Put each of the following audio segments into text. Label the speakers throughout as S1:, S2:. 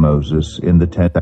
S1: Moses in the tent.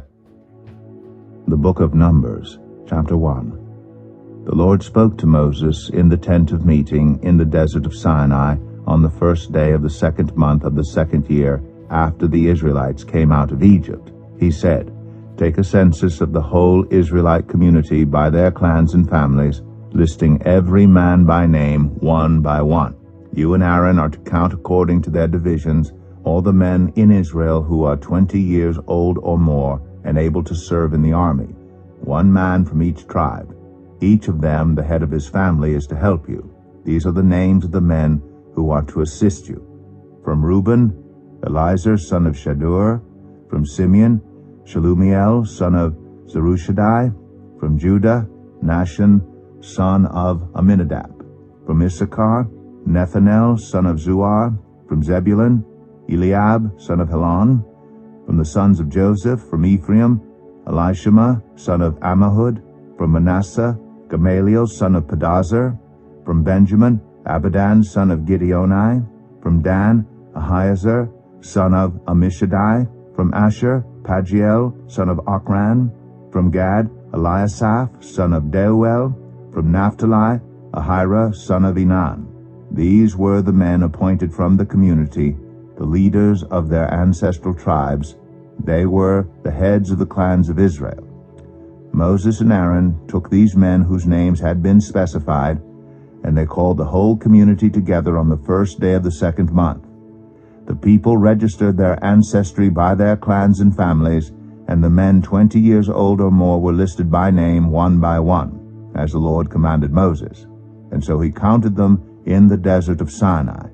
S1: The Book of Numbers, chapter 1. The Lord spoke to Moses in the tent of meeting in the desert of Sinai on the first day of the 2nd month of the 2nd year after the Israelites came out of Egypt. He said, "Take a census of the whole Israelite community by their clans and families, listing every man by name, one by one. You and Aaron are to count according to their divisions all the men in Israel who are 20 years old or more and able to serve in the army, one man from each tribe. Each of them, the head of his family, is to help you. These are the names of the men who are to assist you. From Reuben, Elizur, son of Shadur. From Simeon, Shalumiel, son of Zerushadai. From Judah, Nahshon, son of Amminadab. From Issachar, Nethanel, son of Zuar. From Zebulun, Eliab, son of Helon. From the sons of Joseph, from Ephraim, Elishama, son of Ammihud. From Manasseh, Gamaliel, son of Pedazur. From Benjamin, Abidan, son of Gideoni. From Dan, Ahiezer, son of Ammishaddai. From Asher, Pagiel, son of Ochran. From Gad, Eliasaph, son of Deuel. From Naphtali, Ahira, son of Enan. These were the men appointed from the community, the leaders of their ancestral tribes. They were the heads of the clans of Israel. Moses and Aaron took these men whose names had been specified, and they called the whole community together on the first day of the 2nd month. The people registered their ancestry by their clans and families, and the men 20 years old or more were listed by name one by one, as the Lord commanded Moses. And so he counted them in the desert of Sinai.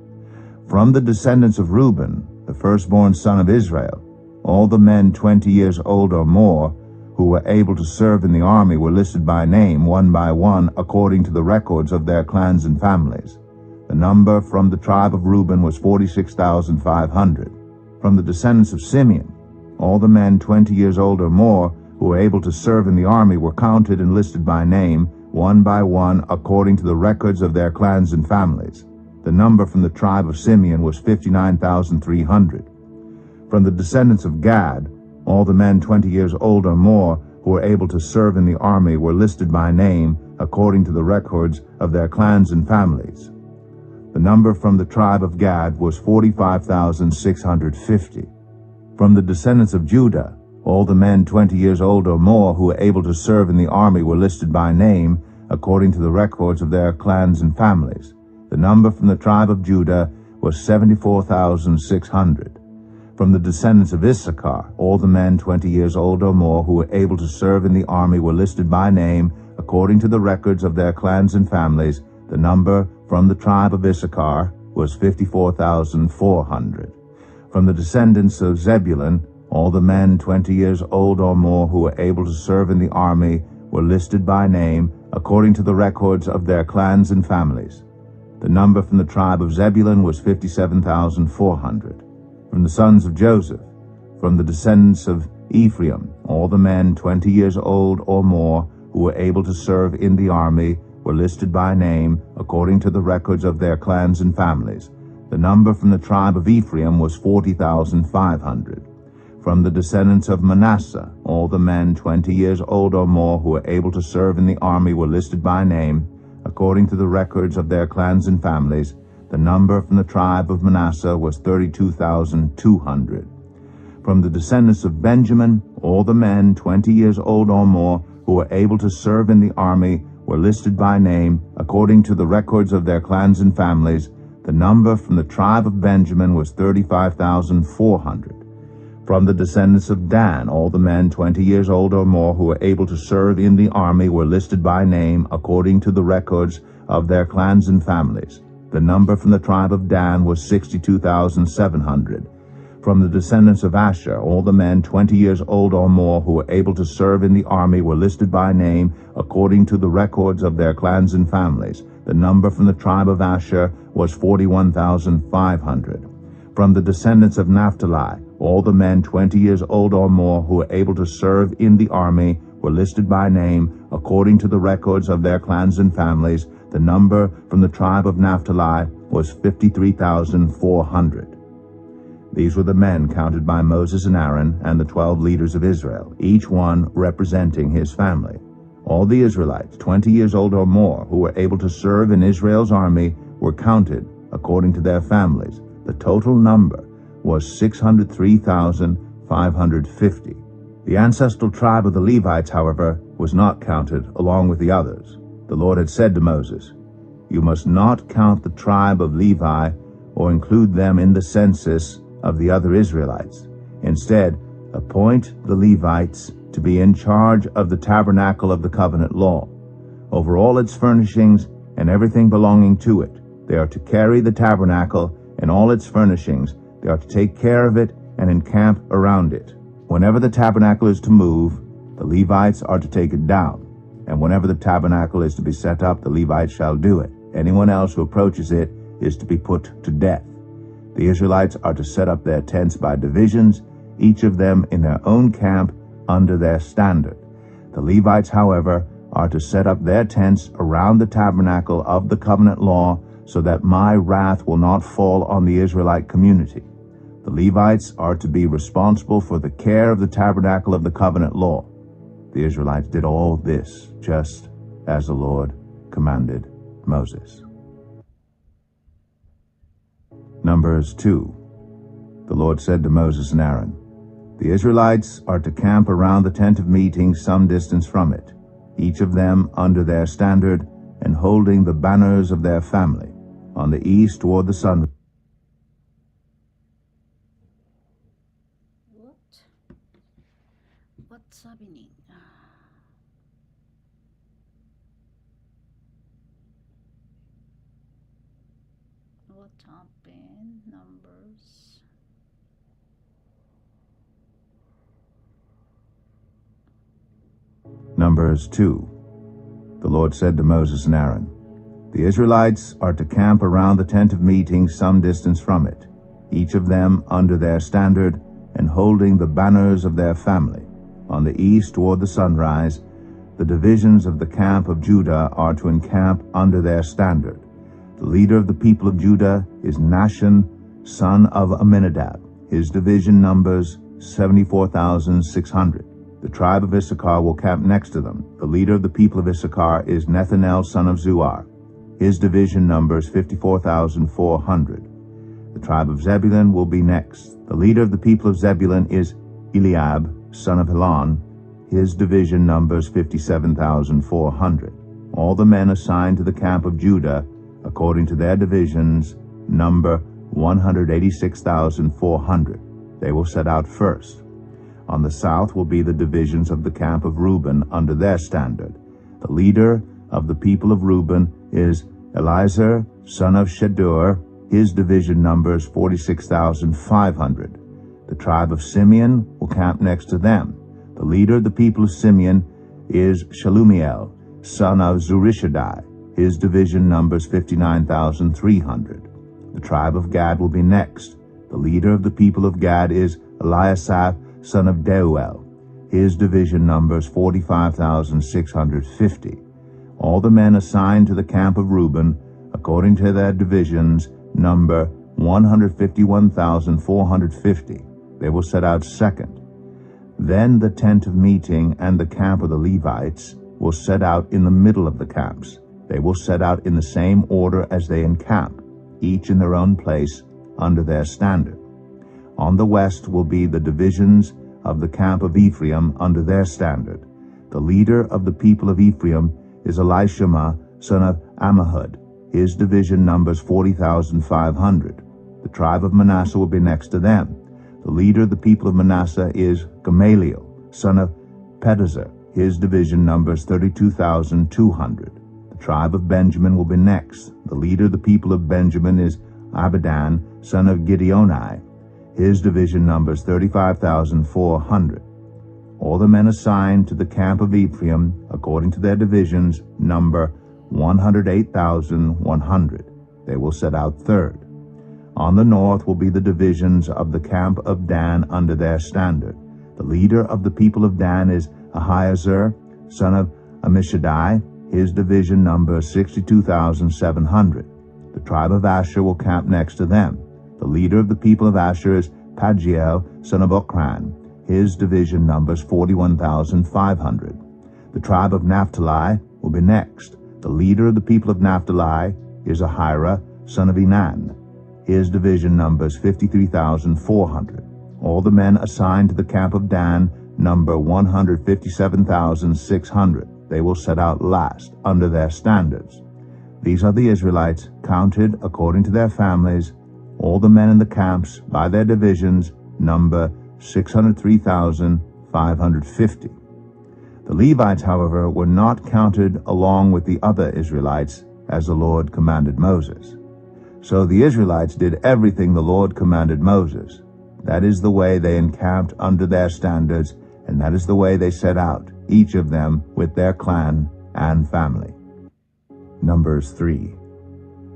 S1: From the descendants of Reuben, the firstborn son of Israel, all the men 20 years old or more who were able to serve in the army were listed by name one by one according to the records of their clans and families. The number from the tribe of Reuben was 46,500. From the descendants of Simeon, all the men 20 years old or more who were able to serve in the army were counted and listed by name one by one according to the records of their clans and families. The number from the tribe of Simeon was 59,300. From the descendants of Gad, all the men 20 years old or more who were able to serve in the army were listed by name according to the records of their clans and families. The number from the tribe of Gad was 45,650. From the descendants of Judah, all the men 20 years old or more who were able to serve in the army were listed by name according to the records of their clans and families. The number from the tribe of Judah was 74,600. From the descendants of Issachar, all the men 20 years old or more who were able to serve in the army were listed by name according to the records of their clans and families. The number from the tribe of Issachar was 54,400. From the descendants of Zebulun, all the men 20 years old or more who were able to serve in the army were listed by name according to the records of their clans and families. The number from the tribe of Zebulun was 57,400. From the sons of Joseph, from the descendants of Ephraim, all the men 20 years old or more who were able to serve in the army were listed by name according to the records of their clans and families. The number from the tribe of Ephraim was 40,500. From the descendants of Manasseh, all the men 20 years old or more who were able to serve in the army were listed by name according to the records of their clans and families. The number from the tribe of Manasseh was 32,200. From the descendants of Benjamin, all the men 20 years old or more who were able to serve in the army were listed by name according to the records of their clans and families. The number from the tribe of Benjamin was 35,400. From the descendants of Dan, all the men 20 years old or more who were able to serve in the army were listed by name according to the records of their clans and families. The number from the tribe of Dan was 62,700. From the descendants of Asher, all the men 20 years old or more who were able to serve in the army were listed by name according to the records of their clans and families. The number from the tribe of Asher was 41,500. From the descendants of Naphtali, all the men 20 years old or more who were able to serve in the army were listed by name according to the records of their clans and families. The number from the tribe of Naphtali was 53,400. These were the men counted by Moses and Aaron and the 12 leaders of Israel, each one representing his family. All the Israelites 20 years old or more who were able to serve in Israel's army were counted according to their families. The total number was 603,550. The ancestral tribe of the Levites, however, was not counted along with the others. The Lord had said to Moses, "You must not count the tribe of Levi or include them in the census of the other Israelites. Instead, appoint the Levites to be in charge of the tabernacle of the covenant law, over all its furnishings and everything belonging to it. They are to carry the tabernacle and all its furnishings. They are to take care of it and encamp around it. Whenever the tabernacle is to move, the Levites are to take it down, and whenever the tabernacle is to be set up, the Levites shall do it. Anyone else who approaches it is to be put to death. The Israelites are to set up their tents by divisions, each of them in their own camp under their standard. The Levites, however, are to set up their tents around the tabernacle of the covenant law, so that my wrath will not fall on the Israelite community. The Levites are to be responsible for the care of the tabernacle of the covenant law." The Israelites did all this just as the Lord commanded Moses. Numbers 2. The Lord said to Moses and Aaron, "The Israelites are to camp around the tent of meeting some distance from it, each of them under their standard and holding the banners of their family, on the east toward the sun."
S2: What's happening? What happened? Numbers.
S1: Numbers 2. The Lord said to Moses and Aaron, "The Israelites are to camp around the tent of meeting some distance from it, each of them under their standard and holding the banners of their family, on the east toward the sunrise. The divisions of the camp of Judah are to encamp under their standard. The leader of the people of Judah is Nahshon, son of Amminadab. His division numbers 74,600. The tribe of Issachar will camp next to them. The leader of the people of Issachar is Nethanel, son of Zuar. His division numbers 54,400. The tribe of Zebulun will be next. The leader of the people of Zebulun is Eliab, son of Helon. His division numbers 57,400. All the men assigned to the camp of Judah, according to their divisions, number 186,400. They will set out first. On the south will be the divisions of the camp of Reuben under their standard. The leader of the people of Reuben is Eliezer, son of Shedeur. His division numbers 46,500. The tribe of Simeon will camp next to them. The leader of the people of Simeon is Shalumiel, son of Zurishaddai. His division numbers 59,300. The tribe of Gad will be next. The leader of the people of Gad is Eliasaph, son of Deuel. His division numbers 45,650. All the men assigned to the camp of Reuben, according to their divisions, number 151,450. They will set out second. Then the tent of meeting and the camp of the Levites will set out in the middle of the camps. They will set out in the same order as they encamp, each in their own place under their standard. On the west will be the divisions of the camp of Ephraim under their standard. The leader of the people of Ephraim is Elishama, son of Ammihud. His division numbers 40,500. The tribe of Manasseh will be next to them. The leader of the people of Manasseh is Gamaliel, son of Pedahzur. His division numbers 32,200. The tribe of Benjamin will be next. The leader of the people of Benjamin is Abidan, son of Gideoni. His division numbers 35,400. All the men assigned to the camp of Ephraim, according to their divisions, number 108,100. They will set out third. On the north will be the divisions of the camp of Dan under their standard. The leader of the people of Dan is Ahiezer, son of Ammishaddai. His division numbers 62,700. The tribe of Asher will camp next to them. The leader of the people of Asher is Pagiel, son of Okran. His division numbers 41,500. The tribe of Naphtali will be next. The leader of the people of Naphtali is Ahira, son of Enan. His division numbers 53,400. All the men assigned to the camp of Dan number 157,600. They will set out last under their standards. These are the Israelites, counted according to their families. All the men in the camps by their divisions number 603,550. The Levites, however, were not counted along with the other Israelites, as the Lord commanded Moses. So the Israelites did everything the Lord commanded Moses. That is the way they encamped under their standards, and that is the way they set out, each of them with their clan and family. Numbers 3.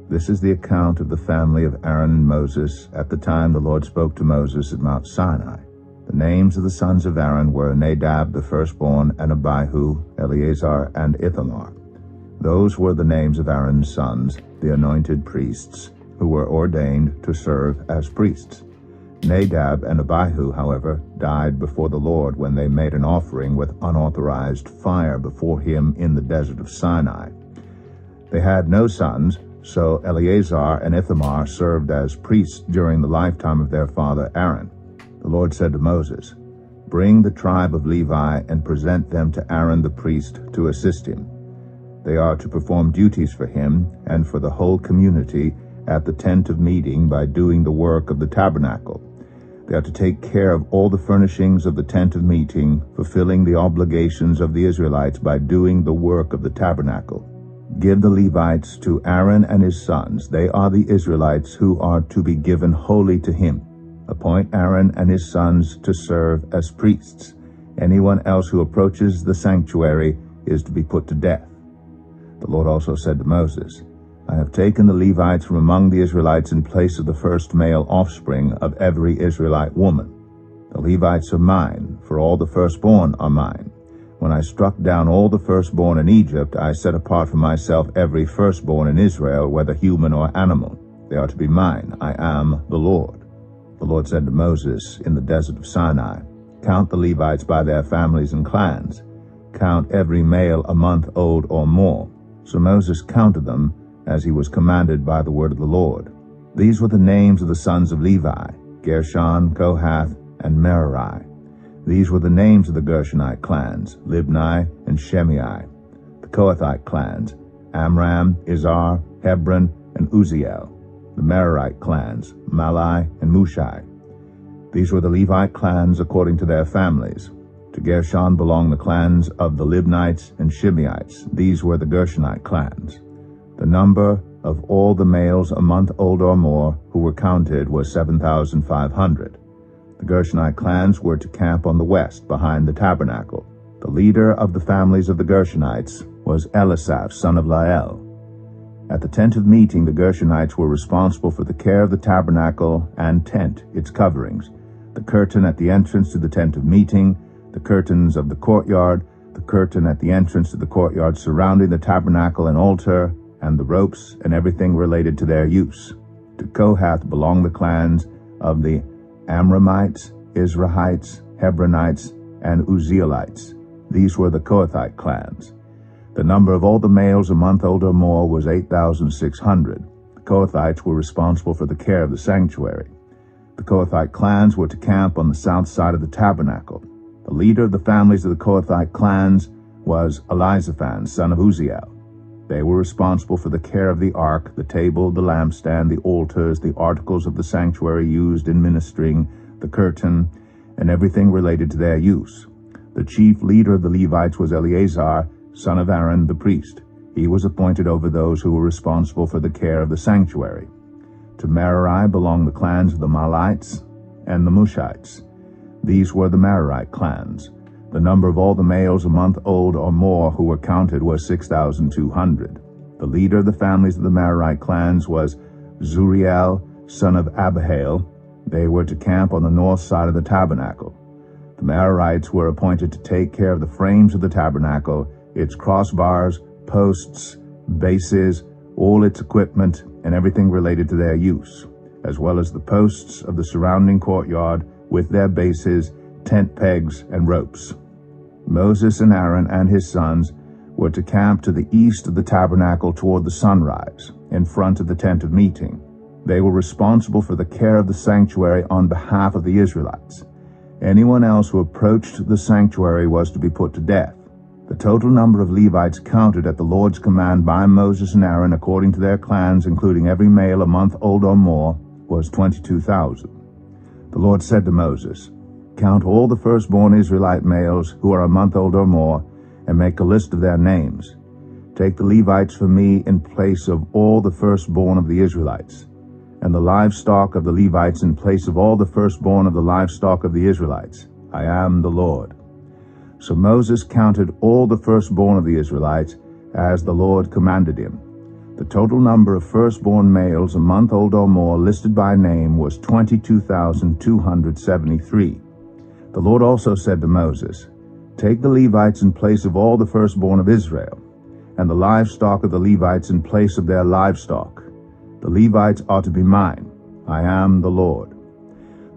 S1: This is the account of the family of Aaron and Moses at the time the Lord spoke to Moses at Mount Sinai. The names of the sons of Aaron were Nadab the firstborn, and Abihu, Eleazar, and Ithamar. Those were the names of Aaron's sons, the anointed priests, who were ordained to serve as priests. Nadab and Abihu, however, died before the Lord when they made an offering with unauthorized fire before him in the desert of Sinai. They had no sons, so Eleazar and Ithamar served as priests during the lifetime of their father Aaron. The Lord said to Moses, "Bring the tribe of Levi and present them to Aaron the priest to assist him. They are to perform duties for him and for the whole community at the tent of meeting by doing the work of the tabernacle. They are to take care of all the furnishings of the tent of meeting, fulfilling the obligations of the Israelites by doing the work of the tabernacle. Give the Levites to Aaron and his sons. They are the Israelites who are to be given wholly to him. Appoint Aaron and his sons to serve as priests. Anyone else who approaches the sanctuary is to be put to death." The Lord also said to Moses, "I have taken the Levites from among the Israelites in place of the first male offspring of every Israelite woman. The Levites are mine, for all the firstborn are mine. When I struck down all the firstborn in Egypt, I set apart for myself every firstborn in Israel, whether human or animal. They are to be mine. I am the Lord." The Lord said to Moses in the desert of Sinai, "Count the Levites by their families and clans. Count every male a month old or more." So Moses counted them as he was commanded by the word of the Lord. These were the names of the sons of Levi: Gershon, Kohath, and Merari. These were the names of the Gershonite clans: Libni and Shimei. The Kohathite clans: Amram, Izhar, Hebron, and Uzziel. The Merarite clans: Malai and Mushai. These were the Levite clans according to their families. To Gershon belonged the clans of the Libnites and Shimeites. These were the Gershonite clans. The number of all the males a month old or more who were counted was 7,500. The Gershonite clans were to camp on the west behind the tabernacle. The leader of the families of the Gershonites was Elisaph, son of Lael. At the tent of meeting, the Gershonites were responsible for the care of the tabernacle and tent, its coverings, the curtain at the entrance to the tent of meeting, the curtains of the courtyard, the curtain at the entrance to the courtyard surrounding the tabernacle and altar, and the ropes and everything related to their use. To Kohath belonged the clans of the Amramites, Izrahites, Hebronites, and Uzzielites. These were the Kohathite clans. The number of all the males a month old or more was 8,600. The Kohathites were responsible for the care of the sanctuary. The Kohathite clans were to camp on the south side of the tabernacle. The leader of the families of the Kohathite clans was Elizaphan, son of Uzziel. They were responsible for the care of the ark, the table, the lampstand, the altars, the articles of the sanctuary used in ministering, the curtain, and everything related to their use. The chief leader of the Levites was Eleazar, son of Aaron the priest. He was appointed over those who were responsible for the care of the sanctuary. To Merari belonged the clans of the Mahlites and the Mushites. These were the Merarite clans. The number of all the males a month old or more who were counted was 6,200. The leader of the families of the Merarite clans was Zuriel, son of Abihail. They were to camp on the north side of the tabernacle. The Merarites were appointed to take care of the frames of the tabernacle, its crossbars, posts, bases, all its equipment, and everything related to their use. as well as the posts of the surrounding courtyard with their bases, tent pegs, and ropes. Moses and Aaron and his sons were to camp to the east of the tabernacle toward the sunrise, in front of the tent of meeting. They were responsible for the care of the sanctuary on behalf of the Israelites. Anyone else who approached the sanctuary was to be put to death. The total number of Levites counted at the Lord's command by Moses and Aaron according to their clans, including every male a month old or more, was 22,000. The Lord said to Moses, "Count all the firstborn Israelite males who are a month old or more, and make a list of their names. Take the Levites for me in place of all the firstborn of the Israelites, and the livestock of the Levites in place of all the firstborn of the livestock of the Israelites. I am the Lord." So Moses counted all the firstborn of the Israelites as the Lord commanded him. The total number of firstborn males a month old or more listed by name was 22,273. The Lord also said to Moses, "Take the Levites in place of all the firstborn of Israel, and the livestock of the Levites in place of their livestock. The Levites are to be mine. I am the Lord.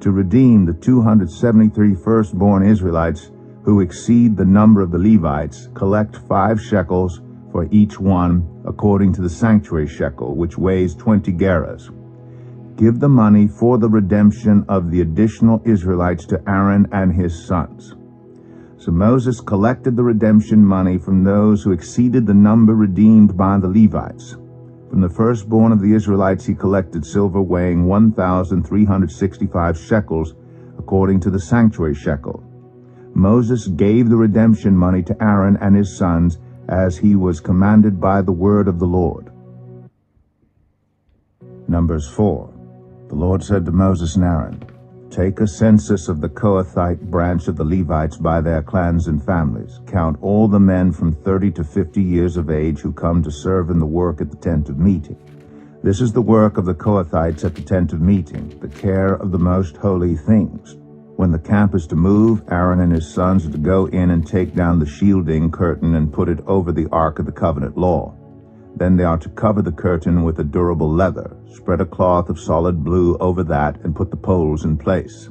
S1: To redeem the 273 firstborn Israelites who exceed the number of the Levites, collect 5 shekels for each one, according to the sanctuary shekel, which weighs 20 gerahs. Give the money for the redemption of the additional Israelites to Aaron and his sons." So Moses collected the redemption money from those who exceeded the number redeemed by the Levites. From the firstborn of the Israelites he collected silver weighing 1,365 shekels, according to the sanctuary shekel. Moses gave the redemption money to Aaron and his sons, as he was commanded by the word of the Lord. Numbers 4. The Lord said to Moses and Aaron, "Take a census of the Kohathite branch of the Levites by their clans and families. Count all the men from 30 to 50 years of age who come to serve in the work at the tent of meeting. This is the work of the Kohathites at the tent of meeting, the care of the most holy things. When the camp is to move, Aaron and his sons are to go in and take down the shielding curtain and put it over the Ark of the Covenant law. Then they are to cover the curtain with a durable leather, spread a cloth of solid blue over that, and put the poles in place.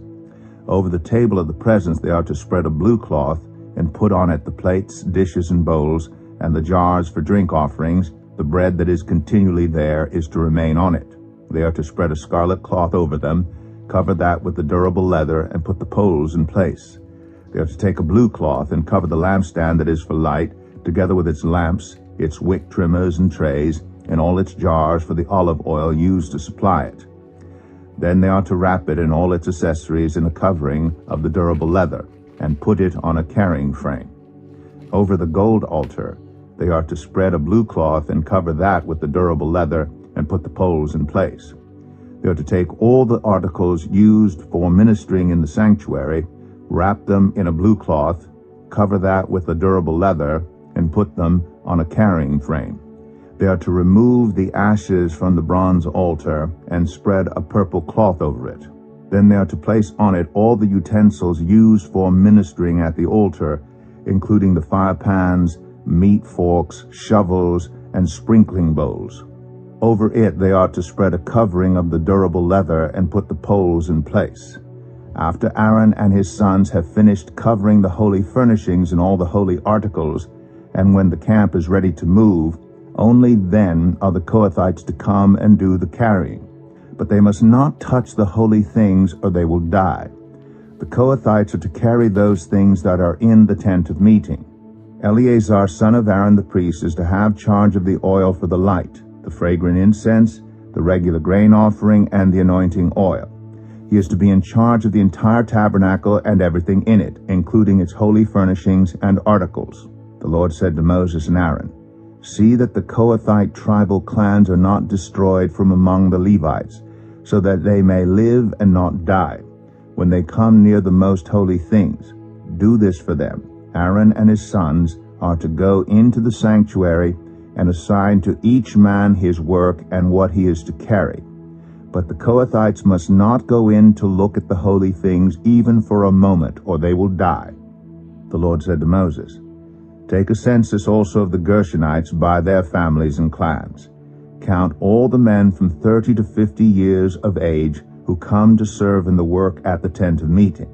S1: Over the table of the presence they are to spread a blue cloth and put on it the plates, dishes, and bowls, and the jars for drink offerings. The bread that is continually there is to remain on it. They are to spread a scarlet cloth over them, cover that with the durable leather, and put the poles in place. They are to take a blue cloth and cover the lampstand that is for light, together with its lamps, its wick trimmers and trays, and all its jars for the olive oil used to supply it. Then they are to wrap it and all its accessories in a covering of the durable leather, and put it on a carrying frame. Over the gold altar they are to spread a blue cloth and cover that with the durable leather, and put the poles in place. They are to take all the articles used for ministering in the sanctuary, wrap them in a blue cloth, cover that with the durable leather, and put them on a carrying frame. They are to remove the ashes from the bronze altar and spread a purple cloth over it. Then they are to place on it all the utensils used for ministering at the altar, including the fire pans, meat forks, shovels, and sprinkling bowls. Over it they are to spread a covering of the durable leather and put the poles in place. After Aaron and his sons have finished covering the holy furnishings and all the holy articles, and when the camp is ready to move, only then are the Kohathites to come and do the carrying. But they must not touch the holy things, or they will die. The Kohathites are to carry those things that are in the tent of meeting. Eleazar, son of Aaron the priest, is to have charge of the oil for the light, the fragrant incense, the regular grain offering, and the anointing oil. He is to be in charge of the entire tabernacle and everything in it, including its holy furnishings and articles. The Lord said to Moses and Aaron, "See that the Kohathite tribal clans are not destroyed from among the Levites, so that they may live and not die. When they come near the most holy things, do this for them. Aaron and his sons are to go into the sanctuary and assign to each man his work and what he is to carry. But the Kohathites must not go in to look at the holy things even for a moment, or they will die." The Lord said to Moses, "Take a census also of the Gershonites by their families and clans. count all the men from 30 to 50 years of age who come to serve in the work at the tent of meeting.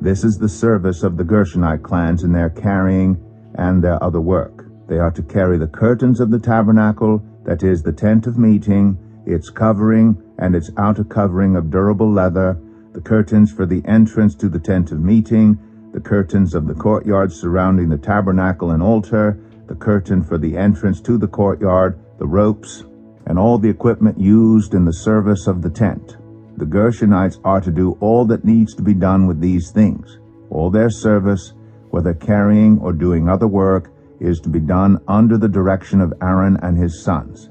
S1: This is the service of the Gershonite clans in their carrying and their other work. They are to carry the curtains of the tabernacle, that is, the tent of meeting, its covering and its outer covering of durable leather, the curtains for the entrance to the tent of meeting, the curtains of the courtyard surrounding the tabernacle and altar, the curtain for the entrance to the courtyard, the ropes, and all the equipment used in the service of the tent. The Gershonites are to do all that needs to be done with these things. All their service, whether carrying or doing other work, is to be done under the direction of Aaron and his sons.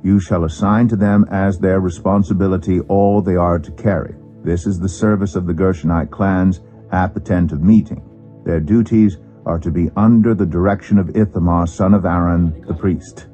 S1: You shall assign to them as their responsibility all they are to carry. This is the service of the Gershonite clans at the tent of meeting. Their duties are to be under the direction of Ithamar, son of Aaron, the priest.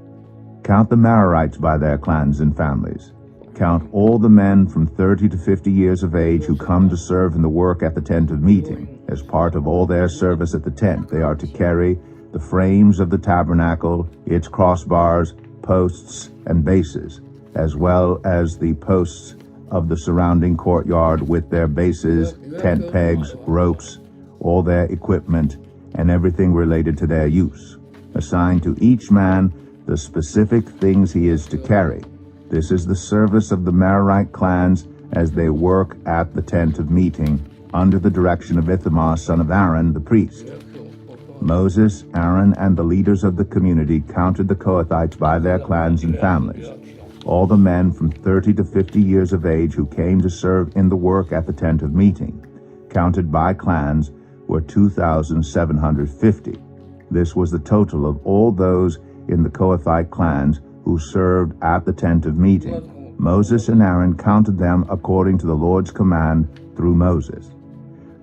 S1: Count the Merarites by their clans and families. Count all the men from 30 to 50 years of age who come to serve in the work at the tent of meeting. As part of all their service at the tent, they are to carry the frames of the tabernacle, its crossbars, posts, and bases, as well as the posts of the surrounding courtyard with their bases, tent pegs, ropes, all their equipment, and everything related to their use. Assign to each man the specific things he is to carry. This is the service of the Merarite clans as they work at the tent of meeting under the direction of Ithamar, son of Aaron, the priest. Moses, Aaron, and the leaders of the community counted the Kohathites by their clans and families. All the men from 30 to 50 years of age who came to serve in the work at the tent of meeting, counted by clans, were 2,750. This was the total of all those in the Kohathite clans who served at the tent of meeting. Moses and Aaron counted them according to the Lord's command through Moses.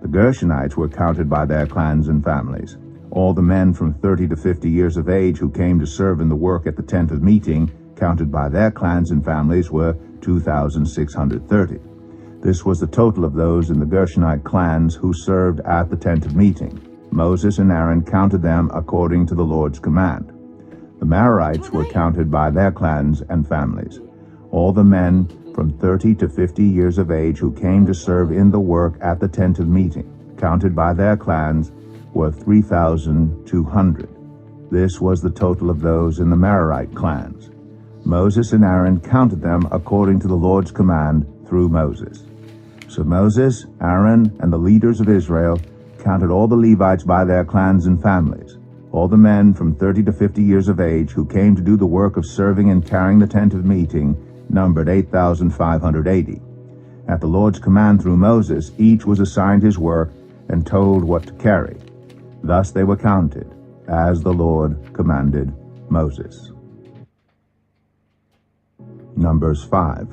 S1: The Gershonites were counted by their clans and families. All the men from 30 to 50 years of age who came to serve in the work at the tent of meeting, counted by their clans and families, were 2,630. This was the total of those in the Gershonite clans who served at the tent of meeting. Moses and Aaron counted them according to the Lord's command. The Merarites were counted by their clans and families. All the men from 30 to 50 years of age who came to serve in the work at the tent of meeting, counted by their clans, were 3,200. This was the total of those in the Merarite clans. Moses and Aaron counted them according to the Lord's command through Moses. So Moses, Aaron, and the leaders of Israel counted all the Levites by their clans and families. All the men from 30 to 50 years of age who came to do the work of serving and carrying the tent of meeting numbered 8,580. At the Lord's command through Moses, each was assigned his work and told what to carry. Thus they were counted, as the Lord commanded Moses. Numbers 5.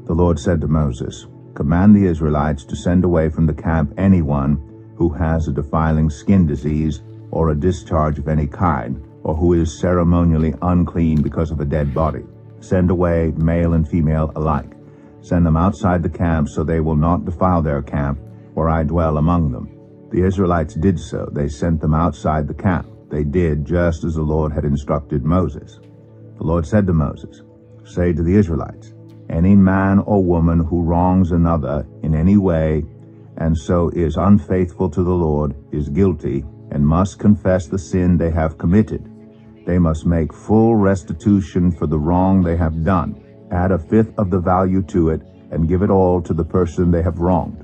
S1: The Lord said to Moses, "Command the Israelites to send away from the camp anyone who has a defiling skin disease or a discharge of any kind, or who is ceremonially unclean because of a dead body. Send away male and female alike. Send them outside the camp so they will not defile their camp, where I dwell among them." The Israelites did so. They sent them outside the camp. They did just as the Lord had instructed Moses. The Lord said to Moses, "Say to the Israelites, any man or woman who wrongs another in any way and so is unfaithful to the Lord is guilty and must confess the sin they have committed. They must make full restitution for the wrong they have done, add a fifth of the value to it, and give it all to the person they have wronged.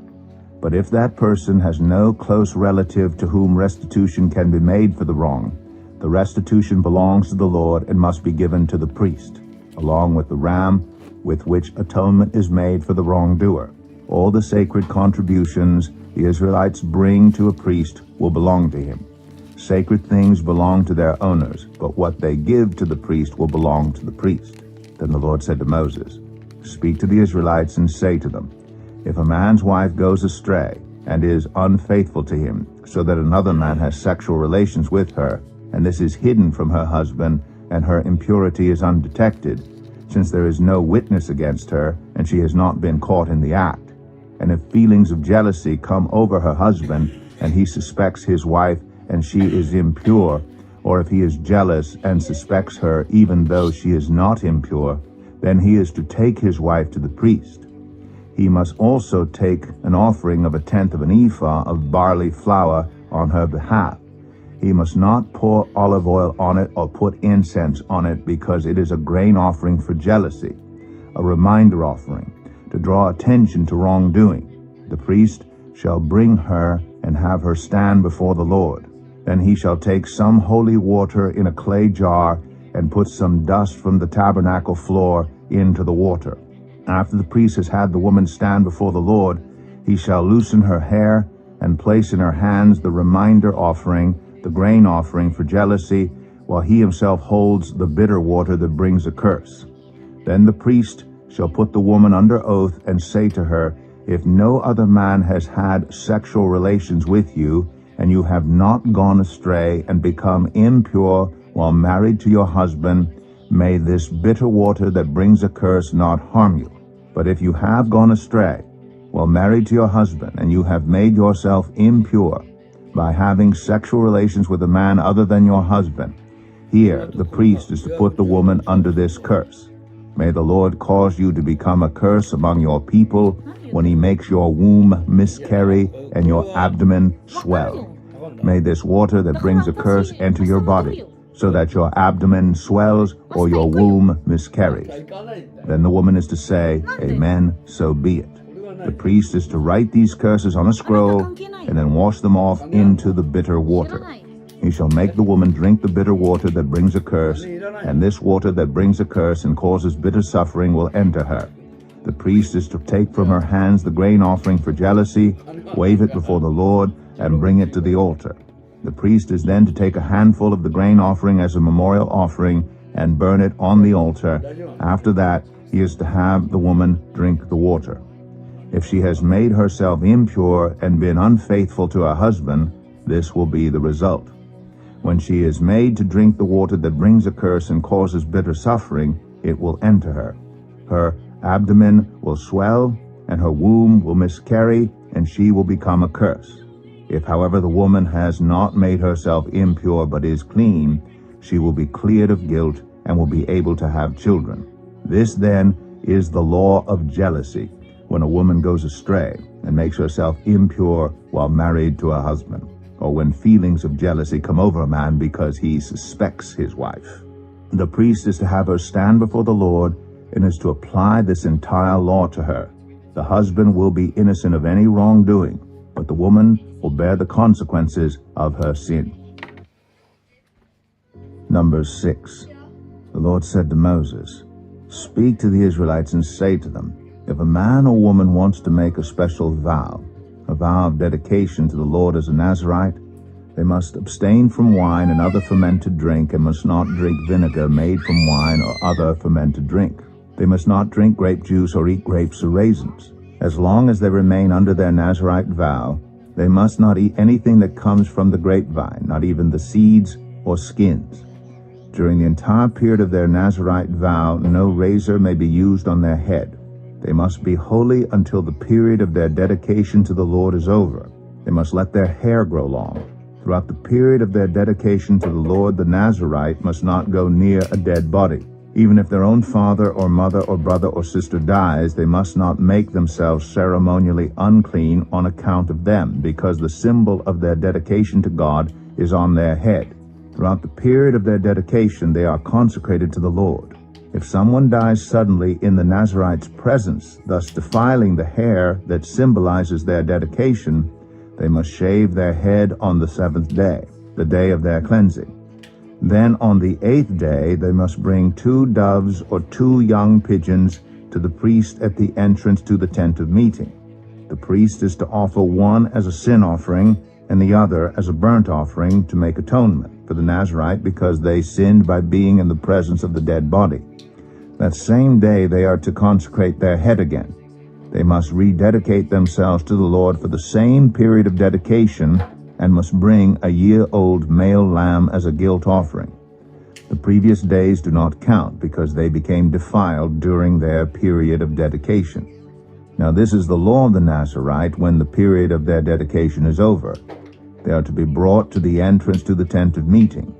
S1: But if that person has no close relative to whom restitution can be made for the wrong, the restitution belongs to the Lord and must be given to the priest, along with the ram with which atonement is made for the wrongdoer. All the sacred contributions the Israelites bring to a priest will belong to him. Sacred things belong to their owners, but what they give to the priest will belong to the priest." Then the Lord said to Moses, "Speak to the Israelites and say to them, if a man's wife goes astray and is unfaithful to him, so that another man has sexual relations with her, and this is hidden from her husband, and her impurity is undetected, since there is no witness against her, and she has not been caught in the act, and if feelings of jealousy come over her husband, and he suspects his wife, and she is impure, or if he is jealous and suspects her even though she is not impure, Then he is to take his wife to the priest. He must also take an offering of 1/10 of an ephah of barley flour on her behalf. He must not pour olive oil on it or put incense on it, because it is a grain offering for jealousy, a reminder offering, to draw attention to wrongdoing. The priest shall bring her and have her stand before the Lord. Then he shall take some holy water in a clay jar and put some dust from the tabernacle floor into the water. After the priest has had the woman stand before the Lord, he shall loosen her hair and place in her hands the reminder offering, the grain offering for jealousy, while he himself holds the bitter water that brings a curse. Then the priest shall put the woman under oath and say to her, "If no other man has had sexual relations with you, and you have not gone astray and become impure while married to your husband, may this bitter water that brings a curse not harm you. But if you have gone astray while married to your husband, and you have made yourself impure by having sexual relations with a man other than your husband, here the priest is to put the woman under this curse. May the Lord cause you to become a curse among your people when he makes your womb miscarry and your abdomen swell. May this water that brings a curse enter your body, so that your abdomen swells or your womb miscarries." Then the woman is to say, "Amen, so be it." The priest is to write these curses on a scroll and then wash them off into the bitter water. He shall make the woman drink the bitter water that brings a curse, and this water that brings a curse and causes bitter suffering will enter her. The priest is to take from her hands the grain offering for jealousy, wave it before the Lord, and bring it to the altar. The priest is then to take a handful of the grain offering as a memorial offering and burn it on the altar. After that, he is to have the woman drink the water. If she has made herself impure and been unfaithful to her husband, this will be the result. When she is made to drink the water that brings a curse and causes bitter suffering, it will enter her. Her abdomen will swell, and her womb will miscarry, and she will become a curse. If, however, the woman has not made herself impure but is clean, she will be cleared of guilt and will be able to have children. This, then, is the law of jealousy, when a woman goes astray and makes herself impure while married to a husband, or when feelings of jealousy come over a man because he suspects his wife. The priest is to have her stand before the Lord and is to apply this entire law to her. The husband will be innocent of any wrongdoing, but the woman will bear the consequences of her sin. Numbers 6. The Lord said to Moses, "Speak to the Israelites and say to them, if a man or woman wants to make a special vow, a vow of dedication to the Lord as a Nazirite, they must abstain from wine and other fermented drink, and must not drink vinegar made from wine or other fermented drink. They must not drink grape juice or eat grapes or raisins. As long as they remain under their Nazirite vow, they must not eat anything that comes from the grapevine, not even the seeds or skins. During the entire period of their Nazirite vow, no razor may be used on their head. They must be holy until the period of their dedication to the Lord is over. They must let their hair grow long. Throughout the period of their dedication to the Lord, the Nazirite must not go near a dead body. Even if their own father or mother or brother or sister dies, they must not make themselves ceremonially unclean on account of them, because the symbol of their dedication to God is on their head. Throughout the period of their dedication, they are consecrated to the Lord. If someone dies suddenly in the Nazirite's presence, thus defiling the hair that symbolizes their dedication, they must shave their head on the 7th day, the day of their cleansing. Then on the 8th day they must bring 2 doves or 2 young pigeons to the priest at the entrance to the tent of meeting. The priest is to offer one as a sin offering and the other as a burnt offering to make atonement for the Nazirite, because they sinned by being in the presence of the dead body. That same day they are to consecrate their head again. They must rededicate themselves to the Lord for the same period of dedication, and must bring a year-old male lamb as a guilt offering. The previous days do not count, because they became defiled during their period of dedication. Now this is the law of the Nazirite when the period of their dedication is over. They are to be brought to the entrance to the tent of meeting.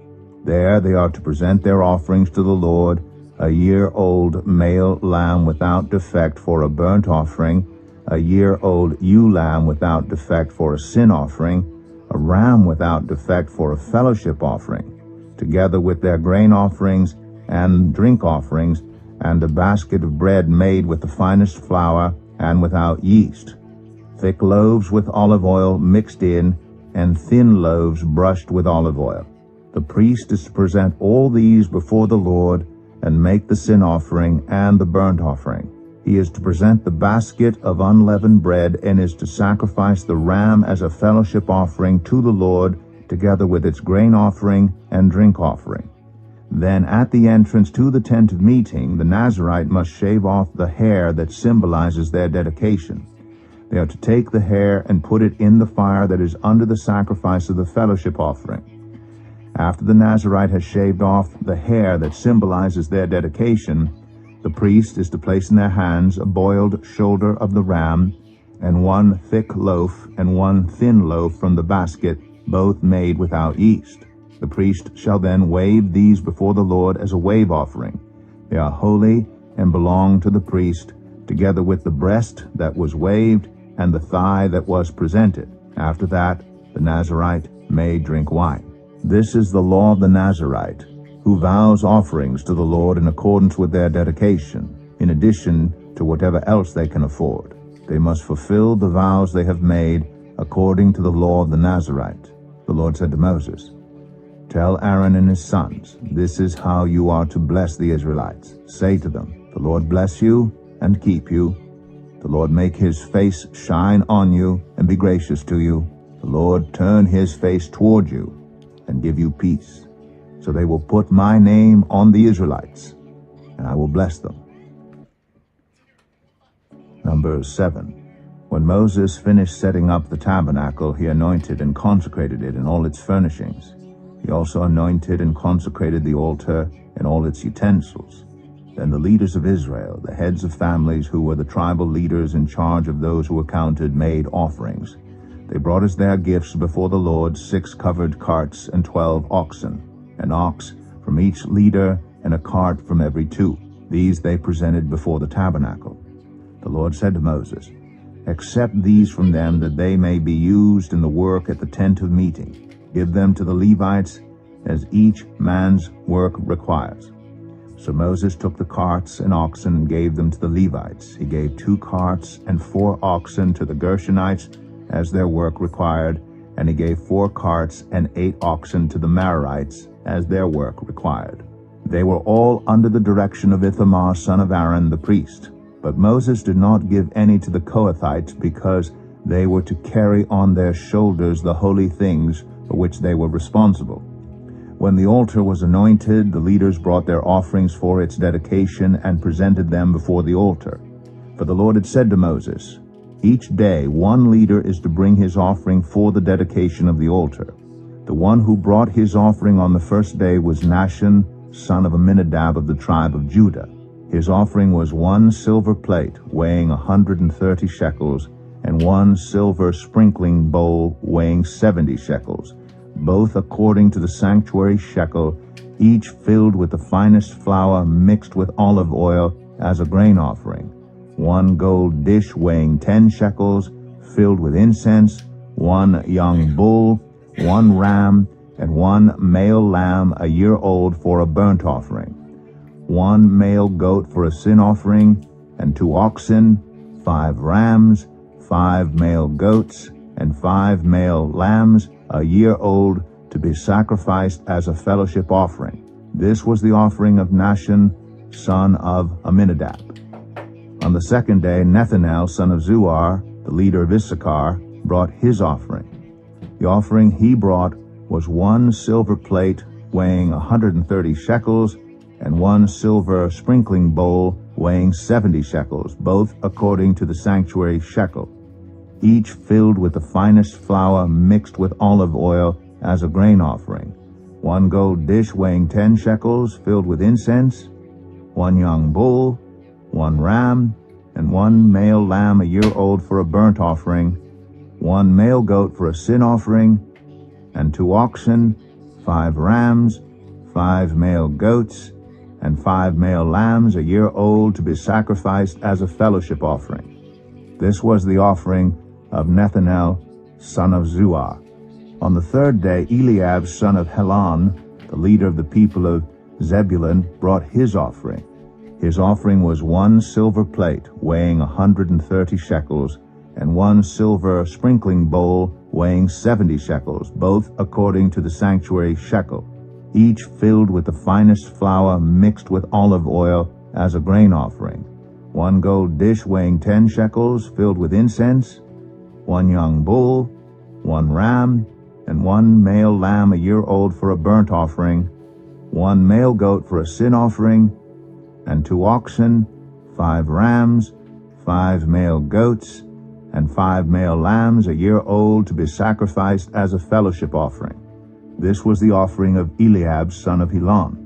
S1: There they are to present their offerings to the Lord, a year-old male lamb without defect for a burnt offering, a year-old ewe lamb without defect for a sin offering, a ram without defect for a fellowship offering, together with their grain offerings and drink offerings, and a basket of bread made with the finest flour and without yeast, thick loaves with olive oil mixed in, and thin loaves brushed with olive oil. The priest is to present all these before the Lord and make the sin offering and the burnt offering. He is to present the basket of unleavened bread and is to sacrifice the ram as a fellowship offering to the Lord, together with its grain offering and drink offering. Then at the entrance to the tent of meeting, the Nazirite must shave off the hair that symbolizes their dedication. They are to take the hair and put it in the fire that is under the sacrifice of the fellowship offering. After the Nazirite has shaved off the hair that symbolizes their dedication, the priest is to place in their hands a boiled shoulder of the ram, and one thick loaf and one thin loaf from the basket, both made without yeast. The priest shall then wave these before the Lord as a wave offering. They are holy and belong to the priest, together with the breast that was waved and the thigh that was presented. After that, the Nazirite may drink wine. This is the law of the Nazirite, who vows offerings to the Lord in accordance with their dedication, in addition to whatever else they can afford. They must fulfill the vows they have made according to the law of the Nazirite. The Lord said to Moses, "Tell Aaron and his sons, this is how you are to bless the Israelites. Say to them, the Lord bless you and keep you. The Lord make his face shine on you and be gracious to you. The Lord turn his face toward you and give you peace. So they will put my name on the Israelites, and I will bless them." Number 7. When Moses finished setting up the tabernacle, he anointed and consecrated it in all its furnishings. He also anointed and consecrated the altar and all its utensils. Then the leaders of Israel, the heads of families who were the tribal leaders in charge of those who were counted, made offerings. They brought as their gifts before the Lord 6 covered carts and 12 oxen, an ox from each leader and a cart from every 2. These they presented before the tabernacle. The Lord said to Moses, "Accept these from them, that they may be used in the work at the tent of meeting. Give them to the Levites as each man's work requires." So Moses took the carts and oxen and gave them to the Levites. He gave 2 carts and 4 oxen to the Gershonites as their work required, and he gave 4 carts and 8 oxen to the Merarites as their work required. They were all under the direction of Ithamar, son of Aaron, the priest. But Moses did not give any to the Kohathites, because they were to carry on their shoulders the holy things for which they were responsible. When the altar was anointed, the leaders brought their offerings for its dedication and presented them before the altar. For the Lord had said to Moses, "Each day 1 leader is to bring his offering for the dedication of the altar." The one who brought his offering on the first day was Nahshon, son of Amminadab of the tribe of Judah. His offering was 1 silver plate weighing 130 shekels, and 1 silver sprinkling bowl weighing 70 shekels, both according to the sanctuary shekel, each filled with the finest flour mixed with olive oil as a grain offering. 1 gold dish weighing 10 shekels, filled with incense, 1 young bull, 1 ram, and 1 male lamb a year old for a burnt offering, 1 male goat for a sin offering, and 2 oxen, 5 rams, 5 male goats, and 5 male lambs a year old, to be sacrificed as a fellowship offering. This was the offering of Nahshon, son of Amminadab. On the second day, Nethanel, son of Zuar, the leader of Issachar, brought his offering. The offering he brought was 1 silver plate weighing 130 shekels, and 1 silver sprinkling bowl weighing 70 shekels, both according to the sanctuary shekel, each filled with the finest flour mixed with olive oil as a grain offering, 1 gold dish weighing 10 shekels, filled with incense, 1 young bull, 1 ram, and 1 male lamb a year old for a burnt offering, 1 male goat for a sin offering, and 2 oxen, 5 rams, 5 male goats, and 5 male lambs a year old to be sacrificed as a fellowship offering. This was the offering of Nethanel, son of Zuar. On the third day, Eliab, son of Helon, the leader of the people of Zebulun, brought his offering. His offering was 1 silver plate weighing 130 shekels, and 1 silver sprinkling bowl weighing 70 shekels, both according to the sanctuary shekel, each filled with the finest flour mixed with olive oil as a grain offering. 1 gold dish weighing 10 shekels filled with incense, 1 young bull, 1 ram, and 1 male lamb a year old for a burnt offering, 1 male goat for a sin offering, and 2 oxen, 5 rams, 5 male goats, and 5 male lambs a year old to be sacrificed as a fellowship offering. This was the offering of Eliab, son of Helon.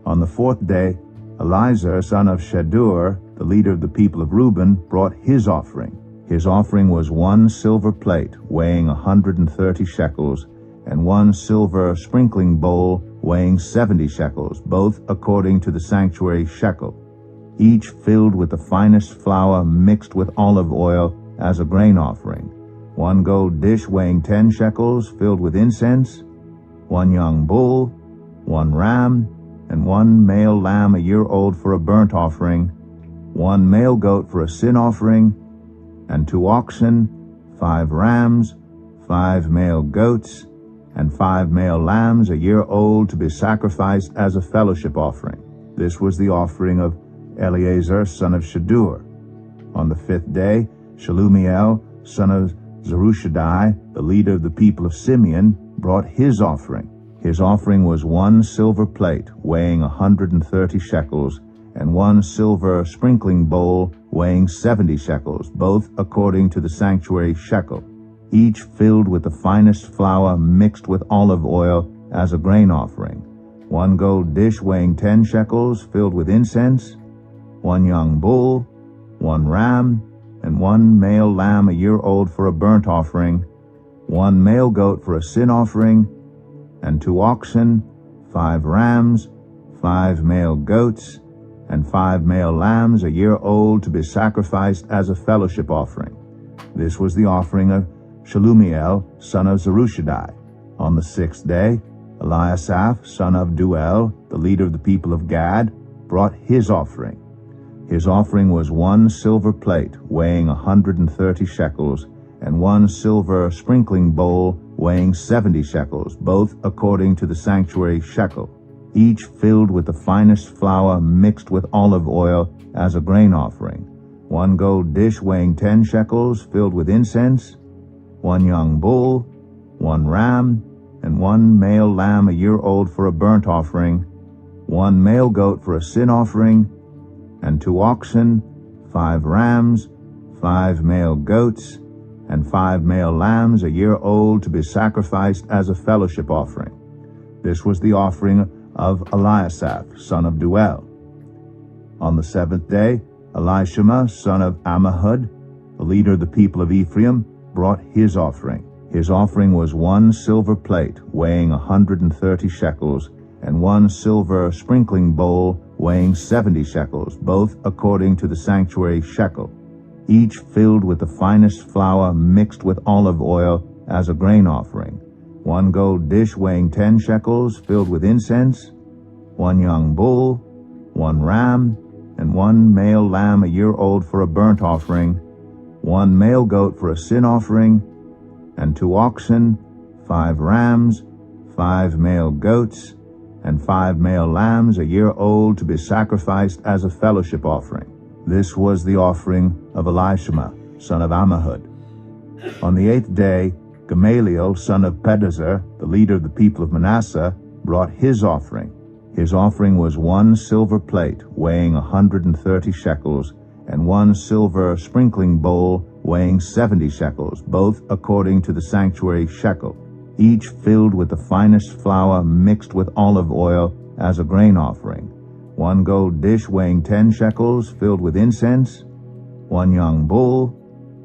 S1: On the fourth day, Eliezer, son of Shedeur, the leader of the people of Reuben, brought his offering. His offering was 1 silver plate weighing 130 shekels, and 1 silver sprinkling bowl weighing 70 shekels, both according to the sanctuary shekel, each filled with the finest flour mixed with olive oil as a grain offering. 1 gold dish weighing 10 shekels filled with incense, 1 young bull, 1 ram, and 1 male lamb a year old for a burnt offering, 1 male goat for a sin offering, and 2 oxen, 5 rams, 5 male goats, and 5 male lambs a year old to be sacrificed as a fellowship offering. This was the offering of Eleazar, son of Shedeur. On the 5th day, Shelumiel, son of Zerushadai, the leader of the people of Simeon, brought his offering. His offering was 1 silver plate weighing 130 shekels, and 1 silver sprinkling bowl weighing 70 shekels, both according to the sanctuary shekel, each filled with the finest flour mixed with olive oil as a grain offering. 1 gold dish weighing 10 shekels filled with incense, 1 young bull, 1 ram, and 1 male lamb a year old for a burnt offering, 1 male goat for a sin offering, and 2 oxen, 5 rams, 5 male goats, and 5 male lambs a year old to be sacrificed as a fellowship offering. This was the offering of Shelumiel, son of Zerushadai. On the 6th day, Eliasaph, son of Duel, the leader of the people of Gad, brought his offering. His offering was 1 silver plate weighing 130 shekels, and 1 silver sprinkling bowl weighing 70 shekels, both according to the sanctuary shekel, each filled with the finest flour mixed with olive oil as a grain offering. 1 gold dish weighing 10 shekels filled with incense, 1 young bull, 1 ram, and 1 male lamb a year old for a burnt offering, 1 male goat for a sin offering, and 2 oxen, 5 rams, 5 male goats, and 5 male lambs a year old to be sacrificed as a fellowship offering. This was the offering of Eliasaph, son of Duel. On the 7th day, Elishama, son of Ammihud, the leader of the people of Ephraim, brought his offering. His offering was 1 silver plate weighing 130 shekels, and 1 silver sprinkling bowl weighing 70 shekels, both according to the sanctuary shekel, each filled with the finest flour mixed with olive oil as a grain offering. 1 gold dish weighing 10 shekels filled with incense, 1 young bull, 1 ram, and 1 male lamb a year old for a burnt offering, 1 male goat for a sin offering, and 2 oxen, 5 rams, 5 male goats, and 5 male lambs a year old to be sacrificed as a fellowship offering. This was the offering of Elishama, son of Ammihud. On the 8th day, Gamaliel, son of Pedazur, the leader of the people of Manasseh, brought his offering. His offering was 1 silver plate weighing 130 shekels, and 1 silver sprinkling bowl weighing 70 shekels, both according to the sanctuary shekel, each filled with the finest flour mixed with olive oil as a grain offering. 1 gold dish weighing 10 shekels filled with incense, 1 young bull,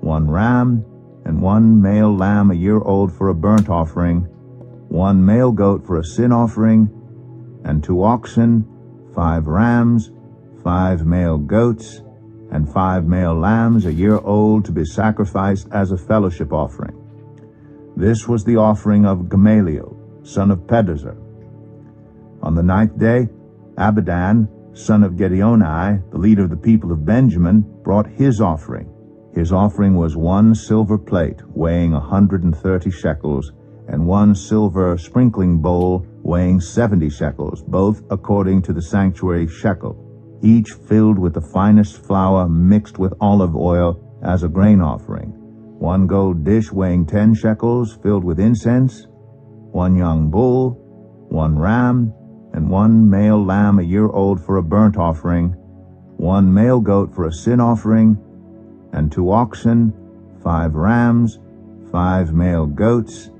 S1: 1 ram, and 1 male lamb a year old for a burnt offering, 1 male goat for a sin offering, and 2 oxen, 5 rams, 5 male goats, and 5 male lambs a year old to be sacrificed as a fellowship offering. This was the offering of Gamaliel, son of Pedazur. On the 9th day, Abidan, son of Gideoni, the leader of the people of Benjamin, brought his offering. His offering was 1 silver plate weighing 130 shekels, and 1 silver sprinkling bowl weighing 70 shekels, both according to the sanctuary shekel, each filled with the finest flour mixed with olive oil as a grain offering. 1 gold dish weighing 10 shekels filled with incense, 1 young bull, 1 ram, and 1 male lamb a year old for a burnt offering, 1 male goat for a sin offering, and 2 oxen, 5 rams, 5 male goats,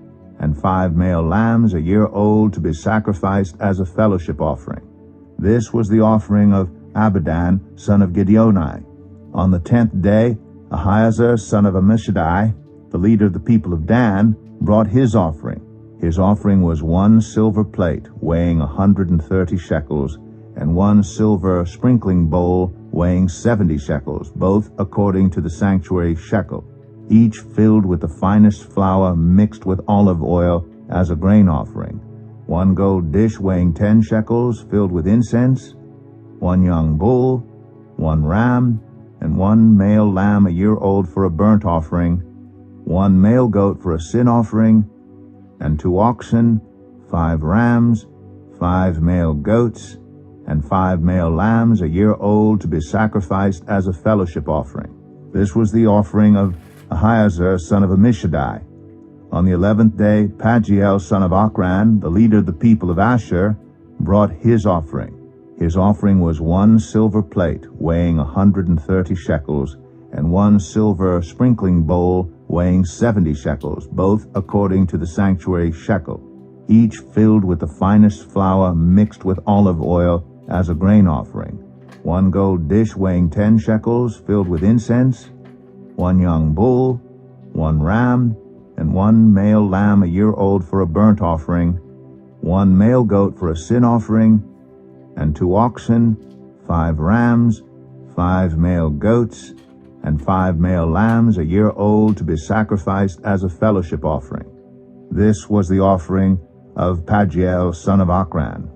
S1: and 5 male lambs a year old to be sacrificed as a fellowship offering. This was the offering of Abidan, son of Gideoni. On the 10th day, Ahiezer, son of Ammishaddai, the leader of the people of Dan, brought his offering. His offering was 1 silver plate weighing 130 shekels, and 1 silver sprinkling bowl weighing 70 shekels, both according to the sanctuary shekel, each filled with the finest flour mixed with olive oil as a grain offering. 1 gold dish weighing 10 shekels filled with incense, 1 young bull, 1 ram, and 1 male lamb a year old for a burnt offering, 1 male goat for a sin offering, and 2 oxen, 5 rams, 5 male goats, and 5 male lambs a year old to be sacrificed as a fellowship offering. This was the offering of Ahiezer, son of Ammishaddai. On the 11th day, Pagiel, son of Ochran, the leader of the people of Asher, brought his offering. His offering was 1 silver plate weighing 130 shekels, and 1 silver sprinkling bowl weighing 70 shekels, both according to the sanctuary shekel, each filled with the finest flour mixed with olive oil as a grain offering. 1 gold dish weighing 10 shekels filled with incense, 1 young bull, 1 ram, and 1 male lamb a year old for a burnt offering, 1 male goat for a sin offering, and 2 oxen, 5 rams, 5 male goats, and 5 male lambs a year old to be sacrificed as a fellowship offering. This was the offering of Pagiel, son of Ochran.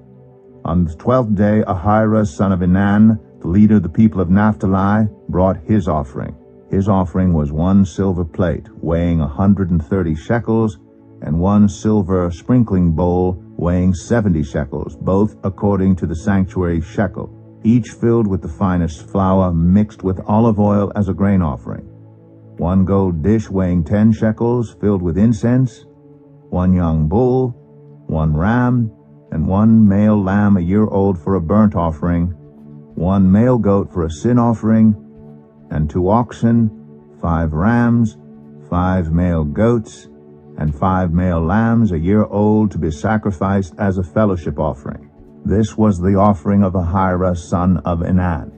S1: On the 12th day, Ahira, son of Enan, the leader of the people of Naphtali, brought his offering. His offering was 1 silver plate weighing 130 shekels, and 1 silver sprinkling bowl weighing 70 shekels, both according to the sanctuary shekel, each filled with the finest flour mixed with olive oil as a grain offering. 1 gold dish weighing 10 shekels filled with incense, 1 young bull, 1 ram, and 1 male lamb a year old for a burnt offering, 1 male goat for a sin offering, and 2 oxen, 5 rams, 5 male goats, and 5 male lambs a year old to be sacrificed as a fellowship offering. This was the offering of Ahira, son of Enan.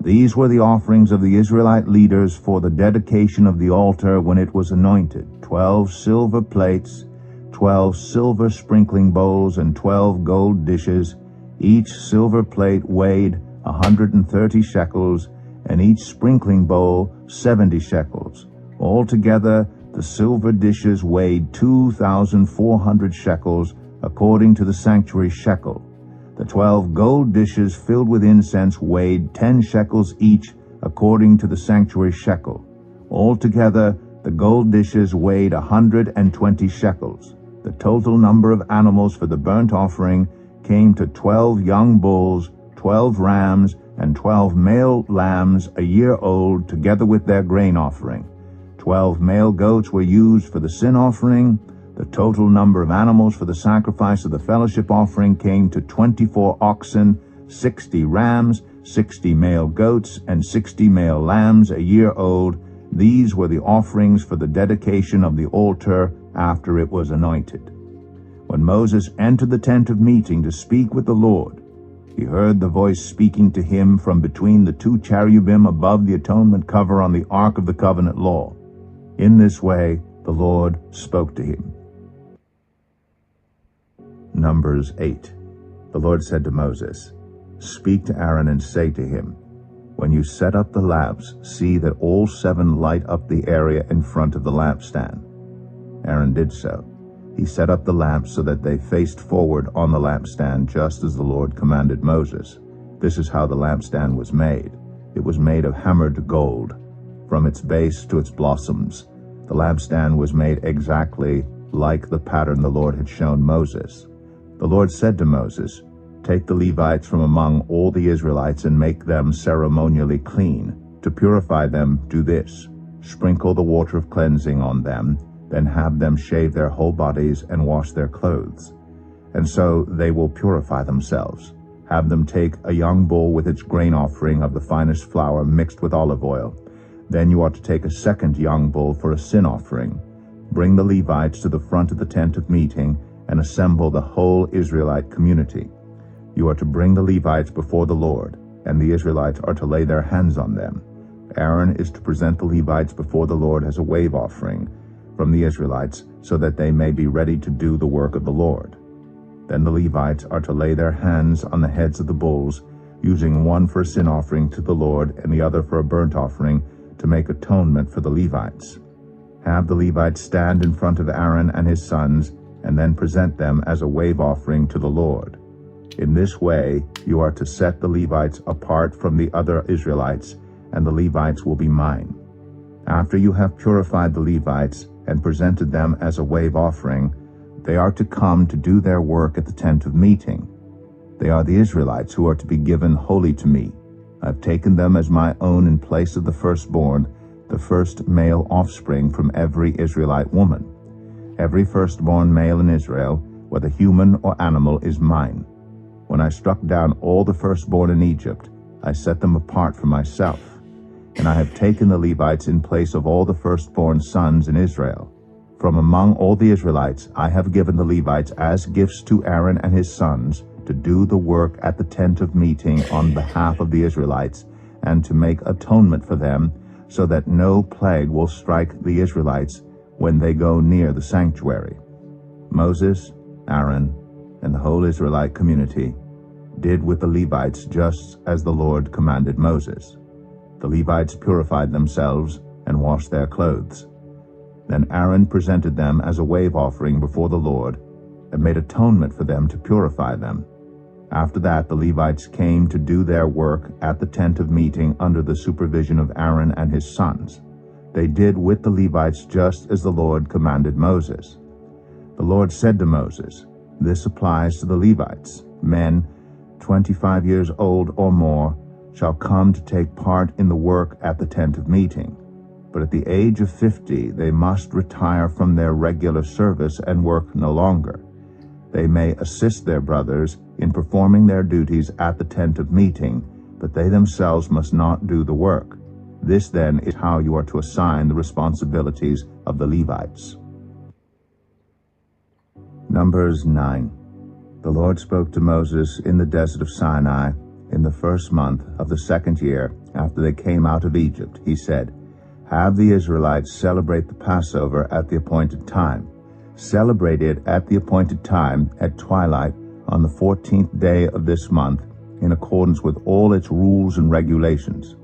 S1: These were the offerings of the Israelite leaders for the dedication of the altar when it was anointed: 12 silver plates, 12 silver sprinkling bowls, and 12 gold dishes. Each silver plate weighed 130 shekels, and each sprinkling bowl 70 shekels. Altogether, the silver dishes weighed 2,400 shekels, according to the sanctuary shekel. The 12 gold dishes filled with incense weighed 10 shekels each, according to the sanctuary shekel. Altogether, the gold dishes weighed 120 shekels. The total number of animals for the burnt offering came to 12 young bulls, 12 rams, and 12 male lambs a year old, together with their grain offering. 12 male goats were used for the sin offering. The total number of animals for the sacrifice of the fellowship offering came to 24 oxen, 60 rams, 60 male goats, and 60 male lambs a year old. These were the offerings for the dedication of the altar after it was anointed. When Moses entered the tent of meeting to speak with the Lord, he heard the voice speaking to him from between the 2 cherubim above the atonement cover on the Ark of the Covenant law. In this way the Lord spoke to him. Numbers 8. The Lord said to Moses, speak to Aaron and say to him, when you set up the lamps, see that all 7 light up the area in front of the lampstand. Aaron did so. He set up the lamps so that they faced forward on the lampstand, just as the Lord commanded Moses. This is how the lampstand was made. It was made of hammered gold, from its base to its blossoms. The lampstand was made exactly like the pattern the Lord had shown Moses. The Lord said to Moses, take the Levites from among all the Israelites and make them ceremonially clean. To purify them, do this: sprinkle the water of cleansing on them, then have them shave their whole bodies and wash their clothes. And so they will purify themselves. Have them take a young bull with its grain offering of the finest flour mixed with olive oil. Then you are to take a second young bull for a sin offering. Bring the Levites to the front of the tent of meeting and assemble the whole Israelite community. You are to bring the Levites before the Lord, and the Israelites are to lay their hands on them. Aaron is to present the Levites before the Lord as a wave offering from the Israelites, so that they may be ready to do the work of the Lord. Then the Levites are to lay their hands on the heads of the bulls, using one for a sin offering to the Lord and the other for a burnt offering, to make atonement for the Levites. Have the Levites stand in front of Aaron and his sons, and then present them as a wave offering to the Lord. In this way you are to set the Levites apart from the other Israelites, and the Levites will be mine. After you have purified the Levites and presented them as a wave offering, they are to come to do their work at the tent of meeting. They are the Israelites who are to be given wholly to me. I have taken them as my own in place of the firstborn, the first male offspring from every Israelite woman. Every firstborn male in Israel, whether human or animal, is mine. When I struck down all the firstborn in Egypt, I set them apart for myself. And I have taken the Levites in place of all the firstborn sons in Israel. From among all the Israelites I have given the Levites as gifts to Aaron and his sons, to do the work at the tent of meeting on behalf of the Israelites, and to make atonement for them, so that no plague will strike the Israelites when they go near the sanctuary. Moses, Aaron, and the whole Israelite community did with the Levites just as the Lord commanded Moses. The Levites purified themselves and washed their clothes. Then Aaron presented them as a wave offering before the Lord, and made atonement for them to purify them. After that the Levites came to do their work at the tent of meeting under the supervision of Aaron and his sons. They did with the Levites just as the Lord commanded Moses. The Lord said to Moses, this applies to the Levites. Men 25 years old or more shall come to take part in the work at the tent of meeting. But at the age of 50 they must retire from their regular service and work no longer. They may assist their brothers in performing their duties at the tent of meeting, but they themselves must not do the work. This then is how you are to assign the responsibilities of the Levites. Numbers 9. The Lord spoke to Moses in the desert of Sinai in the first month of the 2nd year after they came out of Egypt. He said, have the Israelites celebrate the Passover at the appointed time. Celebrate it at the appointed time at twilight on the 14th day of this month, in accordance with all its rules and regulations.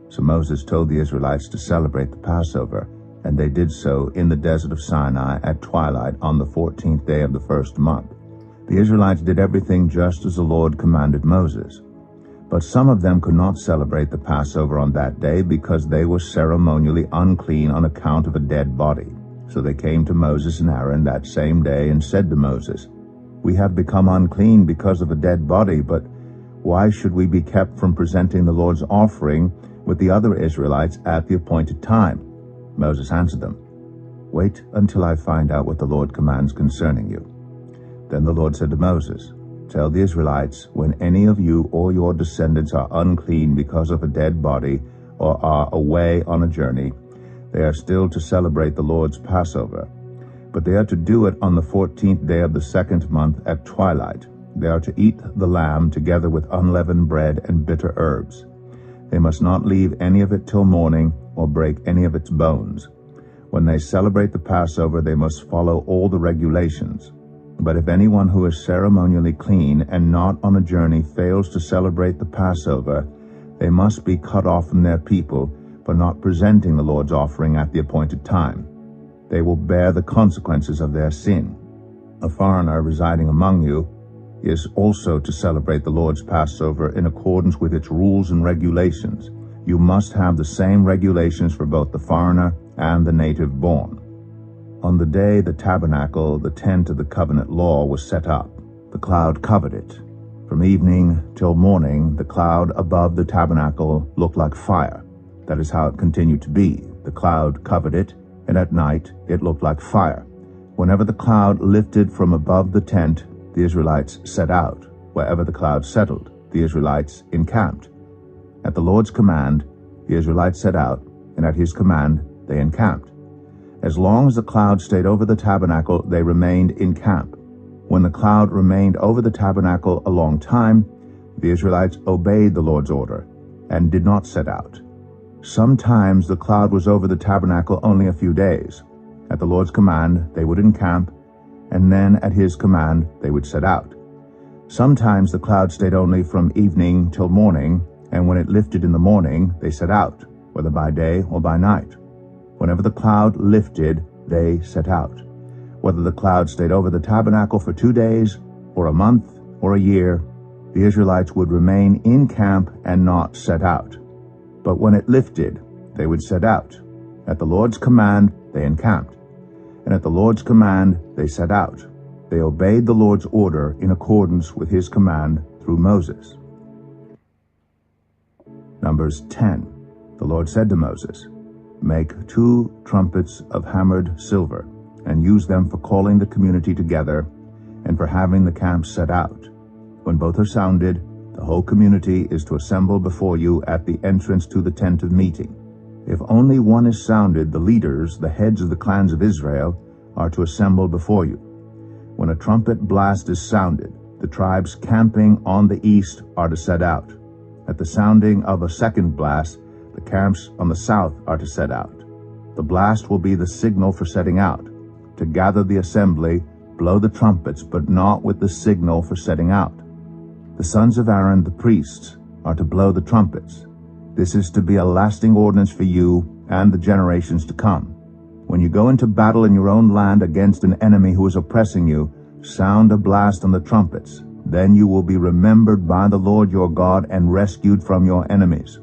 S1: So Moses told the Israelites to celebrate the Passover, and they did so in the desert of Sinai at twilight on the 14th day of the first month. The Israelites did everything just as the Lord commanded Moses. But some of them could not celebrate the Passover on that day because they were ceremonially unclean on account of a dead body. So they came to Moses and Aaron that same day and said to Moses, we have become unclean because of a dead body, but why should we be kept from presenting the Lord's offering with the other Israelites at the appointed time? Moses answered them, wait until I find out what the Lord commands concerning you. Then the Lord said to Moses, tell the Israelites, when any of you or your descendants are unclean because of a dead body or are away on a journey, they are still to celebrate the Lord's Passover. But they are to do it on the 14th day of the 2nd month at twilight. They are to eat the lamb together with unleavened bread and bitter herbs. They must not leave any of it till morning or break any of its bones. When they celebrate the Passover, they must follow all the regulations. But if anyone who is ceremonially clean and not on a journey fails to celebrate the Passover, they must be cut off from their people for not presenting the Lord's offering at the appointed time. They will bear the consequences of their sin. A foreigner residing among you is also to celebrate the Lord's Passover in accordance with its rules and regulations. You must have the same regulations for both the foreigner and the native born. On the day the tabernacle, the tent of the covenant law, was set up, the cloud covered it. From evening till morning, the cloud above the tabernacle looked like fire. That is how it continued to be. The cloud covered it, and at night it looked like fire. Whenever the cloud lifted from above the tent, the Israelites set out. Wherever the cloud settled, the Israelites encamped. At the Lord's command, the Israelites set out, and at his command they encamped. As long as the cloud stayed over the tabernacle, they remained in camp. When the cloud remained over the tabernacle a long time, the Israelites obeyed the Lord's order and did not set out. Sometimes the cloud was over the tabernacle only a few days. At the Lord's command, they would encamp, and then at his command they would set out. Sometimes the cloud stayed only from evening till morning, and when it lifted in the morning, they set out, whether by day or by night. Whenever the cloud lifted, they set out. Whether the cloud stayed over the tabernacle for 2 days, or a month, or a year, the Israelites would remain in camp and not set out. But when it lifted, they would set out. At the Lord's command, they encamped. And at the Lord's command, they set out. They obeyed the Lord's order in accordance with his command through Moses. Numbers 10. The Lord said to Moses, "Make 2 trumpets of hammered silver, and use them for calling the community together and for having the camp set out. When both are sounded, the whole community is to assemble before you at the entrance to the tent of meeting. If only one is sounded, the leaders, the heads of the clans of Israel, are to assemble before you. When a trumpet blast is sounded, the tribes camping on the east are to set out. At the sounding of a second blast, the camps on the south are to set out. The blast will be the signal for setting out. To gather the assembly, blow the trumpets, but not with the signal for setting out. The sons of Aaron, the priests, are to blow the trumpets. This is to be a lasting ordinance for you and the generations to come. When you go into battle in your own land against an enemy who is oppressing you, sound a blast on the trumpets. Then you will be remembered by the Lord your God and rescued from your enemies.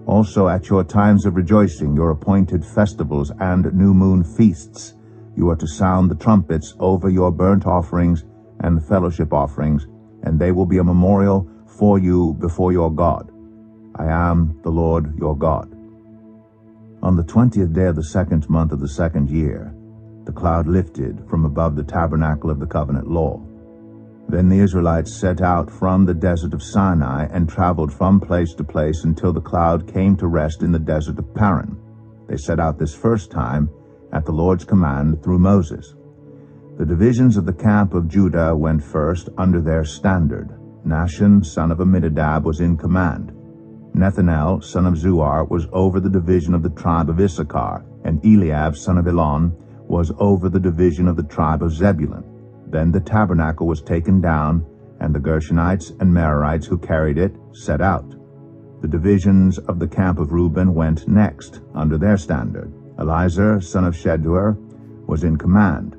S1: Also at your times of rejoicing, your appointed festivals and new moon feasts, you are to sound the trumpets over your burnt offerings and fellowship offerings, and they will be a memorial for you before your God. I am the Lord your God." On the 20th day of the 2nd month of the 2nd year, the cloud lifted from above the tabernacle of the covenant law. Then the Israelites set out from the desert of Sinai and traveled from place to place until the cloud came to rest in the desert of Paran. They set out this first time at the Lord's command through Moses. The divisions of the camp of Judah went first under their standard. Nahshon, son of Amminadab, was in command. Nethanel, son of Zuar, was over the division of the tribe of Issachar, and Eliab, son of Elon, was over the division of the tribe of Zebulun. Then the tabernacle was taken down, and the Gershonites and Merarites who carried it set out. The divisions of the camp of Reuben went next, under their standard. Elizur, son of Shedeur, was in command.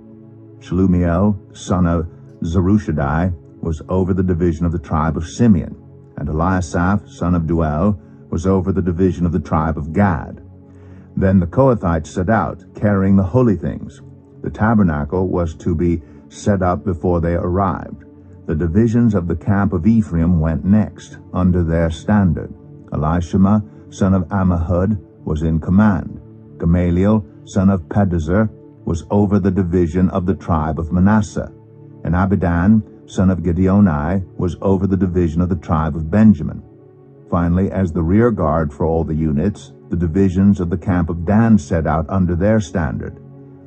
S1: Shelumiel, son of Zerushadai, was over the division of the tribe of Simeon, and Eliasaph, son of Duel, was over the division of the tribe of Gad. Then the Kohathites set out, carrying the holy things. The tabernacle was to be set up before they arrived. The divisions of the camp of Ephraim went next, under their standard. Elishama, son of Ammihud, was in command. Gamaliel, son of Pedahzur, was over the division of the tribe of Manasseh, and Abidan, son of Gideoni, was over the division of the tribe of Benjamin. Finally, as the rear guard for all the units, the divisions of the camp of Dan set out under their standard.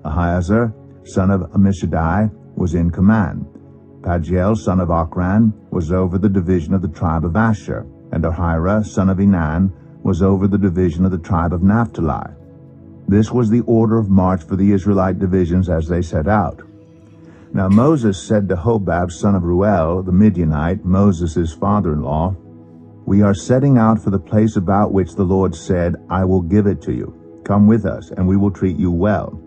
S1: Ahiezer, son of Ammishaddai, was in command. Pagiel, son of Ochran, was over the division of the tribe of Asher, and Ahira, son of Enan, was over the division of the tribe of Naphtali. This was the order of march for the Israelite divisions as they set out. Now Moses said to Hobab, son of Ruel, the Midianite, Moses' father-in-law, "We are setting out for the place about which the Lord said, 'I will give it to you.' Come with us, and we will treat you well.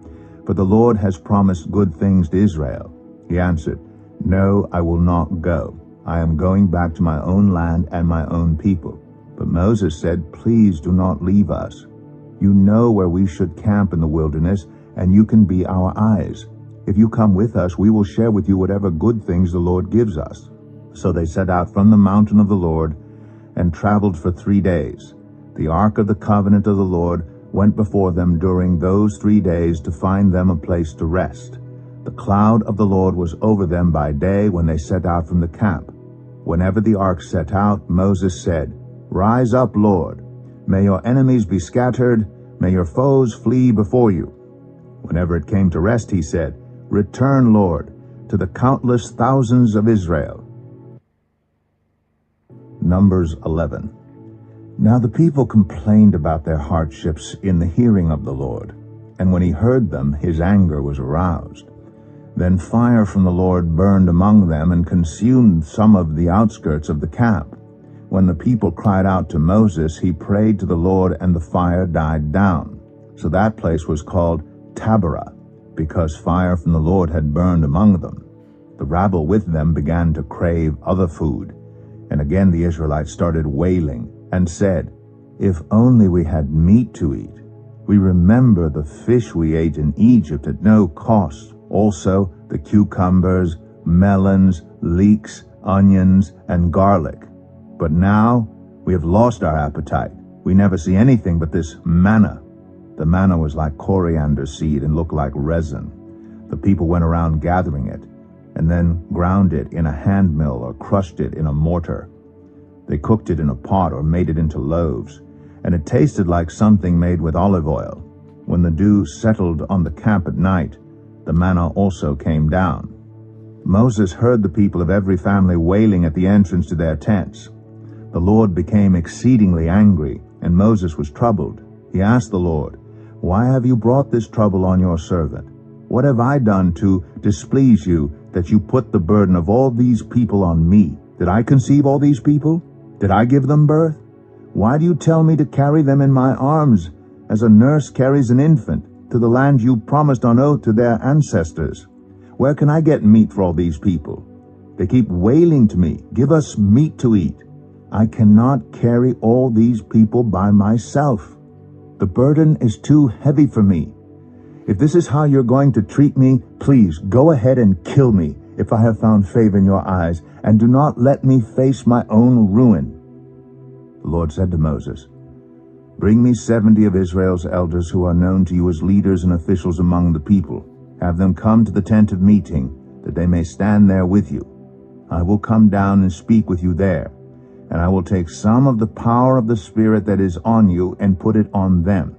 S1: For the Lord has promised good things to Israel." He answered, "No, I will not go. I am going back to my own land and my own people." But Moses said, "Please do not leave us. You know where we should camp in the wilderness, and you can be our eyes. If you come with us, we will share with you whatever good things the Lord gives us." So they set out from the mountain of the Lord and traveled for 3 days. The ark of the covenant of the Lord went before them during those 3 days to find them a place to rest. The cloud of the Lord was over them by day when they set out from the camp. Whenever the ark set out, Moses said, "Rise up, Lord. May your enemies be scattered. May your foes flee before you." Whenever it came to rest, he said, "Return, Lord, to the countless thousands of Israel." Numbers 11. Now the people complained about their hardships in the hearing of the Lord, and when he heard them, his anger was aroused. Then fire from the Lord burned among them and consumed some of the outskirts of the camp. When the people cried out to Moses, he prayed to the Lord, and the fire died down. So that place was called Taberah, because fire from the Lord had burned among them. The rabble with them began to crave other food. And again the Israelites started wailing and said, "If only we had meat to eat. We remember the fish we ate in Egypt at no cost, also the cucumbers, melons, leeks, onions, and garlic. But now we have lost our appetite. We never see anything but this manna." The manna was like coriander seed and looked like resin. The people went around gathering it, and then ground it in a hand mill or crushed it in a mortar. They cooked it in a pot or made it into loaves, and it tasted like something made with olive oil. When the dew settled on the camp at night, the manna also came down. Moses heard the people of every family wailing at the entrance to their tents. The Lord became exceedingly angry, and Moses was troubled. He asked the Lord, "Why have you brought this trouble on your servant? What have I done to displease you that you put the burden of all these people on me? Did I conceive all these people? Did I give them birth? Why do you tell me to carry them in my arms, as a nurse carries an infant, to the land you promised on oath to their ancestors? Where can I get meat for all these people? They keep wailing to me, 'Give us meat to eat.' I cannot carry all these people by myself. The burden is too heavy for me. If this is how you're going to treat me, please go ahead and kill me if I have found favor in your eyes, and do not let me face my own ruin." The Lord said to Moses, "Bring me 70 of Israel's elders who are known to you as leaders and officials among the people. Have them come to the tent of meeting, that they may stand there with you. I will come down and speak with you there, and I will take some of the power of the Spirit that is on you and put it on them.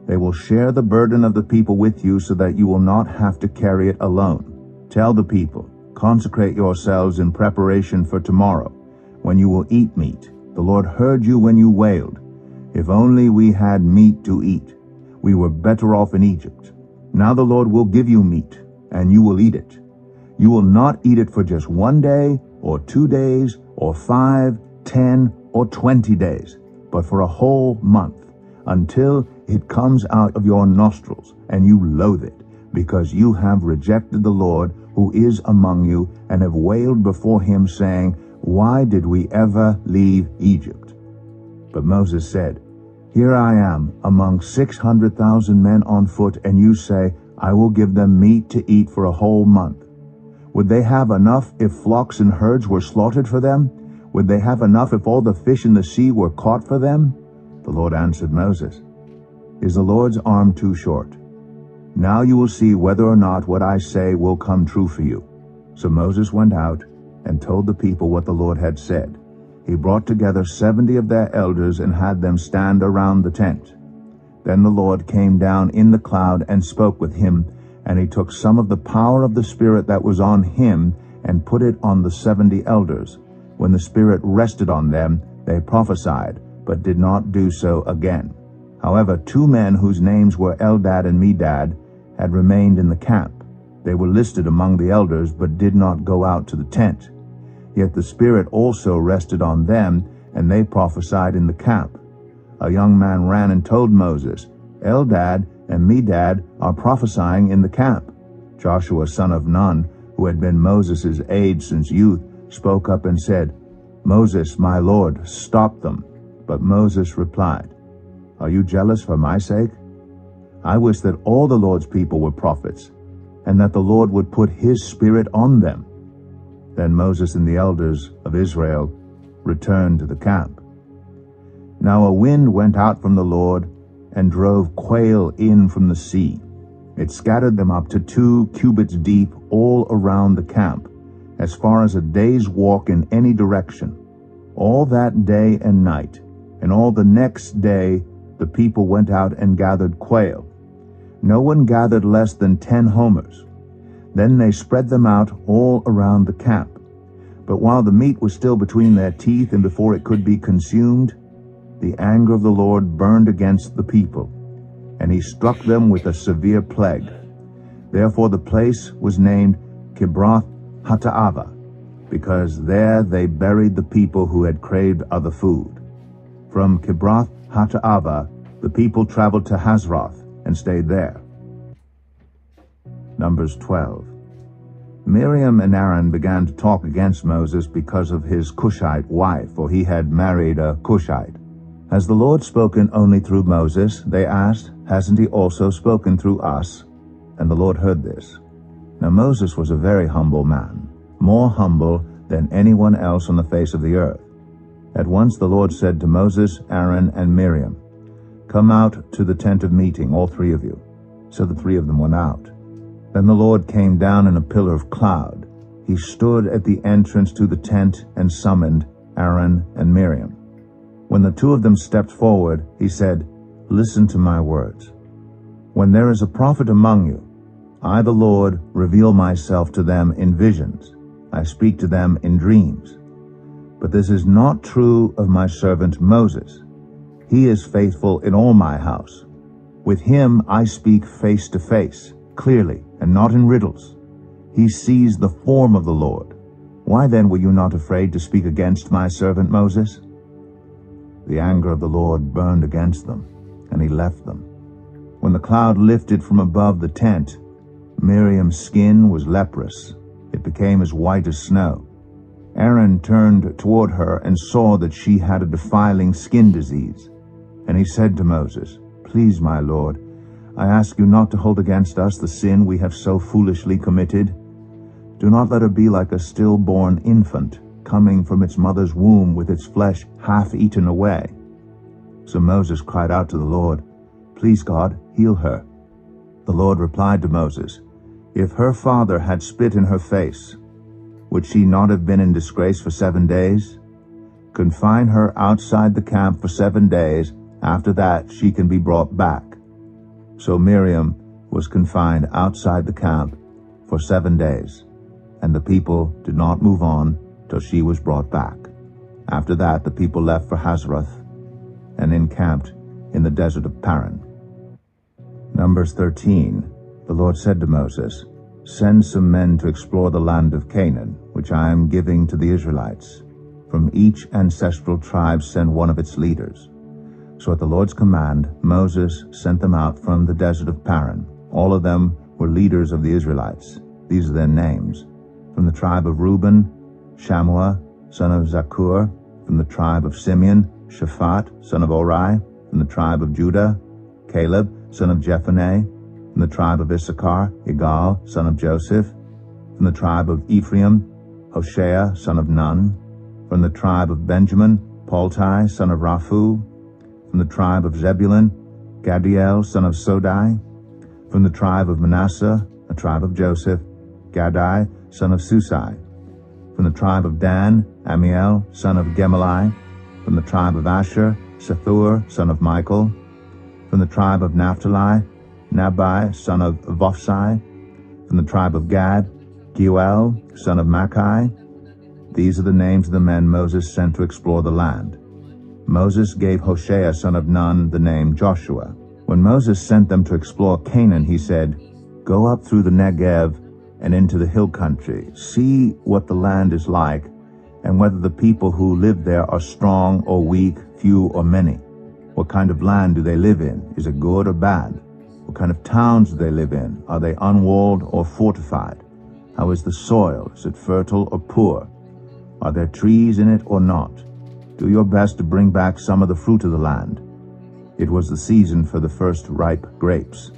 S1: They will share the burden of the people with you so that you will not have to carry it alone. Tell the people, 'Consecrate yourselves in preparation for tomorrow, when you will eat meat. The Lord heard you when you wailed. If only we had meat to eat. We were better off in Egypt. Now the Lord will give you meat, and you will eat it. You will not eat it for just 1 day, or 2 days, or 5, 10, or 20 days, but for a whole month, until it comes out of your nostrils, and you loathe it, because you have rejected the Lord who is among you, and have wailed before him, saying, Why did we ever leave Egypt?' But Moses said, Here I am among 600,000 men on foot, and you say, I will give them meat to eat for a whole month. Would they have enough if flocks and herds were slaughtered for them? Would they have enough if all the fish in the sea were caught for them?" The Lord answered Moses, "Is the Lord's arm too short? Now you will see whether or not what I say will come true for you." So Moses went out and told the people what the Lord had said. He brought together 70 of their elders and had them stand around the tent. Then the Lord came down in the cloud and spoke with him, and he took some of the power of the Spirit that was on him and put it on the 70 elders. When the Spirit rested on them, they prophesied, but did not do so again. However, 2 men whose names were Eldad and Medad had remained in the camp. They were listed among the elders, but did not go out to the tent. Yet the Spirit also rested on them, and they prophesied in the camp. A young man ran and told Moses, Eldad and Medad are prophesying in the camp. Joshua son of Nun, who had been Moses' aide since youth, spoke up and said, Moses, my Lord, stop them. But Moses replied, Are you jealous for my sake? I wish that all the Lord's people were prophets, and that the Lord would put his Spirit on them. Then Moses and the elders of Israel returned to the camp. Now a wind went out from the Lord and drove quail in from the sea. It scattered them up to 2 cubits deep all around the camp, as far as a day's walk in any direction. All that day and night, and all the next day, the people went out and gathered quail. No one gathered less than 10 homers. Then they spread them out all around the camp. But while the meat was still between their teeth and before it could be consumed, the anger of the Lord burned against the people, and he struck them with a severe plague. Therefore the place was named Kibroth Hattaavah, because there they buried the people who had craved other food. From Kibroth Hattaavah the people traveled to Hazroth and stayed there. Numbers 12. Miriam and Aaron began to talk against Moses because of his Cushite wife, for he had married a Cushite. Has the Lord spoken only through Moses? They asked. Hasn't he also spoken through us? And the Lord heard this. Now Moses was a very humble man, more humble than anyone else on the face of the earth. At once the Lord said to Moses, Aaron, and Miriam, Come out to the tent of meeting, all 3 of you. So the 3 of them went out. Then the Lord came down in a pillar of cloud. He stood at the entrance to the tent and summoned Aaron and Miriam. When the 2 of them stepped forward, he said, Listen to my words. When there is a prophet among you, I, the Lord, reveal myself to them in visions. I speak to them in dreams. But this is not true of my servant Moses. He is faithful in all my house. With him I speak face to face, clearly, and not in riddles. He sees the form of the Lord. Why then were you not afraid to speak against my servant Moses? The anger of the Lord burned against them, and he left them. When the cloud lifted from above the tent, Miriam's skin was leprous. It became as white as snow. Aaron turned toward her and saw that she had a defiling skin disease. And he said to Moses, Please, my Lord, I ask you not to hold against us the sin we have so foolishly committed. Do not let her be like a stillborn infant, coming from its mother's womb with its flesh half eaten away. So Moses cried out to the Lord, Please, God, heal her. The Lord replied to Moses, If her father had spit in her face, would she not have been in disgrace for 7 days? Confine her outside the camp for 7 days. After that she can be brought back. So Miriam was confined outside the camp for 7 days, and the people did not move on till she was brought back. After that the people left for Hazroth and encamped in the desert of Paran. Numbers 13. The Lord said to Moses, Send some men to explore the land of Canaan, which I am giving to the Israelites. From each ancestral tribe send one of its leaders. So at the Lord's command, Moses sent them out from the desert of Paran. All of them were leaders of the Israelites. These are their names. From the tribe of Reuben, Shammua, son of Zakur. From the tribe of Simeon, Shaphat, son of Ori. From the tribe of Judah, Caleb, son of Jephunneh. From the tribe of Issachar, Igal, son of Joseph. From the tribe of Ephraim, Hoshea, son of Nun. From the tribe of Benjamin, Paltai, son of Raphu. From the tribe of Zebulun, Gadiel, son of Sodai. From the tribe of Manasseh, a tribe of Joseph, Gadai, son of Susai. From the tribe of Dan, Amiel, son of Gemalli. From the tribe of Asher, Sethur, son of Michael. From the tribe of Naphtali, Nabai, son of Vophsi. From the tribe of Gad, Geuel, son of Machi. These are the names of the men Moses sent to explore the land. Moses gave Hoshea, son of Nun, the name Joshua. When Moses sent them to explore Canaan, he said, Go up through the Negev and into the hill country. See what the land is like, and whether the people who live there are strong or weak, few or many. What kind of land do they live in? Is it good or bad? What kind of towns do they live in? Are they unwalled or fortified? How is the soil? Is it fertile or poor? Are there trees in it or not? Do your best to bring back some of the fruit of the land. It was the season for the first ripe grapes.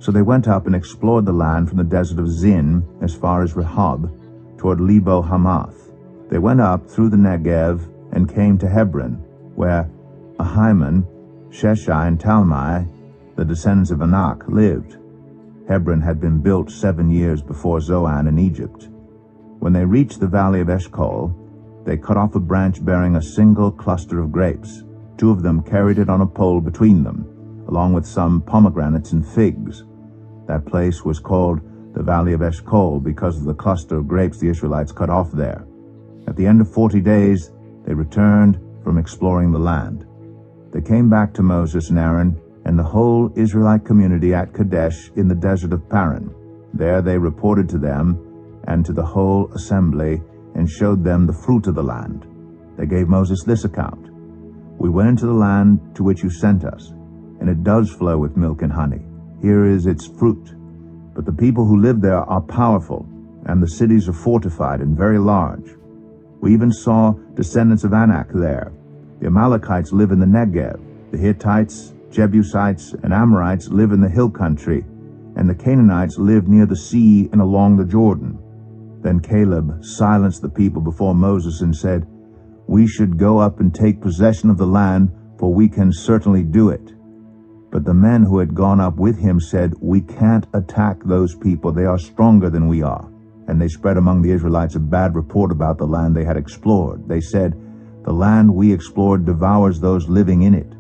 S1: So they went up and explored the land from the desert of Zin as far as Rehob, toward Lebo Hamath. They went up through the Negev and came to Hebron, where Ahiman, Sheshai, and Talmai, the descendants of Anak, lived. Hebron had been built 7 years before Zoan in Egypt. When they reached the valley of Eshcol, they cut off a branch bearing a single cluster of grapes. 2 of them carried it on a pole between them, along with some pomegranates and figs. That place was called the Valley of Eshcol because of the cluster of grapes the Israelites cut off there. At the end of 40 days, they returned from exploring the land. They came back to Moses and Aaron and the whole Israelite community at Kadesh in the desert of Paran. There they reported to them and to the whole assembly and showed them the fruit of the land. They gave Moses this account: We went into the land to which you sent us, and it does flow with milk and honey. Here is its fruit. But the people who live there are powerful, and the cities are fortified and very large. We even saw descendants of Anak there. The Amalekites live in the Negev. The Hittites, Jebusites, and Amorites live in the hill country, and the Canaanites live near the sea and along the Jordan. Then Caleb silenced the people before Moses and said, We should go up and take possession of the land, for we can certainly do it. But the men who had gone up with him said, We can't attack those people. They are stronger than we are. And they spread among the Israelites a bad report about the land they had explored. They said, The land we explored devours those living in it.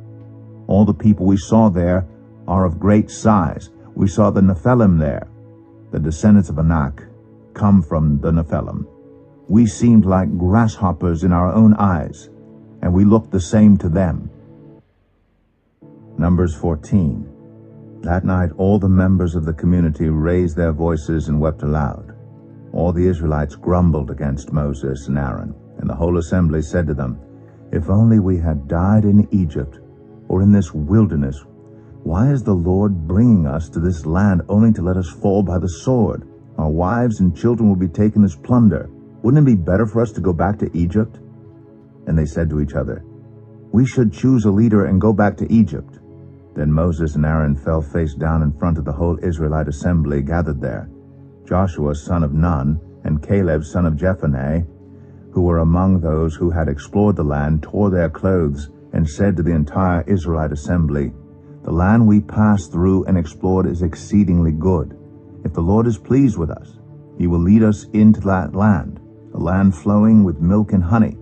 S1: All the people we saw there are of great size. We saw the Nephilim there. The descendants of Anak come from the Nephilim. We seemed like grasshoppers in our own eyes, and we looked the same to them. Numbers 14. That night all the members of the community raised their voices and wept aloud. All the Israelites grumbled against Moses and Aaron, and the whole assembly said to them, If only we had died in Egypt, or in this wilderness. Why is the Lord bringing us to this land only to let us fall by the sword? Our wives and children will be taken as plunder. Wouldn't it be better for us to go back to Egypt? And they said to each other, We should choose a leader and go back to Egypt. Then Moses and Aaron fell face down in front of the whole Israelite assembly gathered there. Joshua son of Nun and Caleb son of Jephunneh, who were among those who had explored the land, tore their clothes and said to the entire Israelite assembly, The land we passed through and explored is exceedingly good. If the Lord is pleased with us, he will lead us into that land, a land flowing with milk and honey,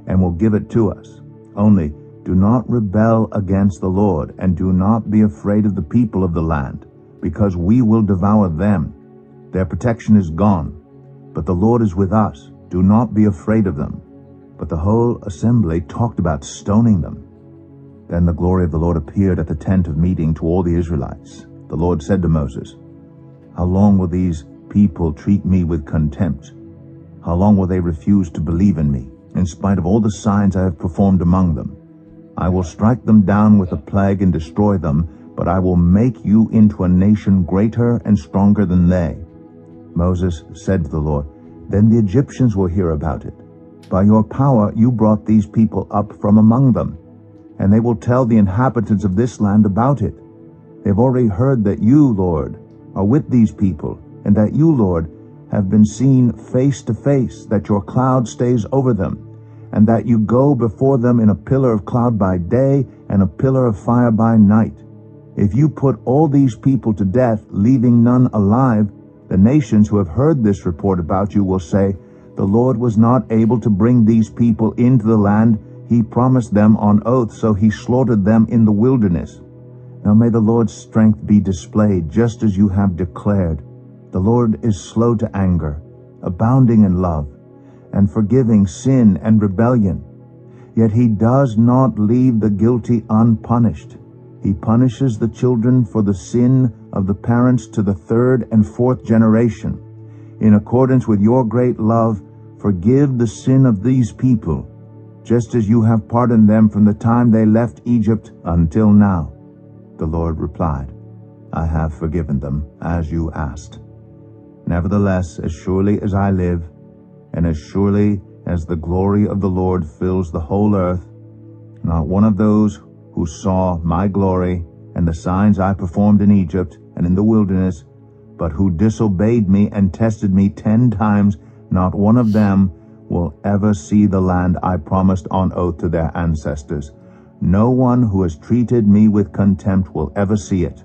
S1: and will give it to us. Only do not rebel against the Lord, and do not be afraid of the people of the land, because we will devour them. Their protection is gone, but the Lord is with us. Do not be afraid of them. But the whole assembly talked about stoning them. Then the glory of the Lord appeared at the tent of meeting to all the Israelites. The Lord said to Moses, How long will these people treat me with contempt? How long will they refuse to believe in me, in spite of all the signs I have performed among them? I will strike them down with a plague and destroy them, but I will make you into a nation greater and stronger than they. Moses said to the Lord, Then the Egyptians will hear about it. By your power you brought these people up from among them, and they will tell the inhabitants of this land about it. They've already heard that you, Lord, are with these people, and that you, Lord, have been seen face to face, that your cloud stays over them, and that you go before them in a pillar of cloud by day and a pillar of fire by night. If you put all these people to death, leaving none alive, the nations who have heard this report about you will say, The Lord was not able to bring these people into the land he promised them on oath, so he slaughtered them in the wilderness. Now may the Lord's strength be displayed, just as you have declared. The Lord is slow to anger, abounding in love, and forgiving sin and rebellion. Yet he does not leave the guilty unpunished. He punishes the children for the sin of the parents to the 3rd and 4th generation, in accordance with your great love, forgive the sin of these people, just as you have pardoned them from the time they left Egypt until now." The Lord replied, "I have forgiven them, as you asked. Nevertheless, as surely as I live, and as surely as the glory of the Lord fills the whole earth, not one of those who saw my glory and the signs I performed in Egypt and in the wilderness, but who disobeyed me and tested me 10 times, not one of them will ever see the land I promised on oath to their ancestors. No one who has treated me with contempt will ever see it.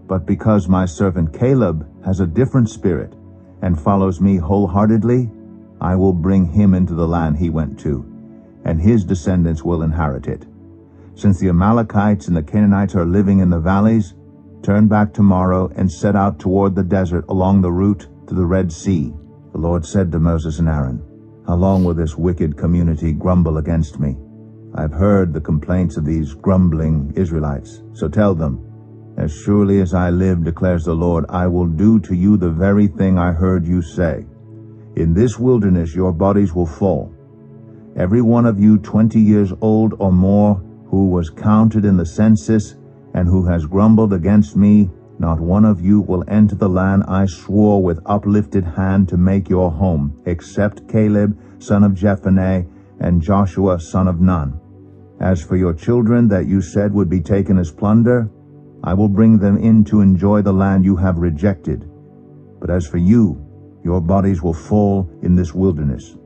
S1: But because my servant Caleb has a different spirit and follows me wholeheartedly, I will bring him into the land he went to, and his descendants will inherit it. Since the Amalekites and the Canaanites are living in the valleys, turn back tomorrow and set out toward the desert along the route to the Red Sea." The Lord said to Moses and Aaron, "How long will this wicked community grumble against me? I have heard the complaints of these grumbling Israelites. So tell them, as surely as I live, declares the Lord, I will do to you the very thing I heard you say. In this wilderness your bodies will fall. Every one of you 20 years old or more who was counted in the census and who has grumbled against me, not one of you will enter the land I swore with uplifted hand to make your home, except Caleb, son of Jephunneh, and Joshua, son of Nun. As for your children that you said would be taken as plunder, I will bring them in to enjoy the land you have rejected. But as for you, your bodies will fall in this wilderness.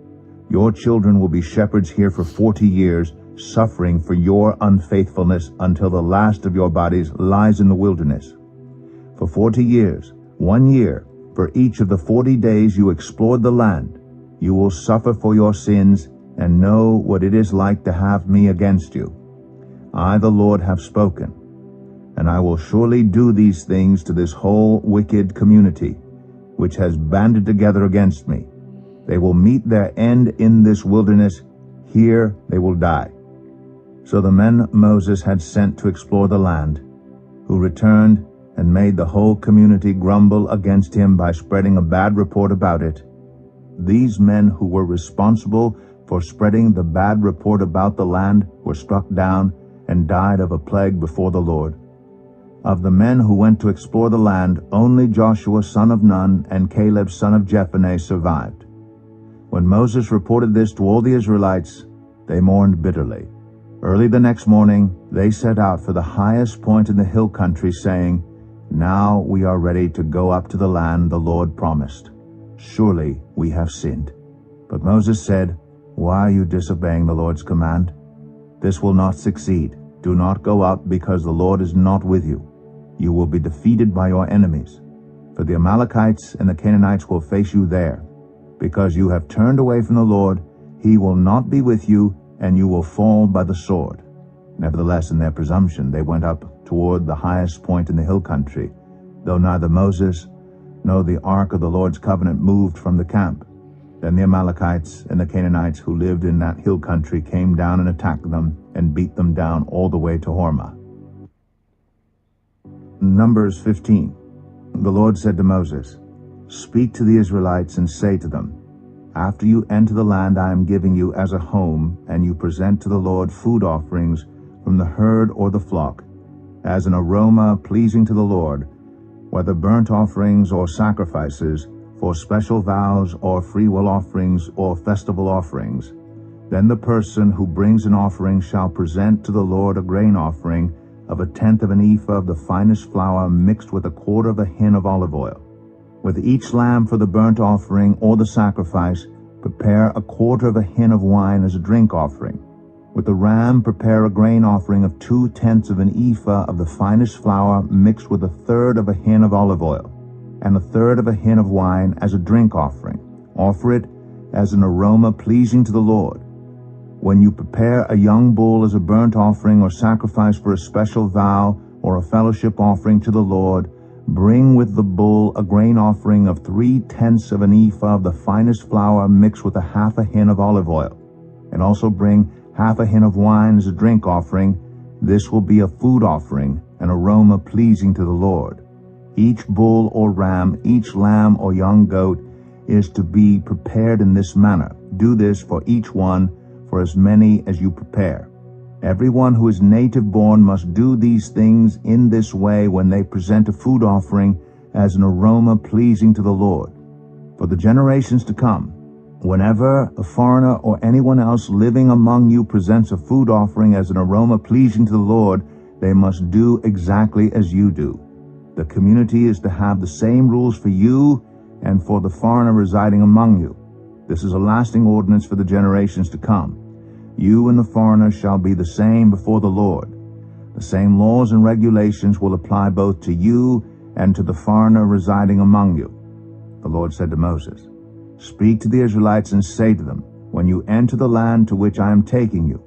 S1: Your children will be shepherds here for 40 years, suffering for your unfaithfulness until the last of your bodies lies in the wilderness. For 40 years, 1 year, for each of the 40 days you explored the land, you will suffer for your sins and know what it is like to have me against you. I, the Lord, have spoken, and I will surely do these things to this whole wicked community, which has banded together against me. They will meet their end in this wilderness. Here they will die." So the men Moses had sent to explore the land, who returned and made the whole community grumble against him by spreading a bad report about it. These men who were responsible for spreading the bad report about the land were struck down and died of a plague before the Lord. Of the men who went to explore the land, only Joshua son of Nun and Caleb son of Jephunneh survived. When Moses reported this to all the Israelites, they mourned bitterly. Early the next morning, they set out for the highest point in the hill country, saying, "Now we are ready to go up to the land the Lord promised. Surely we have sinned." But Moses said, "Why are you disobeying the Lord's command? This will not succeed. Do not go up, because the Lord is not with you. You will be defeated by your enemies. For the Amalekites and the Canaanites will face you there. Because you have turned away from the Lord, he will not be with you, and you will fall by the sword." Nevertheless, in their presumption, they went up toward the highest point in the hill country, though neither Moses nor the ark of the Lord's covenant moved from the camp. Then the Amalekites and the Canaanites who lived in that hill country came down and attacked them and beat them down all the way to Hormah. Numbers 15. The Lord said to Moses, "Speak to the Israelites and say to them, after you enter the land I am giving you as a home, and you present to the Lord food offerings from the herd or the flock, as an aroma pleasing to the Lord, whether burnt offerings or sacrifices, for special vows or freewill offerings or festival offerings, then the person who brings an offering shall present to the Lord a grain offering of 1/10 of an ephah of the finest flour mixed with 1/4 of a hin of olive oil. With each lamb for the burnt offering or the sacrifice, prepare 1/4 of a hin of wine as a drink offering. With the ram, prepare a grain offering of 2/10 of an ephah of the finest flour mixed with 1/3 of a hin of olive oil, and 1/3 of a hin of wine as a drink offering. Offer it as an aroma pleasing to the Lord. When you prepare a young bull as a burnt offering or sacrifice for a special vow or a fellowship offering to the Lord, bring with the bull a grain offering of 3/10 of an ephah of the finest flour mixed with 1/2 a hin of olive oil, and also bring 1/2 a hin of wine as a drink offering. This will be a food offering, an aroma pleasing to the Lord. Each bull or ram, each lamb or young goat, is to be prepared in this manner. Do this for each one, for as many as you prepare. Everyone who is native born must do these things in this way when they present a food offering as an aroma pleasing to the Lord. For the generations to come, whenever a foreigner or anyone else living among you presents a food offering as an aroma pleasing to the Lord, they must do exactly as you do. The community is to have the same rules for you and for the foreigner residing among you. This is a lasting ordinance for the generations to come. You and the foreigner shall be the same before the Lord. The same laws and regulations will apply both to you and to the foreigner residing among you. The Lord said to Moses, "Speak to the Israelites and say to them, when you enter the land to which I am taking you,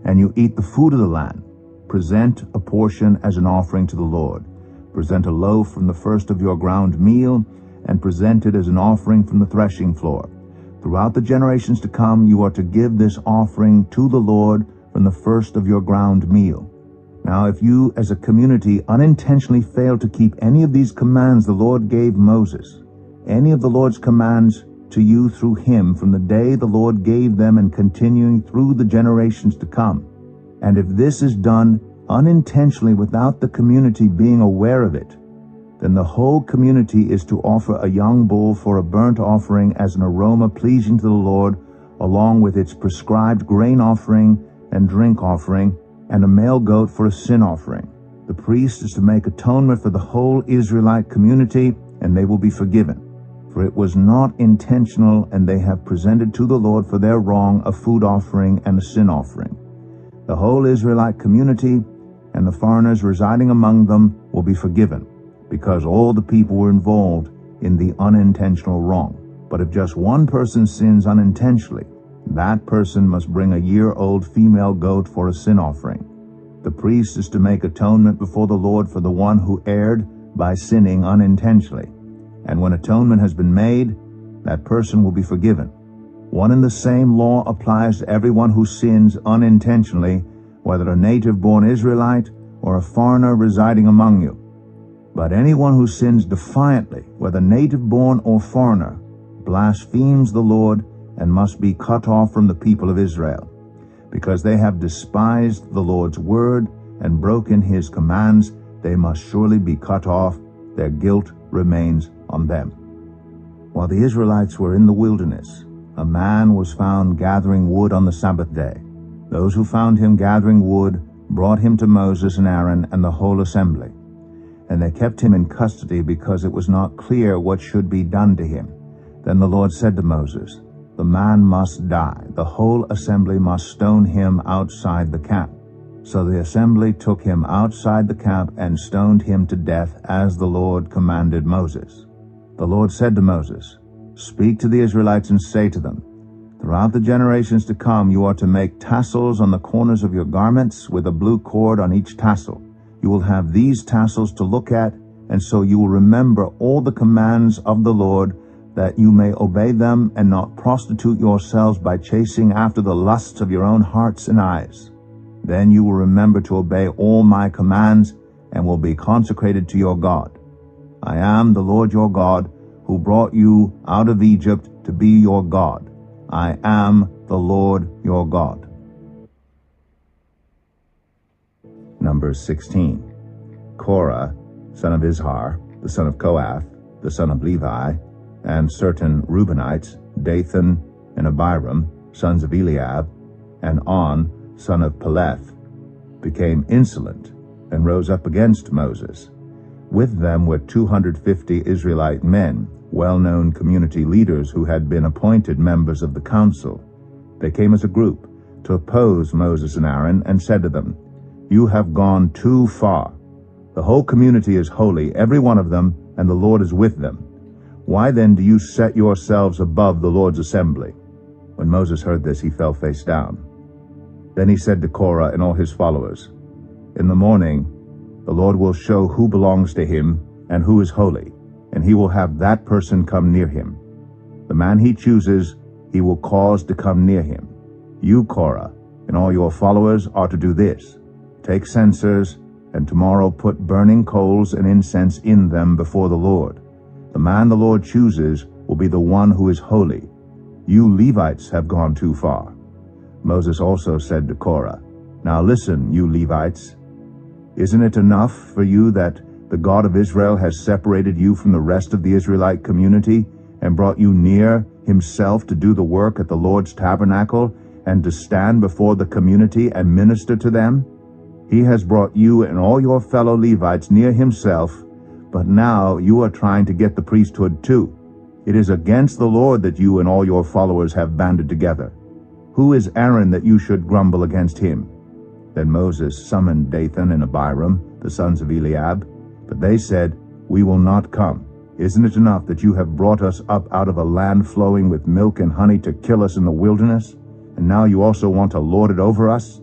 S1: and you eat the food of the land, present a portion as an offering to the Lord. Present a loaf from the first of your ground meal, and present it as an offering from the threshing floor. Throughout the generations to come, you are to give this offering to the Lord from the first of your ground meal. Now, if you as a community unintentionally fail to keep any of these commands the Lord gave Moses, any of the Lord's commands to you through him from the day the Lord gave them and continuing through the generations to come, and if this is done unintentionally without the community being aware of it, then the whole community is to offer a young bull for a burnt offering as an aroma pleasing to the Lord, along with its prescribed grain offering and drink offering, and a male goat for a sin offering. The priest is to make atonement for the whole Israelite community, and they will be forgiven. For it was not intentional, and they have presented to the Lord for their wrong a food offering and a sin offering. The whole Israelite community and the foreigners residing among them will be forgiven, because all the people were involved in the unintentional wrong. But if just one person sins unintentionally, that person must bring a year-old female goat for a sin offering. The priest is to make atonement before the Lord for the one who erred by sinning unintentionally. And when atonement has been made, that person will be forgiven. One and the same law applies to everyone who sins unintentionally, whether a native-born Israelite or a foreigner residing among you. But anyone who sins defiantly, whether native-born or foreigner, blasphemes the Lord and must be cut off from the people of Israel. Because they have despised the Lord's word and broken his commands, they must surely be cut off. Their guilt remains on them. While the Israelites were in the wilderness, a man was found gathering wood on the Sabbath day. Those who found him gathering wood brought him to Moses and Aaron and the whole assembly. And they kept him in custody because it was not clear what should be done to him. Then the Lord said to Moses, "The man must die. The whole assembly must stone him outside the camp." So the assembly took him outside the camp and stoned him to death as the Lord commanded Moses. The Lord said to Moses, "Speak to the Israelites and say to them, throughout the generations to come you are to make tassels on the corners of your garments with a blue cord on each tassel. You will have these tassels to look at, and so you will remember all the commands of the Lord, that you may obey them and not prostitute yourselves by chasing after the lusts of your own hearts and eyes. Then you will remember to obey all my commands and will be consecrated to your God. I am the Lord your God, who brought you out of Egypt to be your God. I am the Lord your God." Numbers 16. Korah, son of Izhar, the son of Kohath, the son of Levi, and certain Reubenites, Dathan and Abiram, sons of Eliab, and On, son of Peleth, became insolent and rose up against Moses. With them were 250 Israelite men, well-known community leaders who had been appointed members of the council. They came as a group to oppose Moses and Aaron and said to them, "You have gone too far. The whole community is holy, every one of them, and the Lord is with them. Why then do you set yourselves above the Lord's assembly?" When Moses heard this, he fell face down. Then he said to Korah and all his followers, "In the morning the Lord will show who belongs to him and who is holy, and he will have that person come near him. The man he chooses he will cause to come near him. You, Korah, and all your followers are to do this. Take censers, and tomorrow put burning coals and incense in them before the Lord. The man the Lord chooses will be the one who is holy. You Levites have gone too far." Moses also said to Korah, "Now listen, you Levites. Isn't it enough for you that the God of Israel has separated you from the rest of the Israelite community and brought you near himself to do the work at the Lord's tabernacle and to stand before the community and minister to them? He has brought you and all your fellow Levites near himself, but now you are trying to get the priesthood too. It is against the Lord that you and all your followers have banded together. Who is Aaron that you should grumble against him?" Then Moses summoned Dathan and Abiram, the sons of Eliab, but they said, "We will not come. Isn't it enough that you have brought us up out of a land flowing with milk and honey to kill us in the wilderness? And now you also want to lord it over us?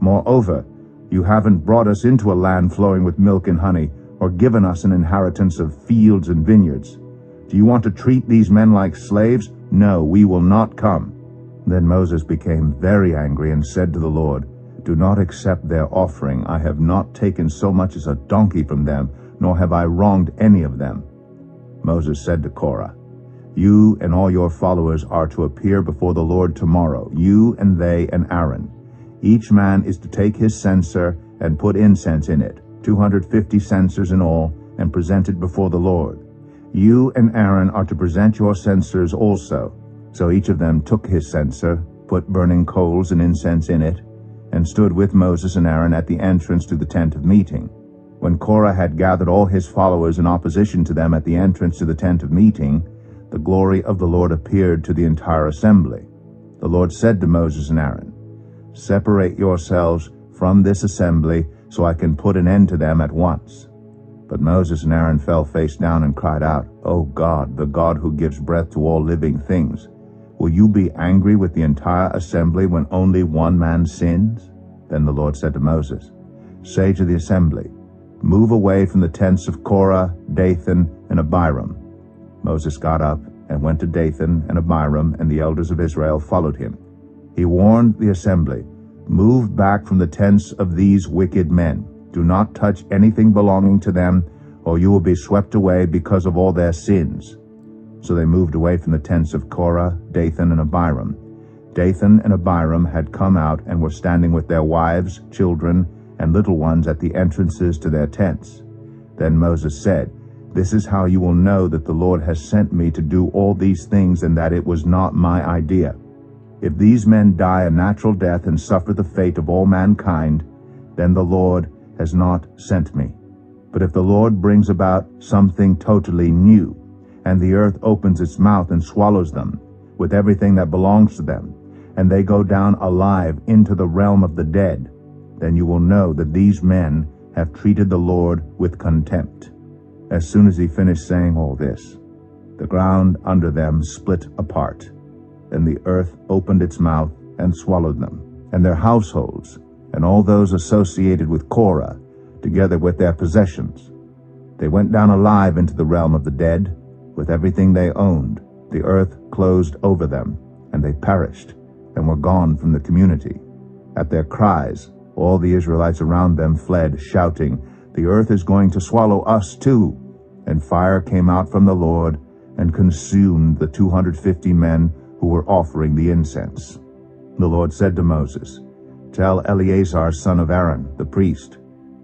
S1: Moreover, you haven't brought us into a land flowing with milk and honey, or given us an inheritance of fields and vineyards. Do you want to treat these men like slaves? No, we will not come." Then Moses became very angry and said to the Lord, "Do not accept their offering. I have not taken so much as a donkey from them, nor have I wronged any of them." Moses said to Korah, "You and all your followers are to appear before the Lord tomorrow, you and they and Aaron. Each man is to take his censer and put incense in it, 250 censers in all, and present it before the Lord. You and Aaron are to present your censers also." So each of them took his censer, put burning coals and incense in it, and stood with Moses and Aaron at the entrance to the tent of meeting. When Korah had gathered all his followers in opposition to them at the entrance to the tent of meeting, the glory of the Lord appeared to the entire assembly. The Lord said to Moses and Aaron, "Separate yourselves from this assembly, so I can put an end to them at once." But Moses and Aaron fell face down and cried out, "O God, the God who gives breath to all living things, will you be angry with the entire assembly when only one man sins?" Then the Lord said to Moses, "Say to the assembly, move away from the tents of Korah, Dathan, and Abiram." Moses got up and went to Dathan and Abiram, and the elders of Israel followed him. He warned the assembly, "Move back from the tents of these wicked men. Do not touch anything belonging to them, or you will be swept away because of all their sins." So they moved away from the tents of Korah, Dathan, and Abiram. Dathan and Abiram had come out and were standing with their wives, children, and little ones at the entrances to their tents. Then Moses said, "This is how you will know that the Lord has sent me to do all these things, and that it was not my idea. If these men die a natural death and suffer the fate of all mankind, then the Lord has not sent me. But if the Lord brings about something totally new, and the earth opens its mouth and swallows them, with everything that belongs to them, and they go down alive into the realm of the dead, then you will know that these men have treated the Lord with contempt." As soon as he finished saying all this, the ground under them split apart, and the earth opened its mouth and swallowed them, and their households, and all those associated with Korah, together with their possessions. They went down alive into the realm of the dead, with everything they owned. The earth closed over them, and they perished, and were gone from the community. At their cries, all the Israelites around them fled, shouting, "The earth is going to swallow us too." And fire came out from the Lord and consumed the 250 men who were offering the incense. The Lord said to Moses, "Tell Eleazar, son of Aaron, the priest,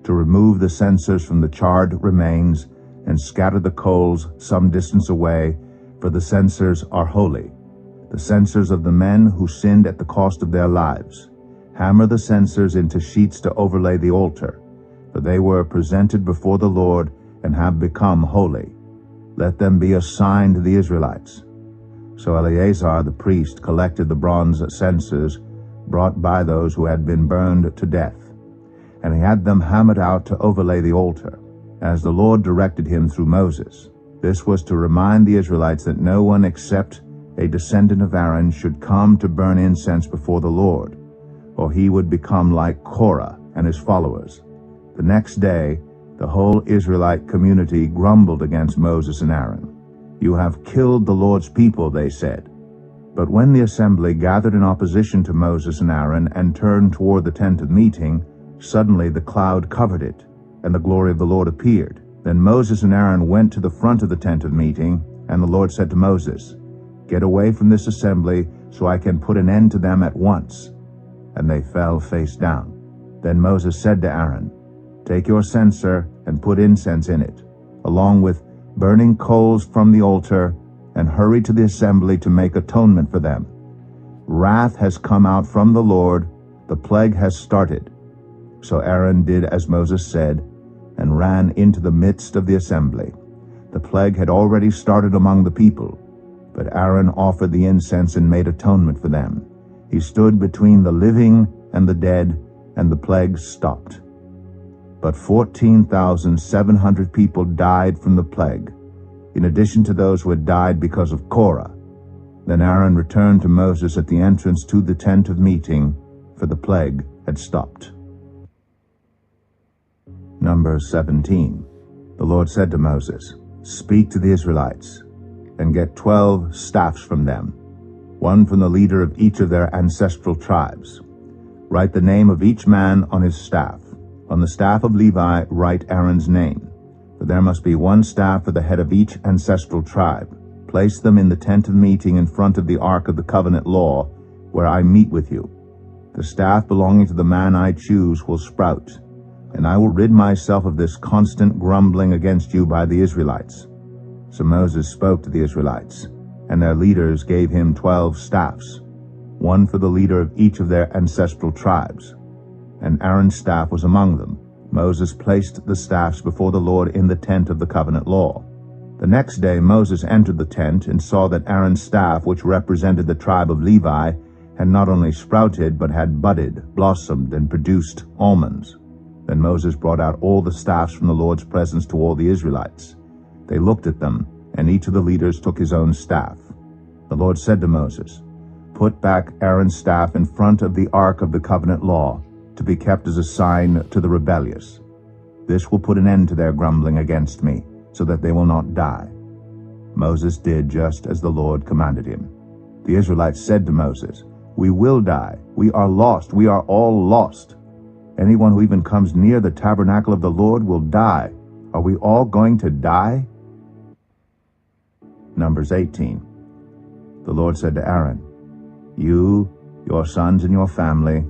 S1: to remove the censers from the charred remains and scatter the coals some distance away, for the censers are holy, the censers of the men who sinned at the cost of their lives. Hammer the censers into sheets to overlay the altar, for they were presented before the Lord and have become holy. Let them be a sign to the Israelites." So Eleazar the priest collected the bronze censers brought by those who had been burned to death, and he had them hammered out to overlay the altar, as the Lord directed him through Moses. This was to remind the Israelites that no one except a descendant of Aaron should come to burn incense before the Lord, or he would become like Korah and his followers. The next day, the whole Israelite community grumbled against Moses and Aaron. "You have killed the Lord's people," they said. But when the assembly gathered in opposition to Moses and Aaron and turned toward the tent of meeting, suddenly the cloud covered it, and the glory of the Lord appeared. Then Moses and Aaron went to the front of the tent of meeting, And the Lord said to Moses, "Get away from this assembly, so I can put an end to them at once." And they fell face down. Then Moses said to Aaron, "Take your censer and put incense in it, along with burning coals from the altar, and hurry to the assembly to make atonement for them. Wrath has come out from the Lord, the plague has started." So Aaron did as Moses said, and ran into the midst of the assembly. The plague had already started among the people, but Aaron offered the incense and made atonement for them. He stood between the living and the dead, and the plague stopped. But 14,700 people died from the plague, in addition to those who had died because of Korah. Then Aaron returned to Moses at the entrance to the tent of meeting, for the plague had stopped. Numbers 17. The Lord said to Moses, "Speak to the Israelites, and get 12 staffs from them, one from the leader of each of their ancestral tribes. Write the name of each man on his staff. On the staff of Levi write Aaron's name, for there must be one staff for the head of each ancestral tribe. Place them in the tent of meeting in front of the ark of the covenant law, where I meet with you. The staff belonging to the man I choose will sprout, and I will rid myself of this constant grumbling against you by the Israelites." So Moses spoke to the Israelites, and their leaders gave him 12 staffs, one for the leader of each of their ancestral tribes. And Aaron's staff was among them. Moses placed the staffs before the Lord in the tent of the covenant law. The next day Moses entered the tent and saw that Aaron's staff, which represented the tribe of Levi, had not only sprouted, but had budded, blossomed, and produced almonds. Then Moses brought out all the staffs from the Lord's presence to all the Israelites. They looked at them, and each of the leaders took his own staff. The Lord said to Moses, "Put back Aaron's staff in front of the ark of the covenant law, to be kept as a sign to the rebellious. This will put an end to their grumbling against me, so that they will not die." Moses did just as the Lord commanded him. The Israelites said to Moses, "We will die. We are lost. We are all lost. Anyone who even comes near the tabernacle of the Lord will die. Are we all going to die?" Numbers 18. The Lord said to Aaron, "You, your sons and your family,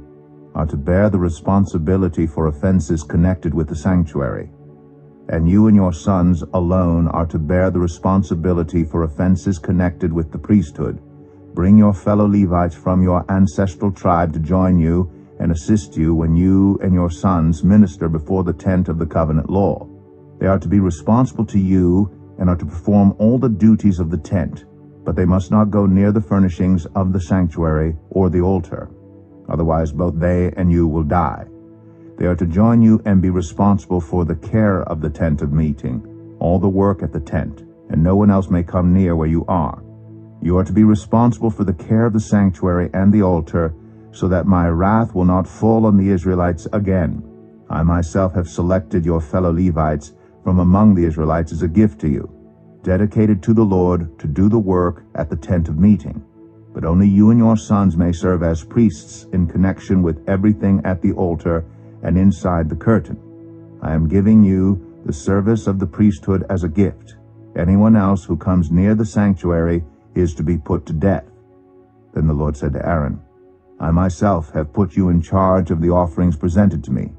S1: are to bear the responsibility for offenses connected with the sanctuary. And you and your sons alone are to bear the responsibility for offenses connected with the priesthood. Bring your fellow Levites from your ancestral tribe to join you and assist you when you and your sons minister before the tent of the covenant law. They are to be responsible to you and are to perform all the duties of the tent, but they must not go near the furnishings of the sanctuary or the altar. Otherwise both they and you will die. They are to join you and be responsible for the care of the tent of meeting, all the work at the tent, and no one else may come near where you are. You are to be responsible for the care of the sanctuary and the altar, so that my wrath will not fall on the Israelites again. I myself have selected your fellow Levites from among the Israelites as a gift to you, dedicated to the Lord to do the work at the tent of meeting. But only you and your sons may serve as priests in connection with everything at the altar and inside the curtain. I am giving you the service of the priesthood as a gift. Anyone else who comes near the sanctuary is to be put to death." Then the Lord said to Aaron, "I myself have put you in charge of the offerings presented to me.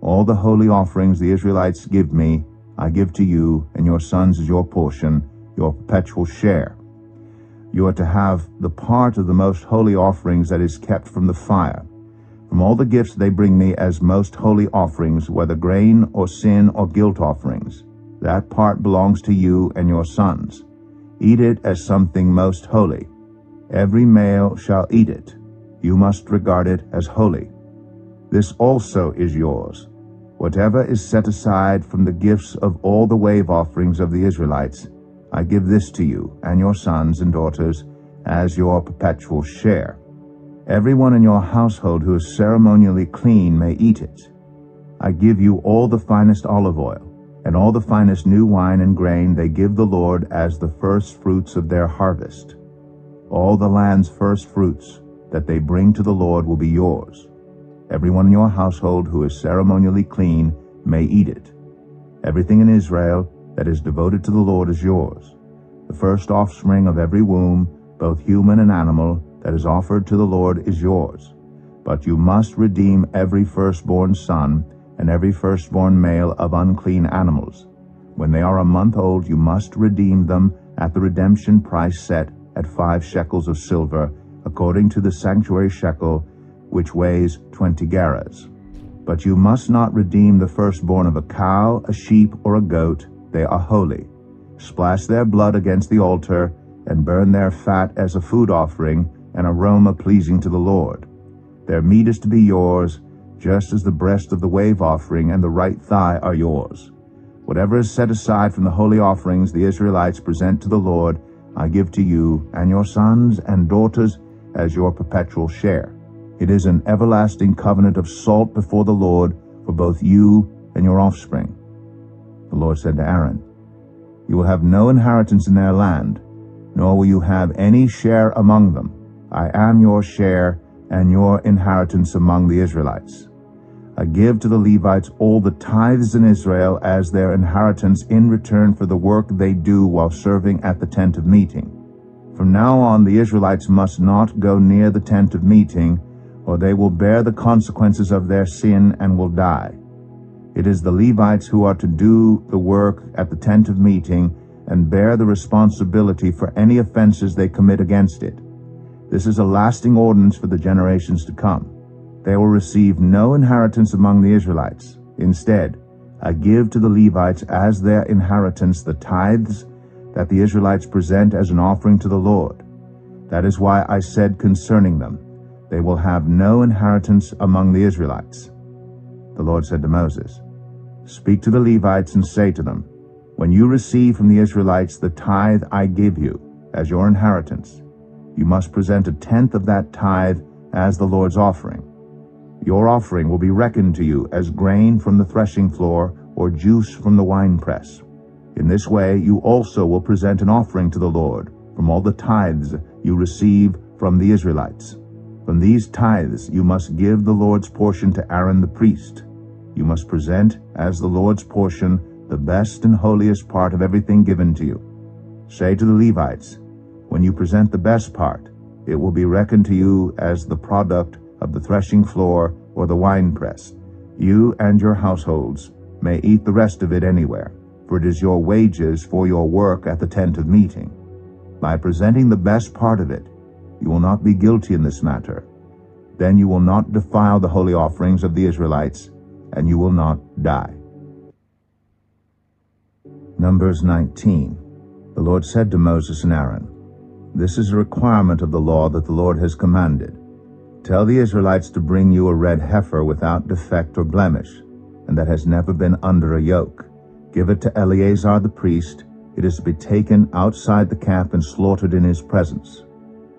S1: All the holy offerings the Israelites give me, I give to you and your sons as your portion, your perpetual share. You are to have the part of the most holy offerings that is kept from the fire. From all the gifts they bring me as most holy offerings, whether grain or sin or guilt offerings, that part belongs to you and your sons. Eat it as something most holy. Every male shall eat it. You must regard it as holy. This also is yours. Whatever is set aside from the gifts of all the wave offerings of the Israelites, I give this to you and your sons and daughters as your perpetual share. Everyone in your household who is ceremonially clean may eat it. I give you all the finest olive oil, and all the finest new wine and grain they give the Lord as the first fruits of their harvest. All the land's first fruits that they bring to the Lord will be yours. Everyone in your household who is ceremonially clean may eat it. Everything in Israel that is devoted to the Lord is yours. The first offspring of every womb, both human and animal, that is offered to the Lord is yours. But you must redeem every firstborn son and every firstborn male of unclean animals. When they are a month old, you must redeem them at the redemption price set at 5 shekels of silver, according to the sanctuary shekel, which weighs 20 gerahs. But you must not redeem the firstborn of a cow, a sheep, or a goat. They are holy. Splash their blood against the altar, and burn their fat as a food offering, an aroma pleasing to the Lord. Their meat is to be yours, just as the breast of the wave offering and the right thigh are yours. Whatever is set aside from the holy offerings the Israelites present to the Lord, I give to you and your sons and daughters as your perpetual share. It is an everlasting covenant of salt before the Lord for both you and your offspring. The Lord said to Aaron, You will have no inheritance in their land, nor will you have any share among them. I am your share and your inheritance among the Israelites. I give to the Levites all the tithes in Israel as their inheritance in return for the work they do while serving at the tent of meeting. From now on, the Israelites must not go near the tent of meeting, or they will bear the consequences of their sin and will die. It is the Levites who are to do the work at the tent of meeting and bear the responsibility for any offenses they commit against it. This is a lasting ordinance for the generations to come. They will receive no inheritance among the Israelites. Instead, I give to the Levites as their inheritance the tithes that the Israelites present as an offering to the Lord. That is why I said concerning them, they will have no inheritance among the Israelites. The Lord said to Moses, Speak to the Levites and say to them, When you receive from the Israelites the tithe I give you as your inheritance, you must present 1/10 of that tithe as the Lord's offering. Your offering will be reckoned to you as grain from the threshing floor or juice from the winepress. In this way you also will present an offering to the Lord from all the tithes you receive from the Israelites. From these tithes you must give the Lord's portion to Aaron the priest. You must present as the Lord's portion the best and holiest part of everything given to you. Say to the Levites, When you present the best part, it will be reckoned to you as the product of the threshing floor or the winepress. You and your households may eat the rest of it anywhere, for it is your wages for your work at the tent of meeting. By presenting the best part of it, you will not be guilty in this matter. Then you will not defile the holy offerings of the Israelites, and you will not die. Numbers 19. The Lord said to Moses and Aaron, This is a requirement of the law that the Lord has commanded. Tell the Israelites to bring you a red heifer without defect or blemish, and that has never been under a yoke. Give it to Eleazar the priest. It is to be taken outside the camp and slaughtered in his presence.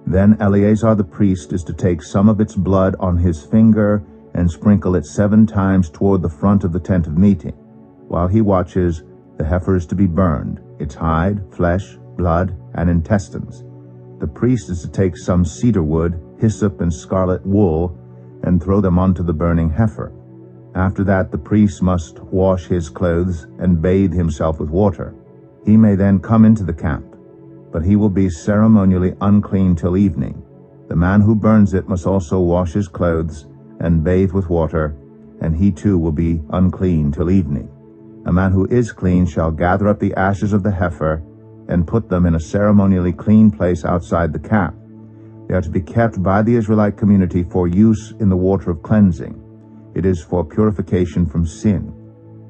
S1: Then Eleazar the priest is to take some of its blood on his finger and sprinkle it 7 times toward the front of the tent of meeting. While he watches, the heifer is to be burned, its hide, flesh, blood, and intestines. The priest is to take some cedar wood, hyssop, and scarlet wool, and throw them onto the burning heifer. After that, the priest must wash his clothes and bathe himself with water. He may then come into the camp, but he will be ceremonially unclean till evening. The man who burns it must also wash his clothes and bathe with water, and he too will be unclean till evening. A man who is clean shall gather up the ashes of the heifer and put them in a ceremonially clean place outside the camp. They are to be kept by the Israelite community for use in the water of cleansing. It is for purification from sin.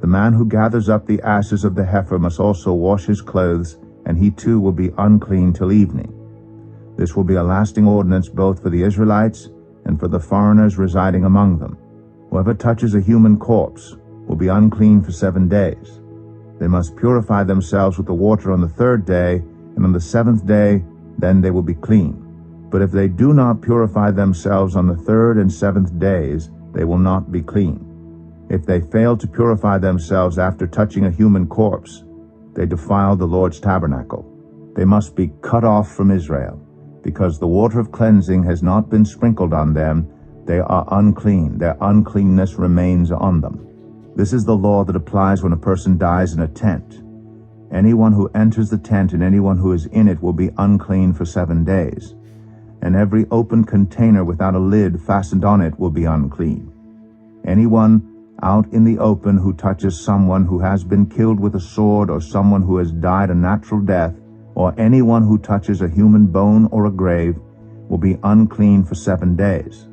S1: The man who gathers up the ashes of the heifer must also wash his clothes, and he too will be unclean till evening. This will be a lasting ordinance both for the Israelites and for the foreigners residing among them. Whoever touches a human corpse will be unclean for 7 days. They must purify themselves with the water on the 3rd day, and on the 7th day, then they will be clean. But if they do not purify themselves on the 3rd and 7th days, they will not be clean. If they fail to purify themselves after touching a human corpse, they defile the Lord's tabernacle. They must be cut off from Israel. Because the water of cleansing has not been sprinkled on them, they are unclean. Their uncleanness remains on them. This is the law that applies when a person dies in a tent. Anyone who enters the tent and anyone who is in it will be unclean for 7 days. And every open container without a lid fastened on it will be unclean. Anyone out in the open who touches someone who has been killed with a sword, or someone who has died a natural death, or anyone who touches a human bone or a grave, will be unclean for 7 days.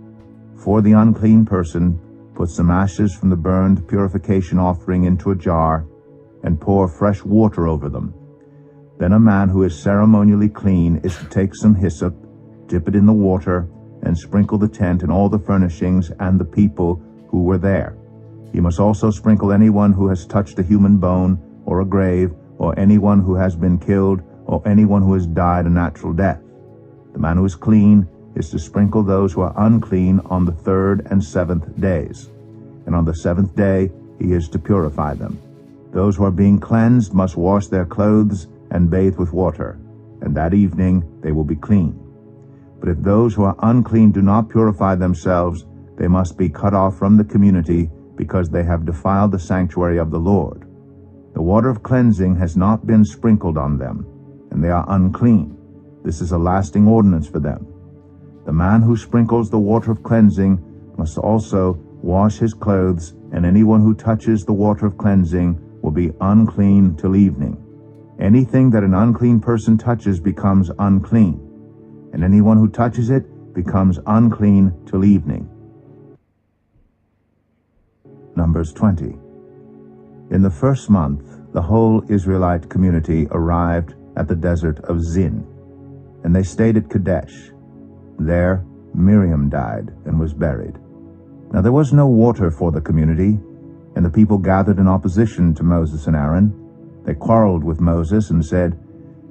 S1: For the unclean person, put some ashes from the burned purification offering into a jar, and pour fresh water over them. Then a man who is ceremonially clean is to take some hyssop, dip it in the water, and sprinkle the tent and all the furnishings and the people who were there. He must also sprinkle anyone who has touched a human bone or a grave, or anyone who has been killed, or anyone who has died a natural death. The man who is clean is to sprinkle those who are unclean on the 3rd and 7th days. And on the 7th day he is to purify them. Those who are being cleansed must wash their clothes and bathe with water, and that evening they will be clean. But if those who are unclean do not purify themselves, they must be cut off from the community, because they have defiled the sanctuary of the Lord. The water of cleansing has not been sprinkled on them, and they are unclean. This is a lasting ordinance for them. The man who sprinkles the water of cleansing must also wash his clothes, and anyone who touches the water of cleansing will be unclean till evening. Anything that an unclean person touches becomes unclean, and anyone who touches it becomes unclean till evening. Numbers 20. In the 1st month, the whole Israelite community arrived at the desert of Zin, and they stayed at Kadesh. There Miriam died and was buried. Now there was no water for the community, and the people gathered in opposition to Moses and Aaron. They quarreled with Moses and said,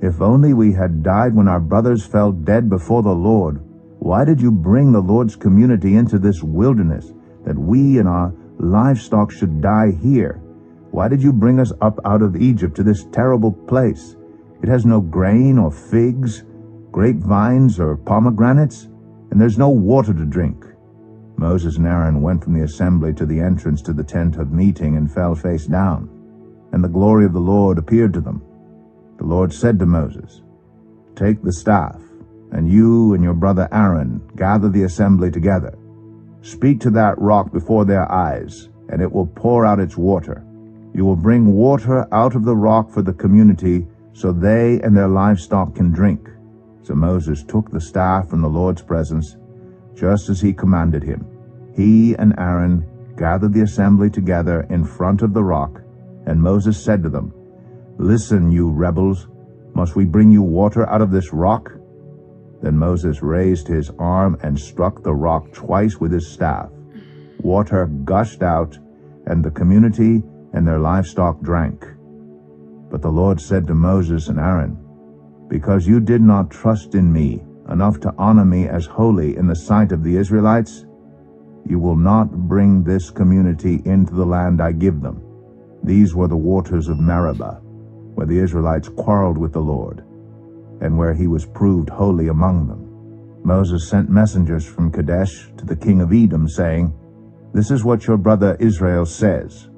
S1: "If only we had died when our brothers fell dead before the Lord. Why did you bring the Lord's community into this wilderness, that we and our livestock should die here? Why did you bring us up out of Egypt to this terrible place? It has no grain or figs, grapevines or pomegranates, and there's no water to drink." Moses and Aaron went from the assembly to the entrance to the tent of meeting and fell face down, and the glory of the Lord appeared to them. The Lord said to Moses, "Take the staff, and you and your brother Aaron gather the assembly together. Speak to that rock before their eyes, and it will pour out its water. You will bring water out of the rock for the community, so they and their livestock can drink." So Moses took the staff from the Lord's presence, just as he commanded him. He and Aaron gathered the assembly together in front of the rock, and Moses said to them, "Listen, you rebels, must we bring you water out of this rock?" Then Moses raised his arm and struck the rock twice with his staff. Water gushed out, and the community and their livestock drank. But the Lord said to Moses and Aaron, "Because you did not trust in me enough to honor me as holy in the sight of the Israelites, you will not bring this community into the land I give them." These were the waters of Meribah, where the Israelites quarreled with the Lord, and where he was proved holy among them. Moses sent messengers from Kadesh to the king of Edom, saying, "This is what your brother Israel says.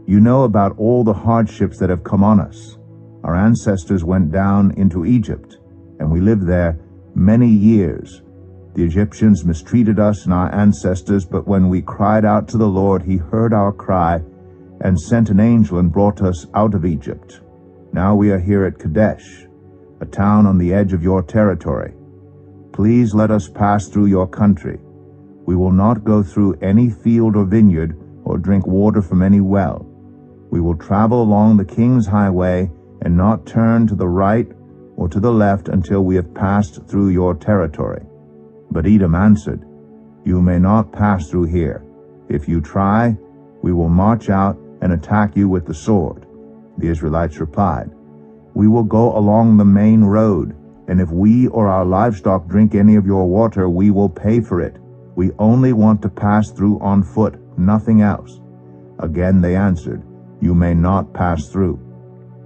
S1: You know about all the hardships that have come on us. Our ancestors went down into Egypt, and we lived there many years. The Egyptians mistreated us and our ancestors, but when we cried out to the Lord, he heard our cry and sent an angel and brought us out of Egypt. Now we are here at Kadesh, a town on the edge of your territory. Please let us pass through your country. We will not go through any field or vineyard or drink water from any well. We will travel along the king's highway and not turn to the right or to the left until we have passed through your territory." But Edom answered, "You may not pass through here. If you try, we will march out and attack you with the sword." The Israelites replied, "We will go along the main road, and if we or our livestock drink any of your water, we will pay for it. We only want to pass through on foot, nothing else." Again they answered, "You may not pass through."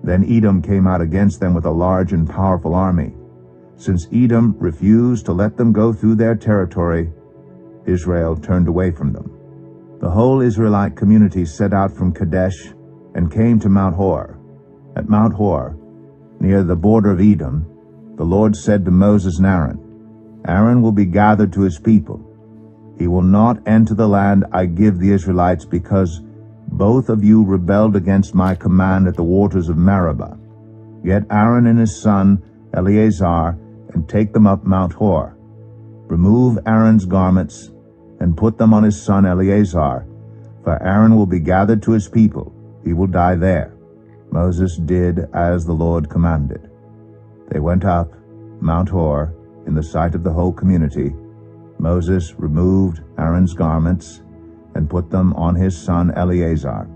S1: Then Edom came out against them with a large and powerful army. Since Edom refused to let them go through their territory, Israel turned away from them. The whole Israelite community set out from Kadesh and came to Mount Hor. At Mount Hor, near the border of Edom, the Lord said to Moses and Aaron, Aaron will be gathered to his people. He will not enter the land I give the Israelites, because both of you rebelled against my command at the waters of Meribah. Get Aaron and his son Eleazar, and take them up Mount Hor. Remove Aaron's garments, and put them on his son Eleazar, for Aaron will be gathered to his people. He will die there. Moses did as the Lord commanded. They went up Mount Hor in the sight of the whole community. Moses removed Aaron's garments and put them on his son Eleazar,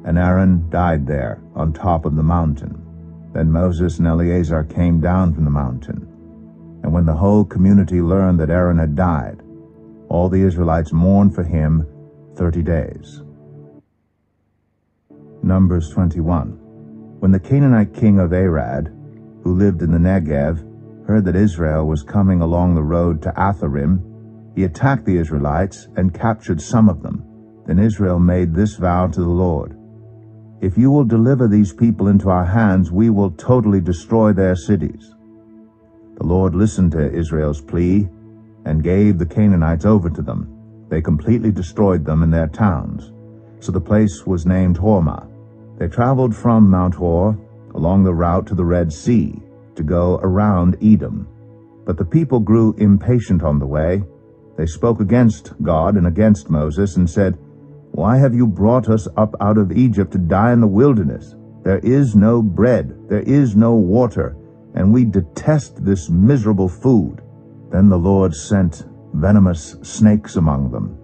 S1: and Aaron died there on top of the mountain. Then Moses and Eleazar came down from the mountain. And when the whole community learned that Aaron had died, all the Israelites mourned for him 30 days. Numbers 21. When the Canaanite king of Arad, who lived in the Negev, heard that Israel was coming along the road to Atharim, he attacked the Israelites and captured some of them. Then Israel made this vow to the Lord, If you will deliver these people into our hands, we will totally destroy their cities. The Lord listened to Israel's plea and gave the Canaanites over to them. They completely destroyed them and their towns. So the place was named Hormah. They traveled from Mount Hor along the route to the Red Sea to go around Edom. But the people grew impatient on the way. They spoke against God and against Moses and said, Why have you brought us up out of Egypt to die in the wilderness? There is no bread, there is no water, and we detest this miserable food. Then the Lord sent venomous snakes among them.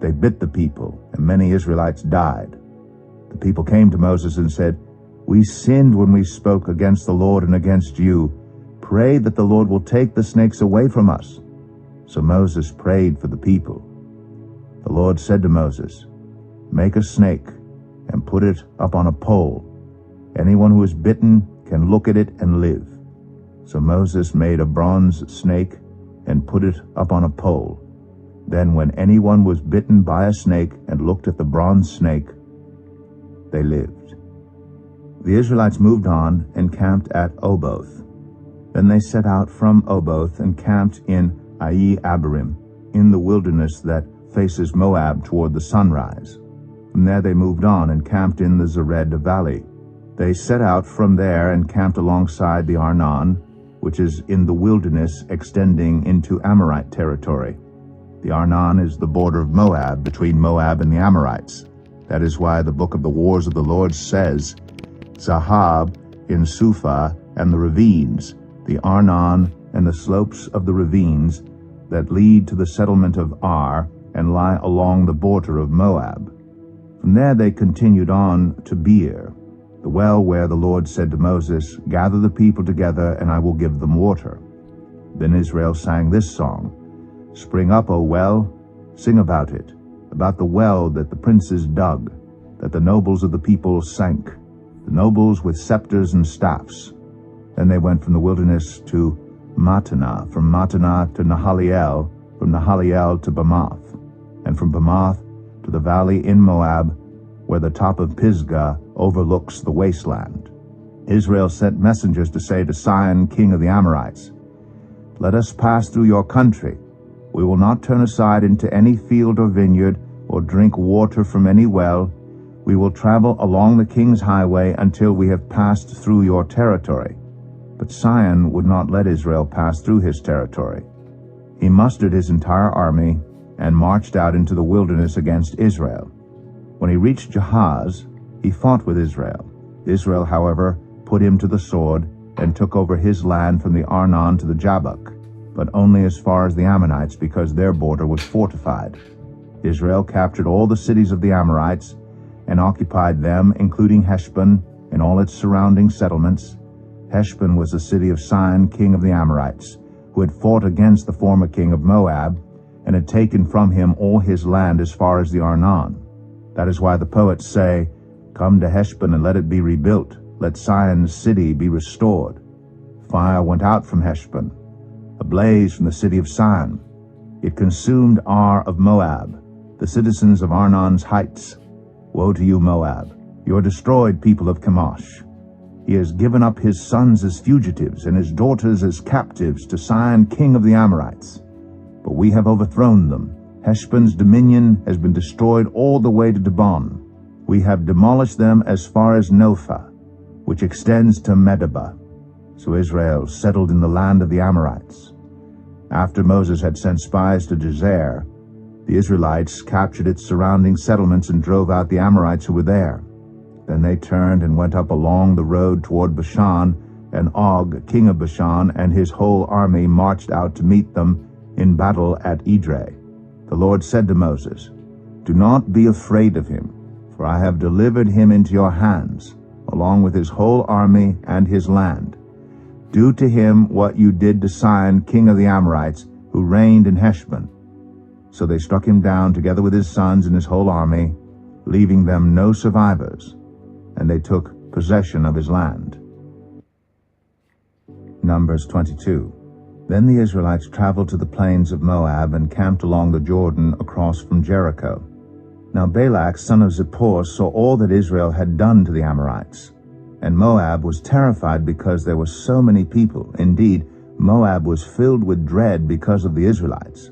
S1: They bit the people, and many Israelites died. The people came to Moses and said, We sinned when we spoke against the Lord and against you. Pray that the Lord will take the snakes away from us. So Moses prayed for the people. The Lord said to Moses, Make a snake and put it up on a pole. Anyone who is bitten can look at it and live. So Moses made a bronze snake and put it up on a pole. Then when anyone was bitten by a snake and looked at the bronze snake, they lived. The Israelites moved on and camped at Oboth. Then they set out from Oboth and camped in Abarim, in the wilderness that faces Moab toward the sunrise. From there they moved on and camped in the Zered valley. They set out from there and camped alongside the Arnon, which is in the wilderness extending into Amorite territory. The Arnon is the border of Moab, between Moab and the Amorites. That is why the book of the Wars of the Lord says, Zahab in Suphah and the ravines, the Arnon and the slopes of the ravines that lead to the settlement of Ar and lie along the border of Moab. From there they continued on to Beer, the well where the Lord said to Moses, Gather the people together, and I will give them water. Then Israel sang this song, Spring up, O well, sing about it, about the well that the princes dug, that the nobles of the people sank, the nobles with scepters and staffs. Then they went from the wilderness to Mattanah, from Mattanah to Nahaliel, from Nahaliel to Bamoth, and from Bamoth to the valley in Moab, where the top of Pisgah overlooks the wasteland. Israel sent messengers to say to Sihon, king of the Amorites, Let us pass through your country. We will not turn aside into any field or vineyard, or drink water from any well. We will travel along the king's highway until we have passed through your territory. But Sihon would not let Israel pass through his territory. He mustered his entire army and marched out into the wilderness against Israel. When he reached Jahaz, he fought with Israel. Israel, however, put him to the sword and took over his land from the Arnon to the Jabbok, but only as far as the Ammonites, because their border was fortified. Israel captured all the cities of the Amorites and occupied them, including Heshbon and all its surrounding settlements. Heshbon was the city of Sihon, king of the Amorites, who had fought against the former king of Moab and had taken from him all his land as far as the Arnon. That is why the poets say, Come to Heshbon and let it be rebuilt. Let Sihon's city be restored. Fire went out from Heshbon, a blaze from the city of Sihon. It consumed Ar of Moab, the citizens of Arnon's heights. Woe to you, Moab! You are destroyed, people of Chemosh. He has given up his sons as fugitives and his daughters as captives to Sihon, king of the Amorites. But we have overthrown them. Heshbon's dominion has been destroyed all the way to Dibon. We have demolished them as far as Nophah, which extends to Medeba. So Israel settled in the land of the Amorites. After Moses had sent spies to Jazer, the Israelites captured its surrounding settlements and drove out the Amorites who were there. Then they turned and went up along the road toward Bashan, and Og, king of Bashan, and his whole army marched out to meet them in battle at Edrei. The Lord said to Moses, "Do not be afraid of him, for I have delivered him into your hands, along with his whole army and his land. Do to him what you did to Sihon, king of the Amorites, who reigned in Heshbon." So they struck him down together with his sons and his whole army, leaving them no survivors, and they took possession of his land. Numbers 22. Then the Israelites traveled to the plains of Moab and camped along the Jordan across from Jericho. Now Balak, son of Zippor, saw all that Israel had done to the Amorites. And Moab was terrified because there were so many people. Indeed, Moab was filled with dread because of the Israelites.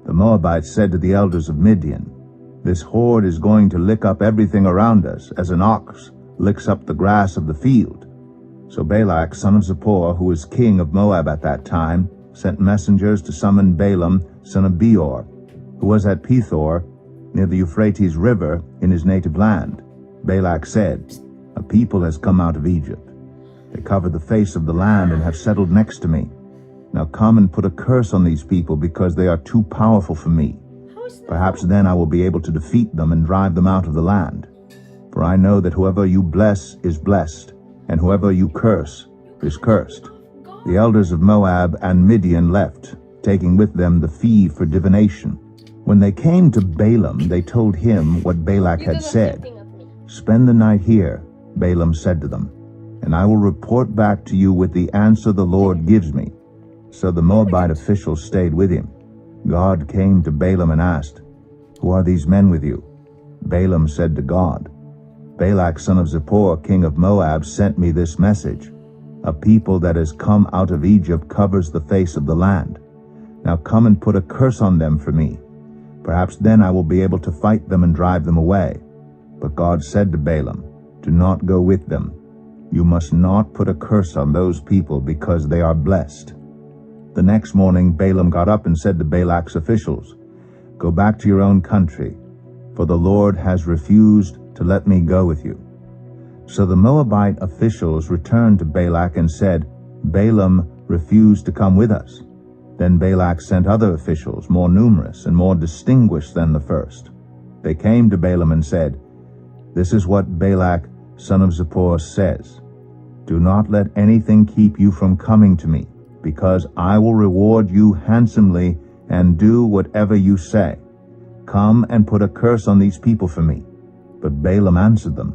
S1: The Moabites said to the elders of Midian, "This horde is going to lick up everything around us, as an ox licks up the grass of the field." So Balak, son of Zippor, who was king of Moab at that time, sent messengers to summon Balaam, son of Beor, who was at Pethor, near the Euphrates River, in his native land. Balak said, "A people has come out of Egypt. They cover the face of the land and have settled next to me. Now come and put a curse on these people, because they are too powerful for me. Perhaps then I will be able to defeat them and drive them out of the land. For I know that whoever you bless is blessed, and whoever you curse is cursed." The elders of Moab and Midian left, taking with them the fee for divination. When they came to Balaam, they told him what Balak had said. "Spend the night here," Balaam said to them, "and I will report back to you with the answer the Lord gives me." So the Moabite officials stayed with him. God came to Balaam and asked, "Who are these men with you?" Balaam said to God, "Balak, son of Zippor, king of Moab, sent me this message. A people that has come out of Egypt covers the face of the land. Now come and put a curse on them for me. Perhaps then I will be able to fight them and drive them away." But God said to Balaam, "Do not go with them. You must not put a curse on those people, because they are blessed." The next morning Balaam got up and said to Balak's officials, "Go back to your own country, for the Lord has refused to let me go with you." So the Moabite officials returned to Balak and said, "Balaam refused to come with us." Then Balak sent other officials, more numerous and more distinguished than the first. They came to Balaam and said, "This is what Balak, son of Zippor, says. Do not let anything keep you from coming to me, because I will reward you handsomely and do whatever you say. Come and put a curse on these people for me." But Balaam answered them,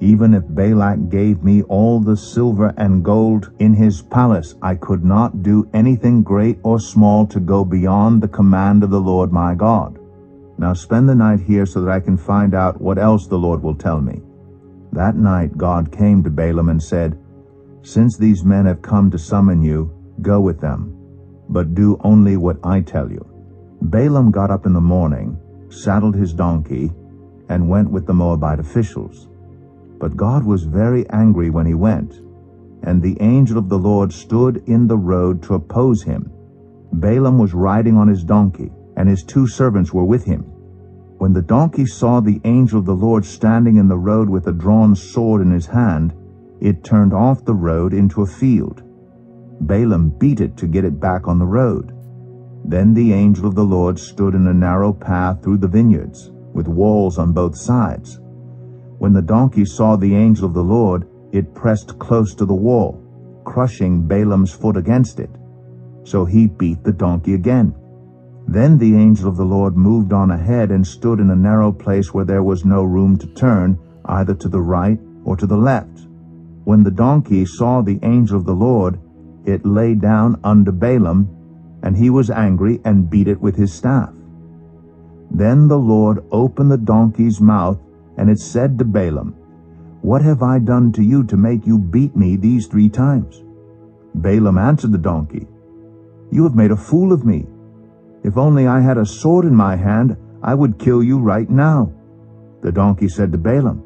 S1: "Even if Balak gave me all the silver and gold in his palace, I could not do anything great or small to go beyond the command of the Lord my God. Now spend the night here so that I can find out what else the Lord will tell me." That night God came to Balaam and said, "Since these men have come to summon you, go with them, but do only what I tell you." Balaam got up in the morning, saddled his donkey, and went with the Moabite officials. But God was very angry when he went, and the angel of the Lord stood in the road to oppose him. Balaam was riding on his donkey, and his 2 servants were with him. When the donkey saw the angel of the Lord standing in the road with a drawn sword in his hand, it turned off the road into a field. Balaam beat it to get it back on the road. Then the angel of the Lord stood in a narrow path through the vineyards, with walls on both sides. When the donkey saw the angel of the Lord, it pressed close to the wall, crushing Balaam's foot against it. So he beat the donkey again. Then the angel of the Lord moved on ahead and stood in a narrow place where there was no room to turn, either to the right or to the left. When the donkey saw the angel of the Lord, it lay down under Balaam, and he was angry and beat it with his staff. Then the Lord opened the donkey's mouth, and it said to Balaam, "What have I done to you to make you beat me these 3 times?" Balaam answered the donkey, "You have made a fool of me. If only I had a sword in my hand, I would kill you right now." The donkey said to Balaam,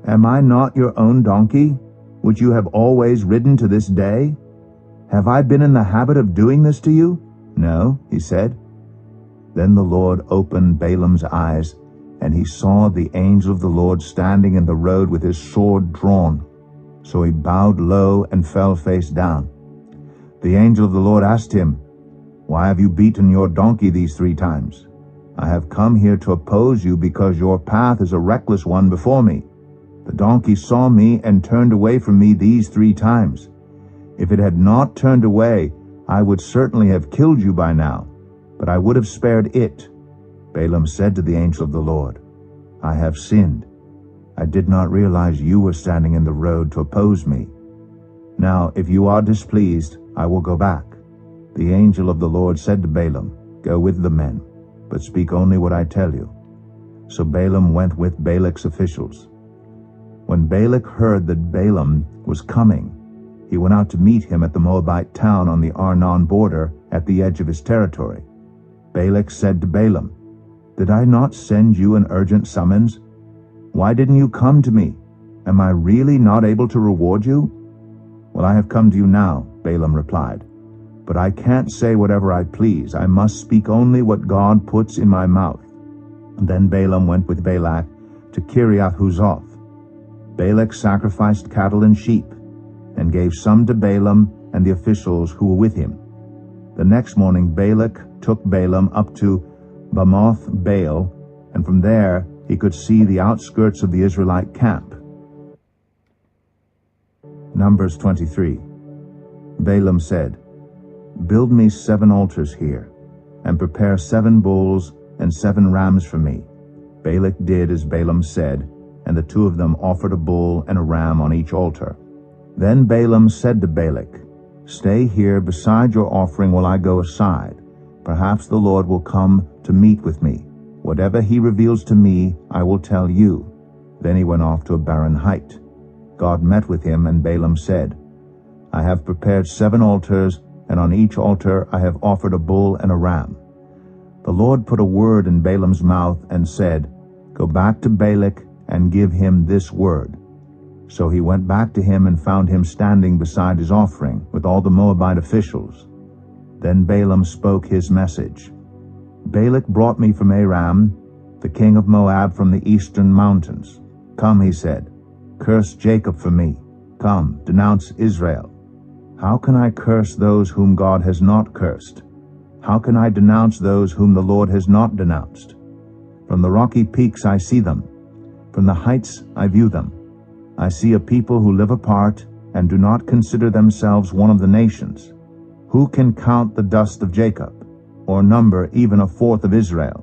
S1: "Am I not your own donkey, which you have always ridden to this day? Have I been in the habit of doing this to you?" "No," he said. Then the Lord opened Balaam's eyes, and he saw the angel of the Lord standing in the road with his sword drawn. So he bowed low and fell face down. The angel of the Lord asked him, "Why have you beaten your donkey these 3 times? I have come here to oppose you because your path is a reckless one before me. The donkey saw me and turned away from me these 3 times. If it had not turned away, I would certainly have killed you by now, but I would have spared it." Balaam said to the angel of the Lord, "I have sinned. I did not realize you were standing in the road to oppose me. Now, if you are displeased, I will go back." The angel of the Lord said to Balaam, "Go with the men, but speak only what I tell you." So Balaam went with Balak's officials. When Balak heard that Balaam was coming, he went out to meet him at the Moabite town on the Arnon border at the edge of his territory. Balak said to Balaam, "Did I not send you an urgent summons? Why didn't you come to me? Am I really not able to reward you?" "Well, I have come to you now," Balaam replied. "But I can't say whatever I please. I must speak only what God puts in my mouth." Then Balaam went with Balak to Kiriath-Huzoth. Balak sacrificed cattle and sheep, and gave some to Balaam and the officials who were with him. The next morning Balak took Balaam up to Bamoth Baal, and from there he could see the outskirts of the Israelite camp. Numbers 23. Balaam said, "Build me 7 altars here, and prepare 7 bulls and 7 rams for me." Balak did as Balaam said, and the 2 of them offered a bull and a ram on each altar. Then Balaam said to Balak, "Stay here beside your offering while I go aside. Perhaps the Lord will come to meet with me. Whatever he reveals to me, I will tell you." Then he went off to a barren height. God met with him, and Balaam said, "I have prepared 7 altars, and on each altar I have offered a bull and a ram." The Lord put a word in Balaam's mouth and said, "Go back to Balak and give him this word." So he went back to him and found him standing beside his offering with all the Moabite officials. Then Balaam spoke his message. "Balak brought me from Aram, the king of Moab, from the eastern mountains. Come," he said, "curse Jacob for me. Come, denounce Israel. How can I curse those whom God has not cursed? How can I denounce those whom the Lord has not denounced? From the rocky peaks I see them. From the heights I view them. I see a people who live apart and do not consider themselves one of the nations. Who can count the dust of Jacob, or number even 1/4 of Israel?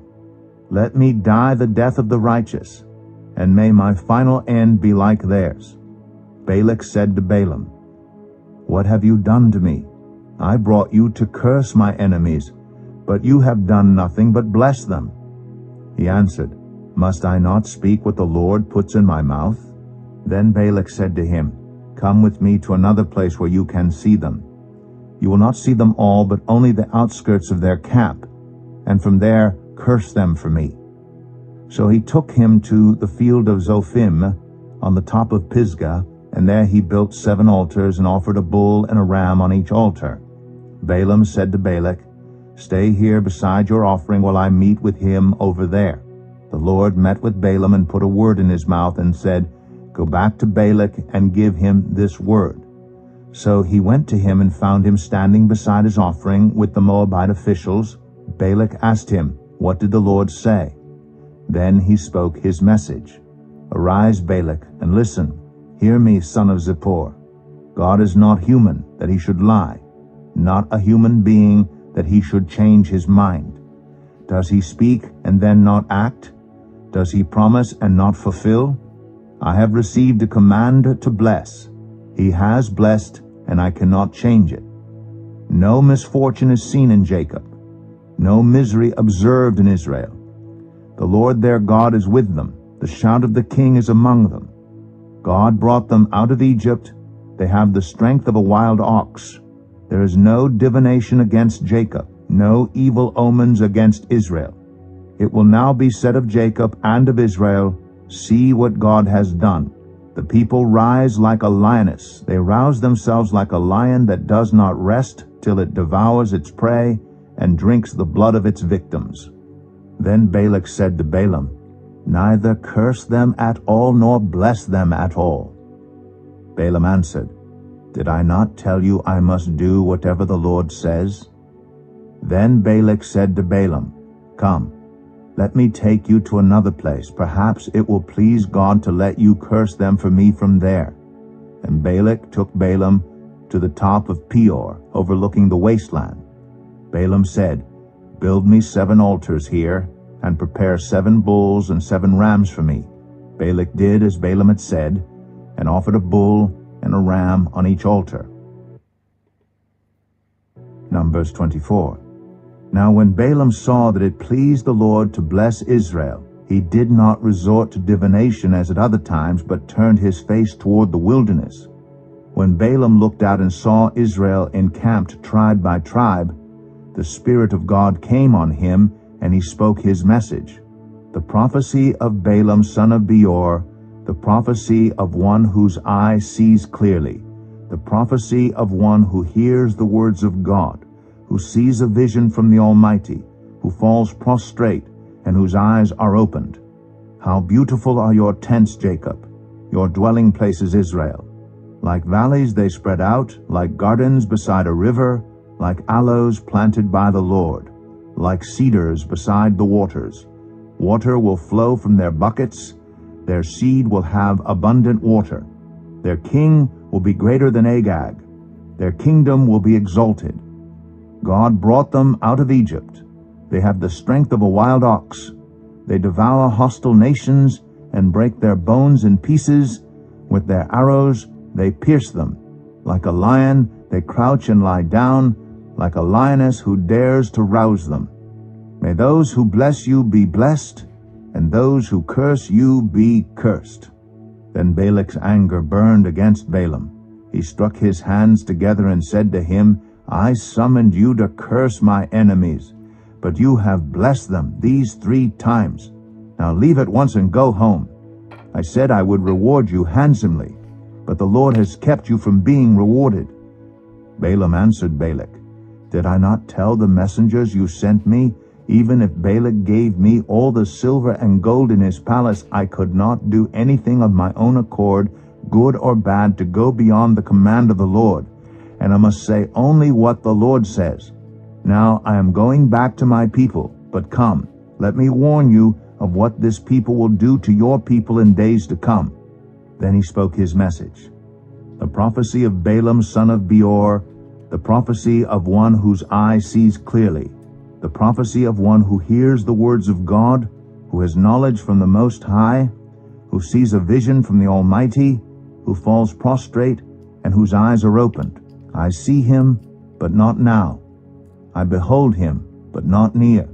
S1: Let me die the death of the righteous, and may my final end be like theirs." Balak said to Balaam, "What have you done to me? I brought you to curse my enemies, but you have done nothing but bless them." He answered, "Must I not speak what the Lord puts in my mouth?" Then Balak said to him, "Come with me to another place where you can see them. You will not see them all, but only the outskirts of their camp, and from there curse them for me." So he took him to the field of Zophim on the top of Pisgah, and there he built 7 altars and offered a bull and a ram on each altar. Balaam said to Balak, "Stay here beside your offering while I meet with him over there." The Lord met with Balaam and put a word in his mouth and said, "Go back to Balak and give him this word." So he went to him and found him standing beside his offering with the Moabite officials. Balak asked him, "What did the Lord say?" Then he spoke his message. "Arise, Balak, and listen. Hear me, son of Zippor. God is not human, that he should lie, not a human being, that he should change his mind. Does he speak and then not act? Does he promise and not fulfill? I have received a command to bless. He has blessed, and I cannot change it. No misfortune is seen in Jacob, no misery observed in Israel. The Lord their God is with them. The shout of the king is among them. God brought them out of Egypt. They have the strength of a wild ox. There is no divination against Jacob, no evil omens against Israel. It will now be said of Jacob and of Israel, see what God has done. The people rise like a lioness. They rouse themselves like a lion that does not rest till it devours its prey and drinks the blood of its victims. Then Balak said to Balaam, neither curse them at all nor bless them at all. Balaam answered, did I not tell you I must do whatever the Lord says? Then Balak said to Balaam, come, let me take you to another place. Perhaps it will please God to let you curse them for me from there. And Balak took Balaam to the top of Peor, overlooking the wasteland. Balaam said, build me 7 altars here, and prepare 7 bulls and 7 rams for me. Balak did as Balaam had said, and offered a bull and a ram on each altar. Numbers 24. Now when Balaam saw that it pleased the Lord to bless Israel, he did not resort to divination as at other times, but turned his face toward the wilderness. When Balaam looked out and saw Israel encamped tribe by tribe, the Spirit of God came on him, and he spoke his message. The prophecy of Balaam son of Beor, the prophecy of one whose eye sees clearly, the prophecy of one who hears the words of God, who sees a vision from the Almighty, who falls prostrate, and whose eyes are opened. How beautiful are your tents, Jacob, your dwelling places, Israel. Like valleys they spread out, like gardens beside a river, like aloes planted by the Lord, like cedars beside the waters. Water will flow from their buckets, their seed will have abundant water. Their king will be greater than Agag, their kingdom will be exalted. God brought them out of Egypt. They have the strength of a wild ox. They devour hostile nations and break their bones in pieces. With their arrows they pierce them. Like a lion they crouch and lie down, like a lioness who dares to rouse them. May those who bless you be blessed, and those who curse you be cursed. Then Balak's anger burned against Balaam. He struck his hands together and said to him, I summoned you to curse my enemies, but you have blessed them these 3 times. Now leave at once and go home. I said I would reward you handsomely, but the Lord has kept you from being rewarded. Balaam answered Balak, did I not tell the messengers you sent me, even if Balak gave me all the silver and gold in his palace, I could not do anything of my own accord, good or bad, to go beyond the command of the Lord, and I must say only what the Lord says. Now I am going back to my people, but come, let me warn you of what this people will do to your people in days to come. Then he spoke his message. The prophecy of Balaam son of Beor, the prophecy of one whose eye sees clearly, the prophecy of one who hears the words of God, who has knowledge from the Most High, who sees a vision from the Almighty, who falls prostrate, and whose eyes are opened. I see him, but not now. I behold him, but not near.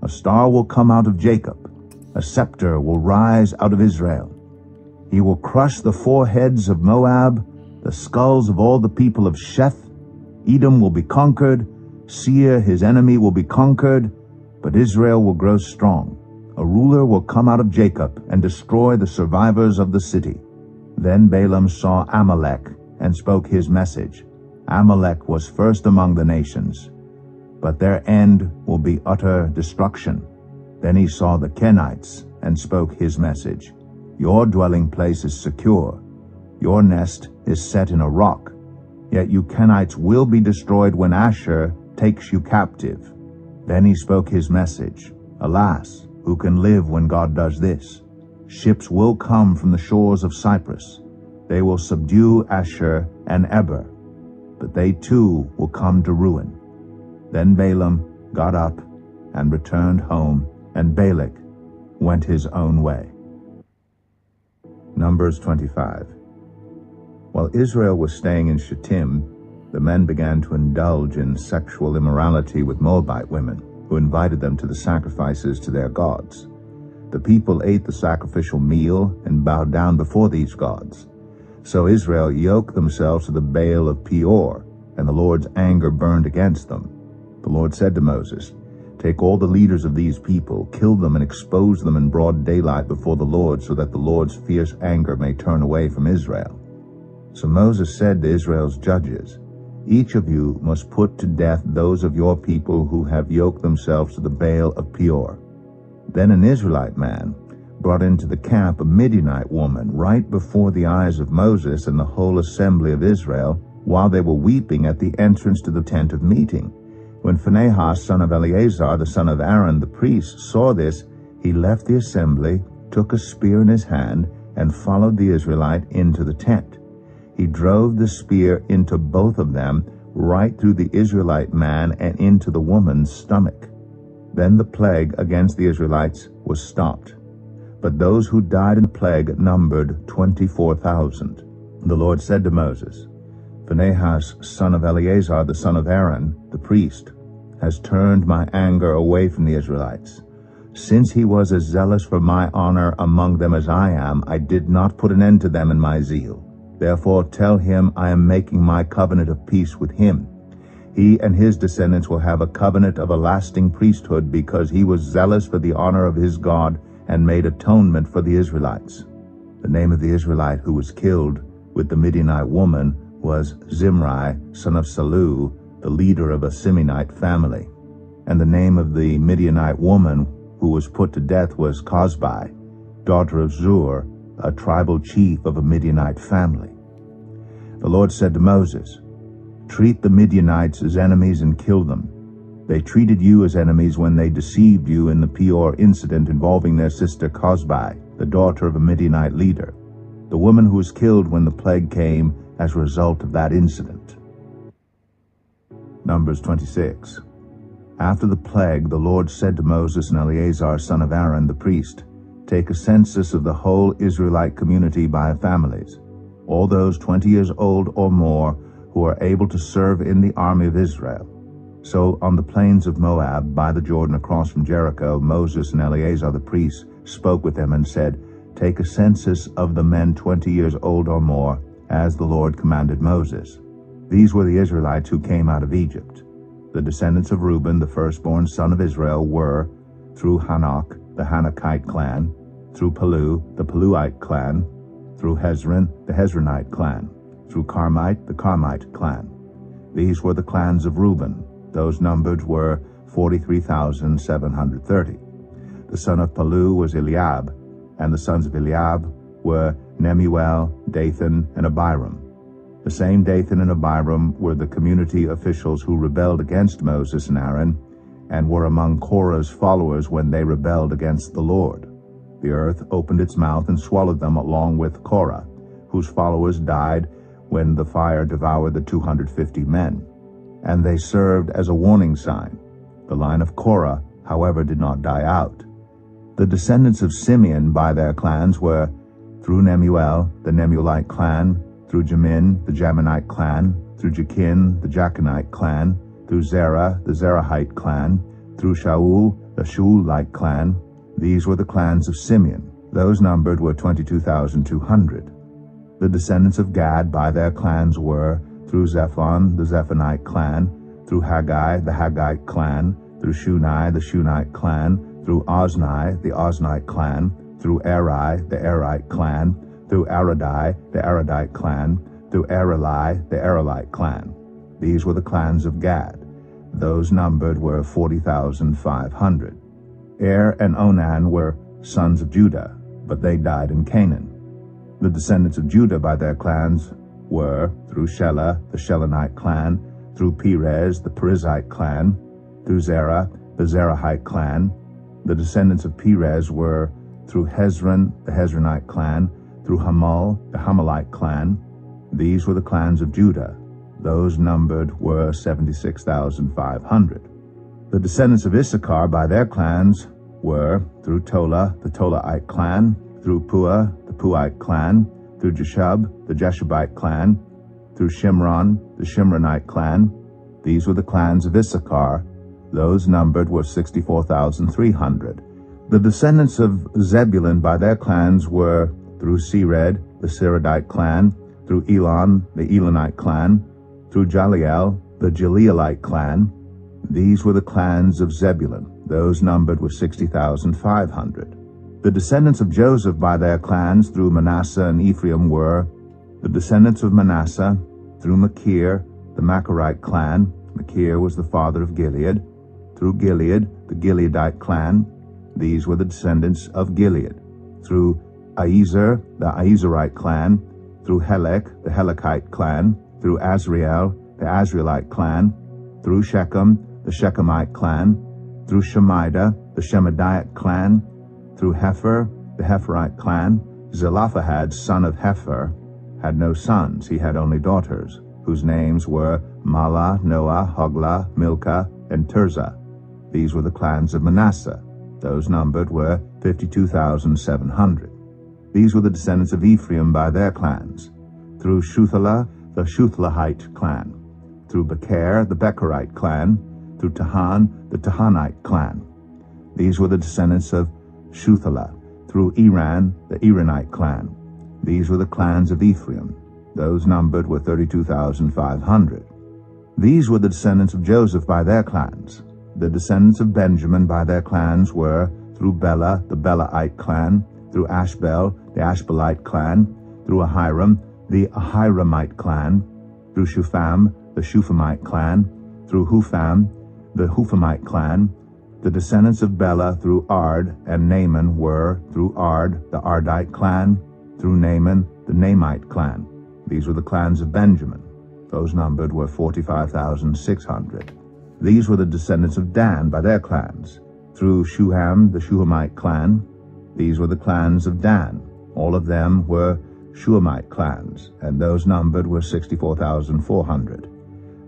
S1: A star will come out of Jacob. A scepter will rise out of Israel. He will crush the foreheads of Moab, the skulls of all the people of Sheth. Edom will be conquered. Seir, his enemy, will be conquered, but Israel will grow strong. A ruler will come out of Jacob and destroy the survivors of the city. Then Balaam saw Amalek and spoke his message. Amalek was first among the nations, but their end will be utter destruction. Then he saw the Kenites and spoke his message. Your dwelling place is secure. Your nest is set in a rock. Yet you Kenites will be destroyed when Asshur takes you captive. Then he spoke his message. Alas, who can live when God does this? Ships will come from the shores of Cyprus. They will subdue Asshur and Eber, but they too will come to ruin. Then Balaam got up and returned home, and Balak went his own way. Numbers 25. While Israel was staying in Shittim, the men began to indulge in sexual immorality with Moabite women, who invited them to the sacrifices to their gods. The people ate the sacrificial meal and bowed down before these gods. So Israel yoked themselves to the Baal of Peor, and the Lord's anger burned against them. The Lord said to Moses, "Take all the leaders of these people, kill them, and expose them in broad daylight before the Lord, so that the Lord's fierce anger may turn away from Israel." So Moses said to Israel's judges, "Each of you must put to death those of your people who have yoked themselves to the Baal of Peor." Then an Israelite man brought into the camp a Midianite woman right before the eyes of Moses and the whole assembly of Israel, while they were weeping at the entrance to the tent of meeting. When Phinehas, son of Eleazar, the son of Aaron, the priest, saw this, he left the assembly, took a spear in his hand, and followed the Israelite into the tent. He drove the spear into both of them, right through the Israelite man and into the woman's stomach. Then the plague against the Israelites was stopped. But those who died in the plague numbered 24,000. The Lord said to Moses, "Phinehas, son of Eleazar, the son of Aaron, the priest, has turned my anger away from the Israelites. Since he was as zealous for my honor among them as I am, I did not put an end to them in my zeal. Therefore tell him I am making my covenant of peace with him. He and his descendants will have a covenant of a lasting priesthood, because he was zealous for the honor of his God and made atonement for the Israelites." The name of the Israelite who was killed with the Midianite woman was Zimri, son of Salu, the leader of a Simeonite family. And the name of the Midianite woman who was put to death was Cosbi, daughter of Zur, a tribal chief of a Midianite family. The Lord said to Moses, "Treat the Midianites as enemies and kill them. They treated you as enemies when they deceived you in the Peor incident involving their sister Cosbi, the daughter of a Midianite leader, the woman who was killed when the plague came as a result of that incident." Numbers 26. After the plague, the Lord said to Moses and Eleazar, son of Aaron, the priest, "Take a census of the whole Israelite community by families, all those 20 years old or more who are able to serve in the army of Israel." So on the plains of Moab, by the Jordan across from Jericho, Moses and Eleazar the priest spoke with them and said, "Take a census of the men 20 years old or more, as the Lord commanded Moses." These were the Israelites who came out of Egypt. The descendants of Reuben, the firstborn son of Israel, were, through Hanok, the Hanokite clan, through Palu, the Paluite clan, through Hezron, the Hezronite clan, through Carmite, the Carmite clan. These were the clans of Reuben. Those numbered were 43,730. The son of Palu was Eliab, and the sons of Eliab were Nemuel, Dathan, and Abiram. The same Dathan and Abiram were the community officials who rebelled against Moses and Aaron, and were among Korah's followers when they rebelled against the Lord. The earth opened its mouth and swallowed them along with Korah, whose followers died when the fire devoured the 250 men, and they served as a warning sign. The line of Korah, however, did not die out. The descendants of Simeon by their clans were, through Nemuel, the Nemuelite clan, through Jamin, the Jaminite clan, through Jachin, the Jachinite clan, through Zerah, the Zerahite clan, through Shaul, the Shaulite clan. These were the clans of Simeon. Those numbered were 22,200. The descendants of Gad by their clans were, through Zephon, the Zephonite clan, through Haggai, the Haggite clan, through Shuni, the Shunite clan, through Ozni, the Oznite clan, through Eri, the Erite clan, through Aradai, the Aradite clan, through Areli, the Arelite clan. These were the clans of Gad. Those numbered were 40,500. Er and Onan were sons of Judah, but they died in Canaan. The descendants of Judah by their clans were, through Shelah, the Shelonite clan, through Perez, the Perezite clan, through Zerah, the Zerahite clan. The descendants of Perez were, through Hezron, the Hezronite clan, through Hamul, the Hamalite clan. These were the clans of Judah. Those numbered were 76,500. The descendants of Issachar by their clans were, through Tola, the Tolaite clan, through Puah, the Puite clan, through Jeshub, the Jeshubite clan, through Shimron, the Shimronite clan. These were the clans of Issachar. Those numbered were 64,300. The descendants of Zebulun by their clans were through Sered, the Seredite clan, through Elon, the Elonite clan, through Jaliel, the Jaleelite clan. These were the clans of Zebulun. Those numbered were 60,500. The descendants of Joseph by their clans through Manasseh and Ephraim were the descendants of Manasseh through Machir, the Machirite clan. Machir was the father of Gilead. Through Gilead, the Gileadite clan. These were the descendants of Gilead. Through Aiezer, the Aizerite clan. Through Helek, the Helekite clan. Through Azriel, the Azrielite clan. Through Shechem, the Shechemite clan. Through Shemida, the Shemidite clan. Through Hepher, the Hepherite clan. Zelophehad, son of Hepher, had no sons, he had only daughters, whose names were Mahlah, Noah, Hoglah, Milcah, and Tirzah. These were the clans of Manasseh. Those numbered were 52,700. These were the descendants of Ephraim by their clans. Through Shuthelah, the Shuthelahite clan. Through Becher, the Becherite clan. Through Tahan, the Tahanite clan. These were the descendants of Shuthelah. Through Iran, the Iranite clan. These were the clans of Ephraim. Those numbered were 32,500. These were the descendants of Joseph by their clans. The descendants of Benjamin by their clans were through Bela, the Belaite clan, through Ashbel, the Ashbelite clan, through Ahiram, the Ahiramite clan, through Shupham, the Shuphamite clan, through Hupham, the Huphamite clan. The descendants of Bela through Ard and Naaman were through Ard, the Ardite clan, through Naaman, the Naamite clan. These were the clans of Benjamin. Those numbered were 45,600. These were the descendants of Dan by their clans. Through Shuham, the Shuhamite clan. These were the clans of Dan. All of them were Shuhamite clans, and those numbered were 64,400.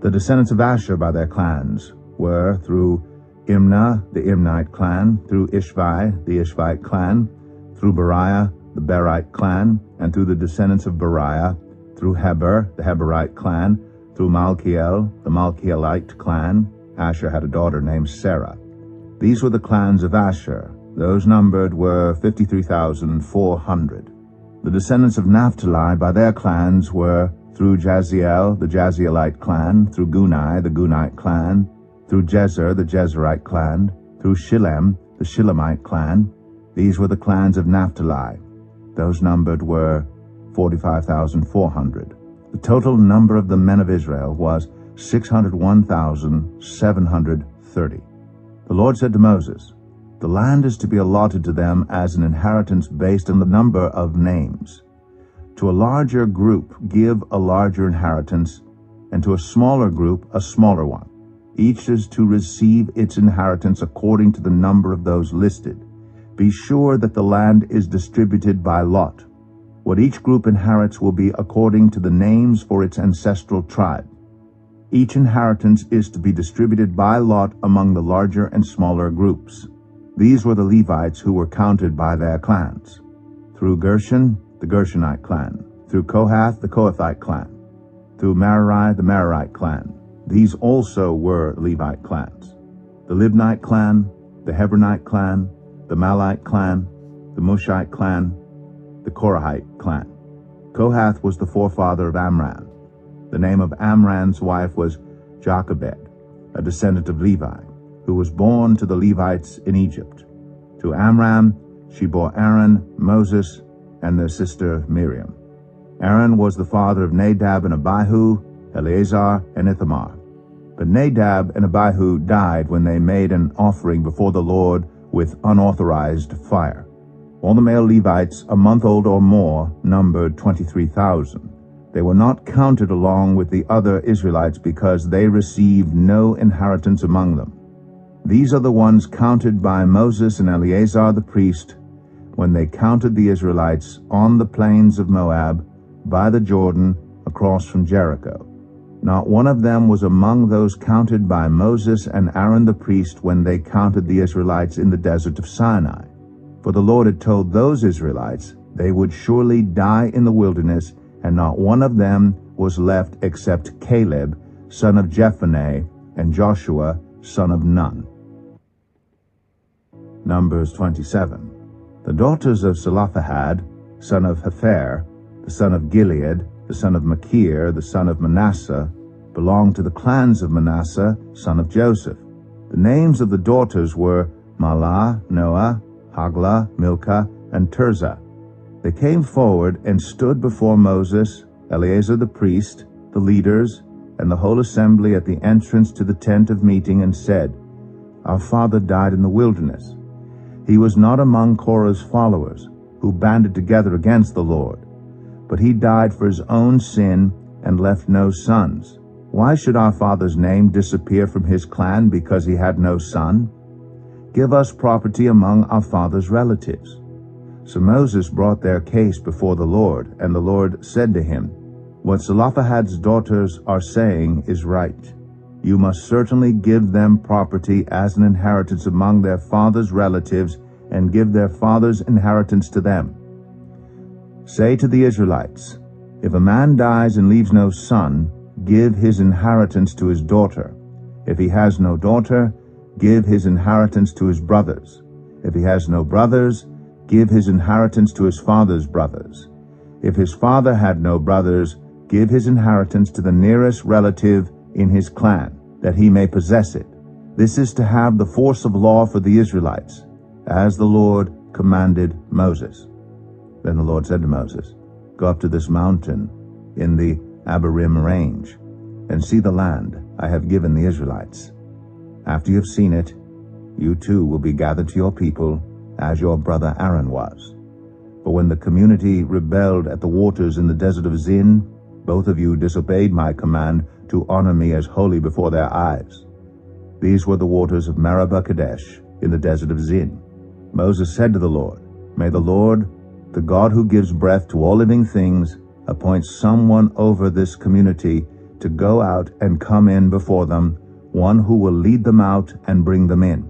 S1: The descendants of Asher by their clans were through Imnah, the Imnite clan, through Ishvi, the Ishvite clan, through Beriah, the Berite clan, and through the descendants of Beriah, through Heber, the Heberite clan, through Malchiel, the Malchielite clan. Asher had a daughter named Sarah. These were the clans of Asher. Those numbered were 53,400. The descendants of Naphtali by their clans were through Jaziel, the Jazielite clan, through Gunai, the Gunite clan, through Jezer, the Jezerite clan, through Shillem, the Shillemite clan. These were the clans of Naphtali. Those numbered were 45,400. The total number of the men of Israel was 601,730. The Lord said to Moses, "The land is to be allotted to them as an inheritance based on the number of names. To a larger group give a larger inheritance, and to a smaller group a smaller one. Each is to receive its inheritance according to the number of those listed. Be sure that the land is distributed by lot. What each group inherits will be according to the names for its ancestral tribe. Each inheritance is to be distributed by lot among the larger and smaller groups." These were the Levites who were counted by their clans. Through Gershon, the Gershonite clan. Through Kohath, the Kohathite clan. Through Merari, the Merarite clan. These also were Levite clans. The Libnite clan, the Hebronite clan, the Malite clan, the Mushite clan, the Korahite clan. Kohath was the forefather of Amram. The name of Amram's wife was Jochebed, a descendant of Levi, who was born to the Levites in Egypt. To Amram she bore Aaron, Moses, and their sister Miriam. Aaron was the father of Nadab and Abihu, Eleazar, and Ithamar. But Nadab and Abihu died when they made an offering before the Lord with unauthorized fire. All the male Levites a month old or more numbered 23,000. They were not counted along with the other Israelites because they received no inheritance among them. These are the ones counted by Moses and Eleazar the priest when they counted the Israelites on the plains of Moab by the Jordan across from Jericho. Not one of them was among those counted by Moses and Aaron the priest when they counted the Israelites in the desert of Sinai. For the Lord had told those Israelites they would surely die in the wilderness, and not one of them was left except Caleb, son of Jephunneh, and Joshua, son of Nun. Numbers 27. The daughters of Zelophehad, son of Hepher, the son of Gilead, the son of Machir, the son of Manasseh, belonged to the clans of Manasseh, son of Joseph. The names of the daughters were Mahlah, Noah, Haglah, Milcah, and Tirzah. They came forward and stood before Moses, Eleazar the priest, the leaders, and the whole assembly at the entrance to the tent of meeting, and said, Our father died in the wilderness. He was not among Korah's followers, who banded together against the Lord, but he died for his own sin and left no sons. Why should our father's name disappear from his clan because he had no son? Give us property among our father's relatives. So Moses brought their case before the Lord, and the Lord said to him, What Zelophehad's daughters are saying is right. You must certainly give them property as an inheritance among their father's relatives, and give their father's inheritance to them. Say to the Israelites, If a man dies and leaves no son, give his inheritance to his daughter. If he has no daughter, give his inheritance to his brothers. If he has no brothers, give his inheritance to his father's brothers. If his father had no brothers, give his inheritance to the nearest relative in his clan, that he may possess it. This is to have the force of law for the Israelites, as the Lord commanded Moses. Then the Lord said to Moses, Go up to this mountain in the Abarim range, and see the land I have given the Israelites. After you have seen it, you too will be gathered to your people, as your brother Aaron was. For when the community rebelled at the waters in the desert of Zin, both of you disobeyed my command to honor me as holy before their eyes. These were the waters of Meribah Kadesh in the desert of Zin. Moses said to the Lord, May the Lord, the God who gives breath to all living things, appoint someone over this community to go out and come in before them, one who will lead them out and bring them in.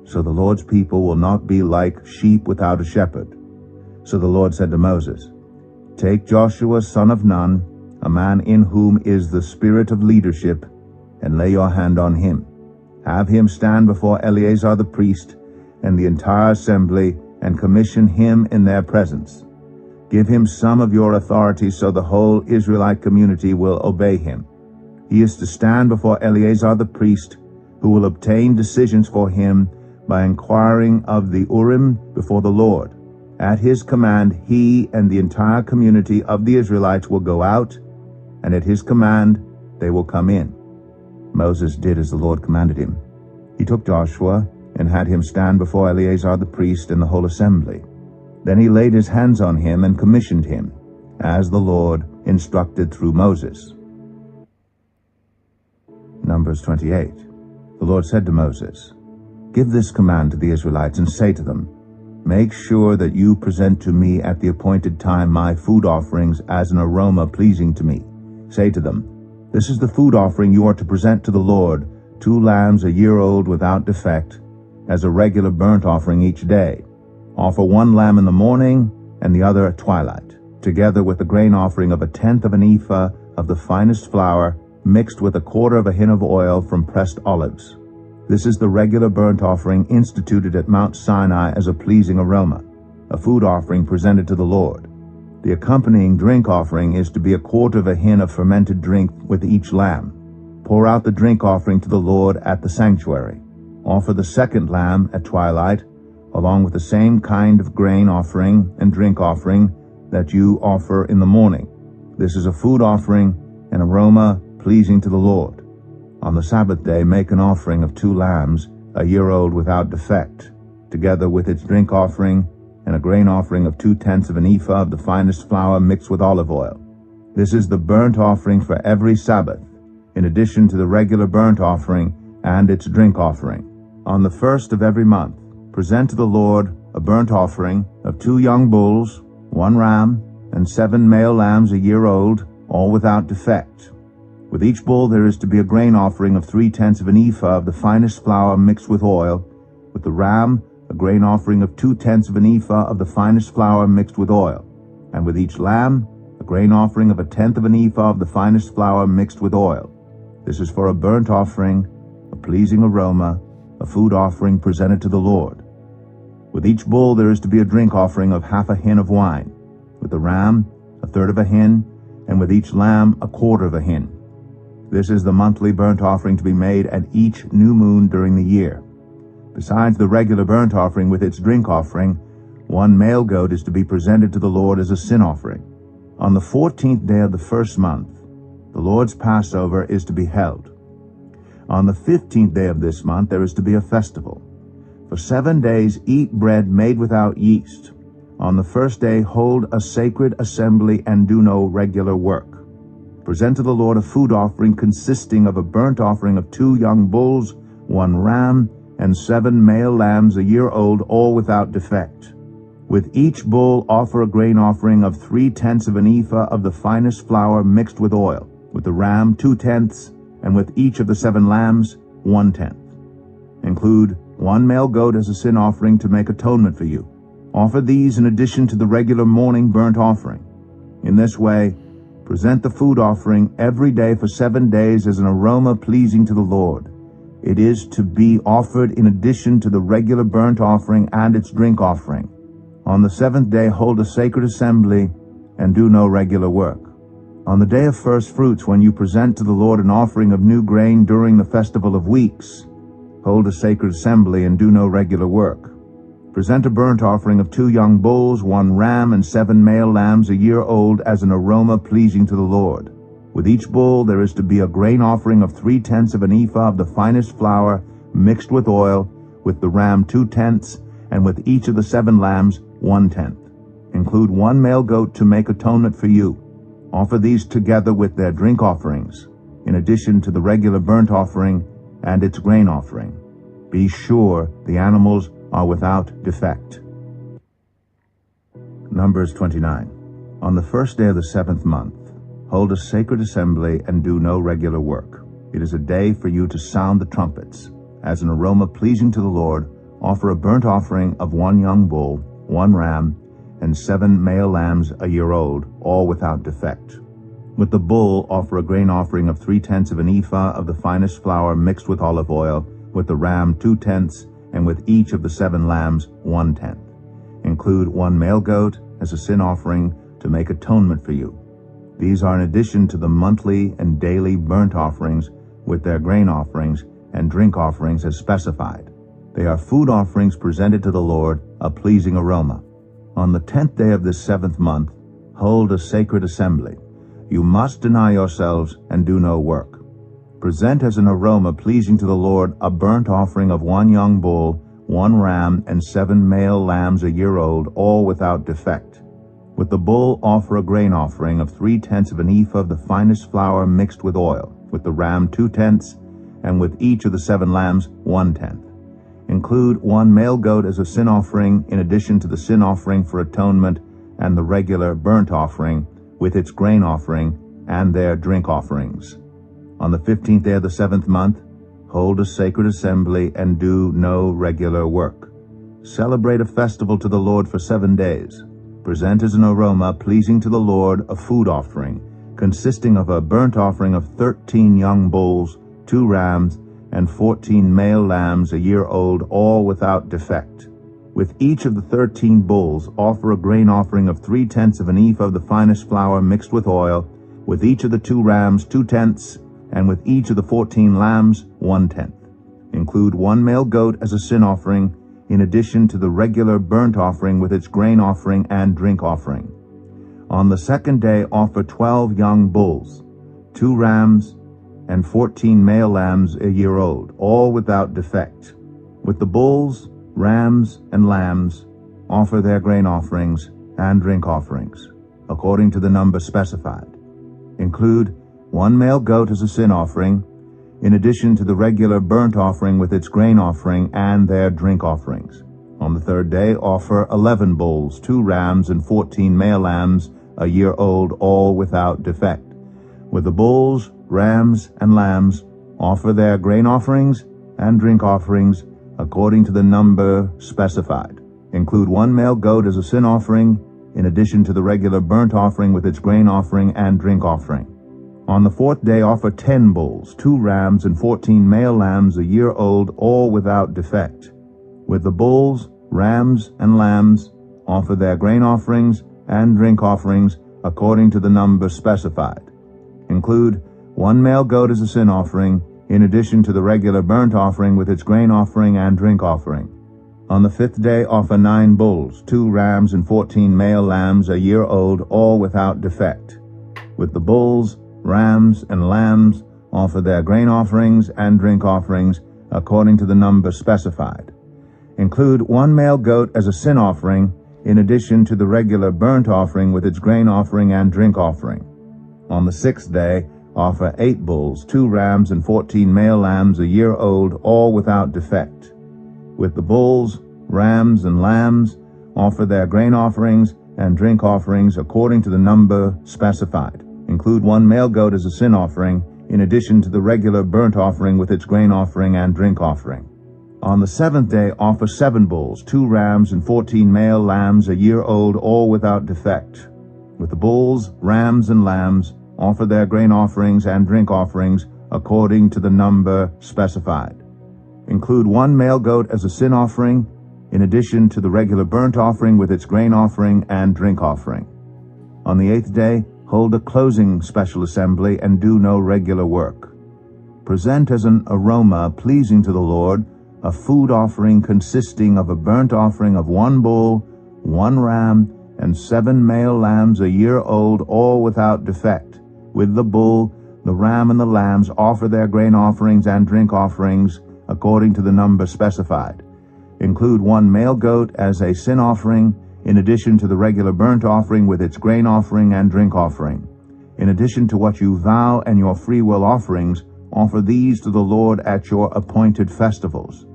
S1: So the Lord's people will not be like sheep without a shepherd. So the Lord said to Moses, Take Joshua son of Nun, a man in whom is the spirit of leadership, and lay your hand on him. Have him stand before Eleazar the priest and the entire assembly, and commission him in their presence. Give him some of your authority so the whole Israelite community will obey him. He is to stand before Eleazar the priest, who will obtain decisions for him by inquiring of the Urim before the Lord. At his command, he and the entire community of the Israelites will go out, and at his command they will come in. Moses did as the Lord commanded him. He took Joshua and had him stand before Eleazar the priest and the whole assembly. Then he laid his hands on him and commissioned him, as the Lord instructed through Moses. Numbers 28. The Lord said to Moses, Give this command to the Israelites and say to them, Make sure that you present to me at the appointed time my food offerings as an aroma pleasing to me. Say to them, This is the food offering you are to present to the Lord, 2 lambs a year old without defect, as a regular burnt offering each day. Offer 1 lamb in the morning and the other at twilight, together with the grain offering of 1/10 of an ephah of the finest flour, mixed with 1/4 of a hin of oil from pressed olives. This is the regular burnt offering instituted at Mount Sinai as a pleasing aroma, a food offering presented to the Lord. The accompanying drink offering is to be 1/4 of a hin of fermented drink with each lamb. Pour out the drink offering to the Lord at the sanctuary. Offer the 2nd lamb at twilight, along with the same kind of grain offering and drink offering that you offer in the morning. This is a food offering, an aroma pleasing to the Lord. On the Sabbath day make an offering of 2 lambs, a year old without defect, together with its drink offering, and a grain offering of 2/10 of an ephah of the finest flour mixed with olive oil. This is the burnt offering for every Sabbath, in addition to the regular burnt offering and its drink offering. On the 1st of every month, present to the Lord a burnt offering of 2 young bulls, 1 ram, and 7 male lambs a year old, all without defect. With each bull there is to be a grain offering of 3/10 of an ephah of the finest flour mixed with oil. With the ram, a grain offering of 2/10 of an ephah of the finest flour mixed with oil. And with each lamb, a grain offering of 1/10 of an ephah of the finest flour mixed with oil. This is for a burnt offering, a pleasing aroma, a food offering presented to the Lord. With each bull there is to be a drink offering of half a hin of wine, with the ram a third of a hin, and with each lamb a quarter of a hin. This is the monthly burnt offering to be made at each new moon during the year. Besides the regular burnt offering with its drink offering, one male goat is to be presented to the Lord as a sin offering. On the 14th day of the first month, the Lord's Passover is to be held. On the 15th day of this month there is to be a festival. For 7 days eat bread made without yeast. On the first day hold a sacred assembly and do no regular work. Present to the Lord a food offering consisting of a burnt offering of 2 young bulls, 1 ram, and 7 male lambs a year old, all without defect. With each bull offer a grain offering of 3/10 of an ephah of the finest flour mixed with oil. With the ram 2/10, and with each of the 7 lambs 1/10. Include 1 male goat as a sin offering to make atonement for you. Offer these in addition to the regular morning burnt offering. In this way, present the food offering every day for 7 days as an aroma pleasing to the Lord. It is to be offered in addition to the regular burnt offering and its drink offering. On the 7th day hold a sacred assembly and do no regular work. On the day of first fruits, when you present to the Lord an offering of new grain during the festival of weeks, hold a sacred assembly and do no regular work. Present a burnt offering of 2 young bulls, 1 ram, and 7 male lambs a year old as an aroma pleasing to the Lord. With each bull there is to be a grain offering of 3/10 of an ephah of the finest flour mixed with oil, with the ram 2/10, and with each of the 7 lambs 1/10. Include 1 male goat to make atonement for you. Offer these together with their drink offerings, in addition to the regular burnt offering and its grain offering. Be sure the animals are without defect. Numbers 29. On the first day of the 7th month, hold a sacred assembly and do no regular work. It is a day for you to sound the trumpets. As an aroma pleasing to the Lord, offer a burnt offering of 1 young bull, 1 ram, and 7 male lambs a year old, all without defect. With the bull, offer a grain offering of 3/10 of an ephah of the finest flour mixed with olive oil, with the ram 2/10, and with each of the 7 lambs 1/10. Include 1 male goat as a sin offering to make atonement for you. These are in addition to the monthly and daily burnt offerings with their grain offerings and drink offerings as specified. They are food offerings presented to the Lord, a pleasing aroma. On the 10th day of this 7th month, hold a sacred assembly. You must deny yourselves and do no work. Present as an aroma pleasing to the Lord a burnt offering of 1 young bull, 1 ram, and 7 male lambs a year old, all without defect. With the bull, offer a grain offering of 3/10 of an ephah of the finest flour mixed with oil. With the ram 2/10, and with each of the 7 lambs 1/10. Include 1 male goat as a sin offering, in addition to the sin offering for atonement and the regular burnt offering, with its grain offering and their drink offerings. On the 15th day of the 7th month, hold a sacred assembly and do no regular work. Celebrate a festival to the Lord for 7 days. Present as an aroma pleasing to the Lord a food offering, consisting of a burnt offering of 13 young bulls, 2 rams, and 14 male lambs a year old, all without defect. With each of the 13 bulls, offer a grain offering of 3/10 of an ephah of the finest flour mixed with oil, with each of the 2 rams 2/10, and with each of the 14 lambs 1/10. Include 1 male goat as a sin offering, in addition to the regular burnt offering with its grain offering and drink offering. On the 2nd day, offer 12 young bulls, 2 rams, and 14 male lambs a year old, all without defect. With the bulls, rams, and lambs, offer their grain offerings and drink offerings, according to the number specified. Include 1 male goat as a sin offering, in addition to the regular burnt offering with its grain offering and their drink offerings. On the 3rd day, offer 11 bulls, 2 rams, and 14 male lambs a year old, all without defect. With the bulls, rams, and lambs, offer their grain offerings and drink offerings according to the number specified. Include 1 male goat as a sin offering, in addition to the regular burnt offering with its grain offering and drink offering. On the 4th day, offer 10 bulls, 2 rams, and 14 male lambs a year old, all without defect. With the bulls, rams and lambs, offer their grain offerings and drink offerings according to the number specified. Include 1 male goat as a sin offering, in addition to the regular burnt offering with its grain offering and drink offering. On the 5th day offer 9 bulls, 2 rams and 14 male lambs a year old, all without defect. With the bulls, rams, and lambs, offer their grain offerings and drink offerings according to the number specified. Include 1 male goat as a sin offering, in addition to the regular burnt offering with its grain offering and drink offering. On the 6th day, offer 8 bulls, 2 rams, and 14 male lambs a year old, all without defect. With the bulls, rams, and lambs, offer their grain offerings and drink offerings according to the number specified. Include 1 male goat as a sin offering, in addition to the regular burnt offering with its grain offering and drink offering. On the 7th day, offer 7 bulls, 2 rams, and 14 male lambs a year old, all without defect. With the bulls, rams, and lambs, offer their grain offerings and drink offerings according to the number specified. Include 1 male goat as a sin offering, in addition to the regular burnt offering with its grain offering and drink offering. On the 8th day, hold a closing special assembly and do no regular work. Present as an aroma pleasing to the Lord a food offering consisting of a burnt offering of 1 bull, 1 ram, and 7 male lambs a year old, all without defect. With the bull, the ram, and the lambs offer their grain offerings and drink offerings according to the number specified. Include 1 male goat as a sin offering, in addition to the regular burnt offering with its grain offering and drink offering. In addition to what you vow and your free will offerings, offer these to the Lord at your appointed festivals: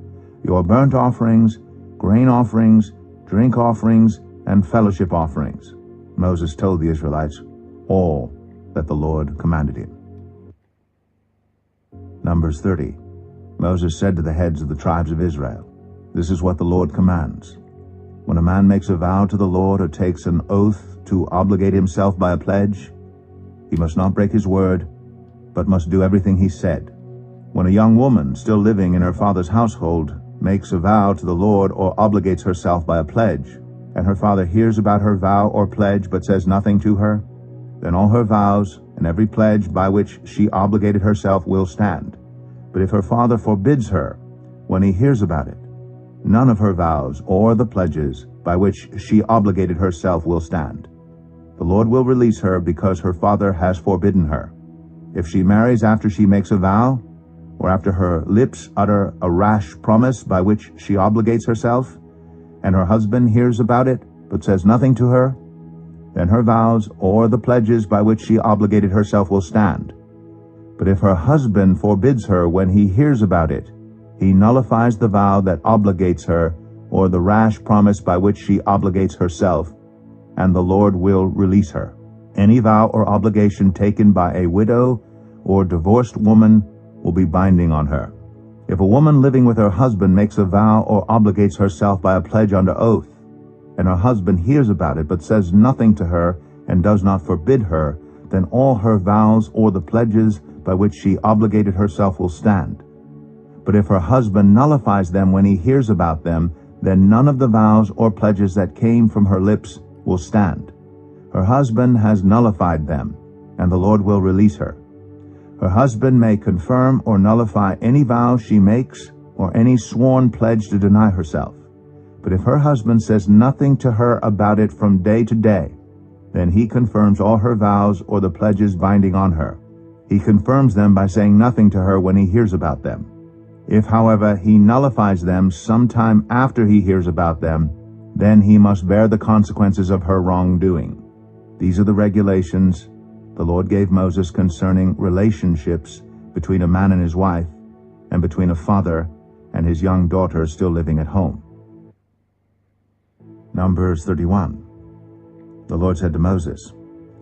S1: your burnt offerings, grain offerings, drink offerings, and fellowship offerings. Moses told the Israelites all that the Lord commanded him. Numbers 30. Moses said to the heads of the tribes of Israel, "This is what the Lord commands. When a man makes a vow to the Lord or takes an oath to obligate himself by a pledge, he must not break his word, but must do everything he said. When a young woman still living in her father's household makes a vow to the Lord or obligates herself by a pledge, and her father hears about her vow or pledge but says nothing to her, then all her vows and every pledge by which she obligated herself will stand. But if her father forbids her when he hears about it, none of her vows or the pledges by which she obligated herself will stand. The Lord will release her because her father has forbidden her. If she marries after she makes a vow, or after her lips utter a rash promise by which she obligates herself, and her husband hears about it but says nothing to her, then her vows or the pledges by which she obligated herself will stand. But if her husband forbids her when he hears about it, he nullifies the vow that obligates her or the rash promise by which she obligates herself, and the Lord will release her. Any vow or obligation taken by a widow or divorced woman will be binding on her. If a woman living with her husband makes a vow or obligates herself by a pledge under oath, and her husband hears about it but says nothing to her and does not forbid her, then all her vows or the pledges by which she obligated herself will stand. But if her husband nullifies them when he hears about them, then none of the vows or pledges that came from her lips will stand. Her husband has nullified them, and the Lord will release her. Her husband may confirm or nullify any vow she makes or any sworn pledge to deny herself. But if her husband says nothing to her about it from day to day, then he confirms all her vows or the pledges binding on her. He confirms them by saying nothing to her when he hears about them. If, however, he nullifies them sometime after he hears about them, then he must bear the consequences of her wrongdoing. These are the regulations the Lord gave Moses concerning relationships between a man and his wife, and between a father and his young daughter still living at home. Numbers 31. The Lord said to Moses,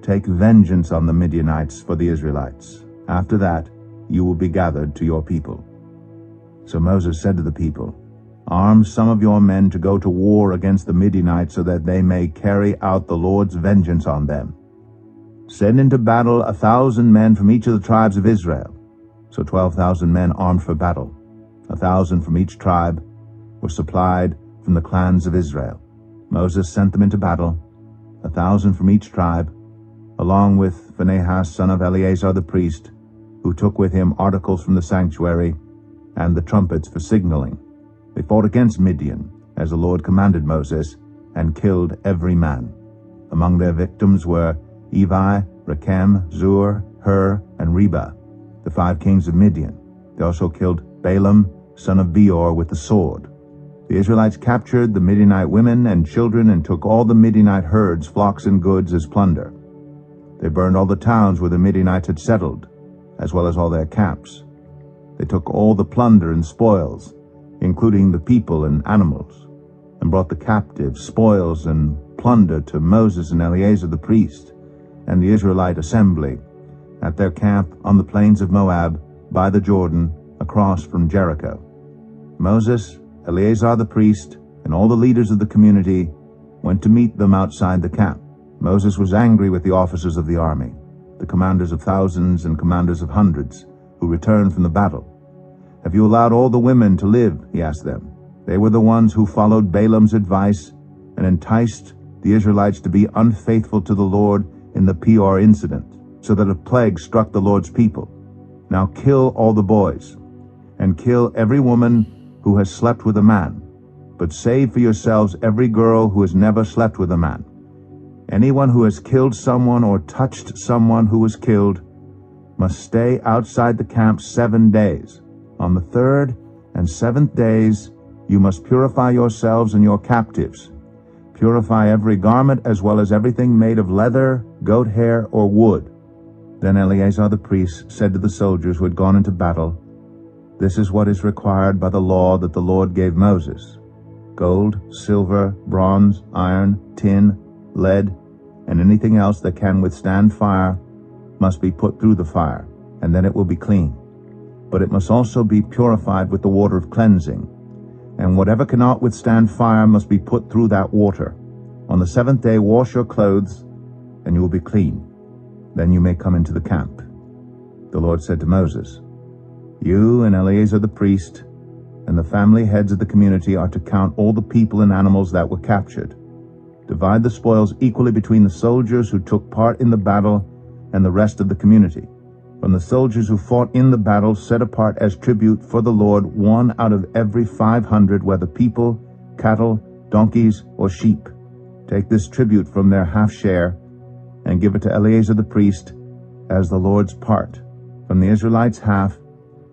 S1: "Take vengeance on the Midianites for the Israelites. After that, you will be gathered to your people." So Moses said to the people, "Arm some of your men to go to war against the Midianites so that they may carry out the Lord's vengeance on them. Send into battle 1,000 men from each of the tribes of Israel." So 12,000 men armed for battle, 1,000 from each tribe, were supplied from the clans of Israel. Moses sent them into battle, 1,000 from each tribe, along with Phinehas son of Eleazar the priest, who took with him articles from the sanctuary and the trumpets for signaling. They fought against Midian, as the Lord commanded Moses, and killed every man. Among their victims were Evi, Rechem, Zur, Hur, and Reba, the 5 kings of Midian. They also killed Balaam, son of Beor, with the sword. The Israelites captured the Midianite women and children and took all the Midianite herds, flocks, and goods as plunder. They burned all the towns where the Midianites had settled, as well as all their camps. They took all the plunder and spoils, including the people and animals, and brought the captives, spoils, and plunder to Moses and Eleazar the priest and the Israelite assembly at their camp on the plains of Moab by the Jordan across from Jericho. Moses, Eleazar the priest, and all the leaders of the community went to meet them outside the camp. Moses was angry with the officers of the army, the commanders of thousands and commanders of hundreds, who returned from the battle. "Have you allowed all the women to live?" he asked them. They were the ones who followed Balaam's advice and enticed the Israelites to be unfaithful to the Lord in the Peor incident, so that a plague struck the Lord's people. Now kill all the boys, and kill every woman who has slept with a man, but save for yourselves every girl who has never slept with a man. Anyone who has killed someone or touched someone who was killed must stay outside the camp 7 days. On the 3rd and 7th days you must purify yourselves and your captives. Purify every garment as well as everything made of leather, goat hair, or wood. Then Eleazar the priest said to the soldiers who had gone into battle, "This is what is required by the law that the Lord gave Moses. Gold, silver, bronze, iron, tin, lead, and anything else that can withstand fire must be put through the fire, and then it will be clean. But it must also be purified with the water of cleansing, and whatever cannot withstand fire must be put through that water. On the 7th day wash your clothes, and you will be clean. Then you may come into the camp." The Lord said to Moses, "You and Eleazar the priest and the family heads of the community are to count all the people and animals that were captured. Divide the spoils equally between the soldiers who took part in the battle and the rest of the community. From the soldiers who fought in the battle, set apart as tribute for the Lord 1 out of every 500, whether people, cattle, donkeys, or sheep. Take this tribute from their half share and give it to Eleazar the priest as the Lord's part. From the Israelites' half,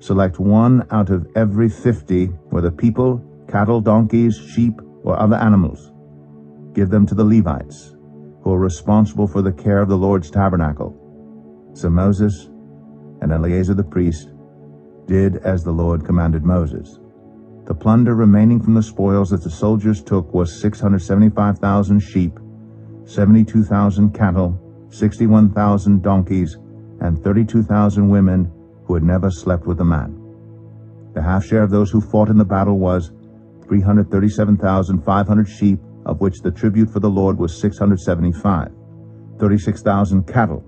S1: select 1 out of every 50, whether people, cattle, donkeys, sheep, or other animals. Give them to the Levites, who are responsible for the care of the Lord's tabernacle." So Moses and Eleazar the priest did as the Lord commanded Moses. The plunder remaining from the spoils that the soldiers took was 675,000 sheep, 72,000 cattle, 61,000 donkeys, and 32,000 women who had never slept with a man. The half share of those who fought in the battle was 337,500 sheep, of which the tribute for the Lord was 675, 36,000 cattle,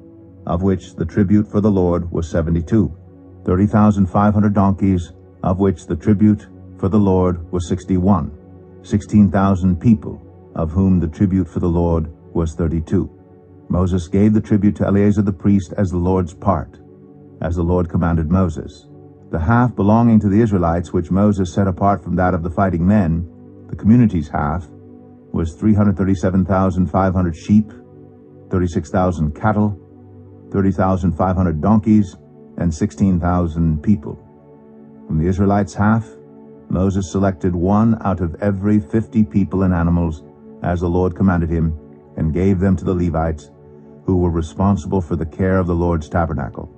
S1: of which the tribute for the Lord was 72, 30,500 donkeys, of which the tribute for the Lord was 61, 16,000 people, of whom the tribute for the Lord was 32. Moses gave the tribute to Eleazar the priest as the Lord's part, as the Lord commanded Moses. The half belonging to the Israelites, which Moses set apart from that of the fighting men, the community's half, was 337,500 sheep, 36,000 cattle, 30,500 donkeys, and 16,000 people. From the Israelites' half, Moses selected 1 out of every 50 people and animals, as the Lord commanded him, and gave them to the Levites, who were responsible for the care of the Lord's tabernacle.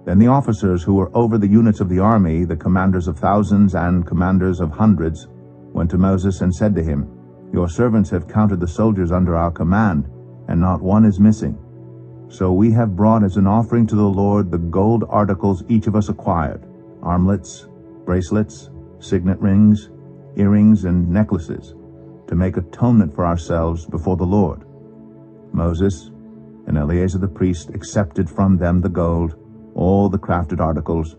S1: Then the officers who were over the units of the army, the commanders of thousands and commanders of hundreds, went to Moses and said to him, "Your servants have counted the soldiers under our command, and not one is missing. So we have brought as an offering to the Lord the gold articles each of us acquired, armlets, bracelets, signet rings, earrings, and necklaces, to make atonement for ourselves before the Lord." Moses and Eleazar the priest accepted from them the gold, all the crafted articles,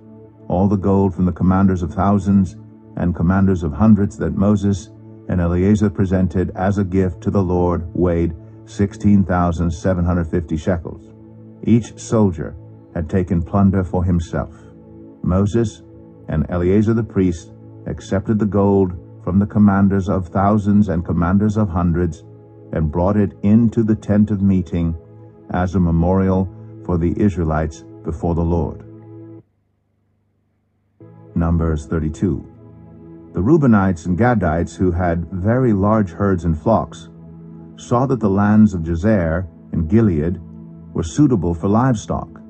S1: all the gold from the commanders of thousands and commanders of hundreds that Moses and Eleazar presented as a gift to the Lord weighed 16,750 shekels. Each soldier had taken plunder for himself. Moses and Eleazar the priest accepted the gold from the commanders of thousands and commanders of hundreds and brought it into the tent of meeting as a memorial for the Israelites before the Lord. Numbers 32. The Reubenites and Gadites, who had very large herds and flocks, saw that the lands of Jazer and Gilead were suitable for livestock.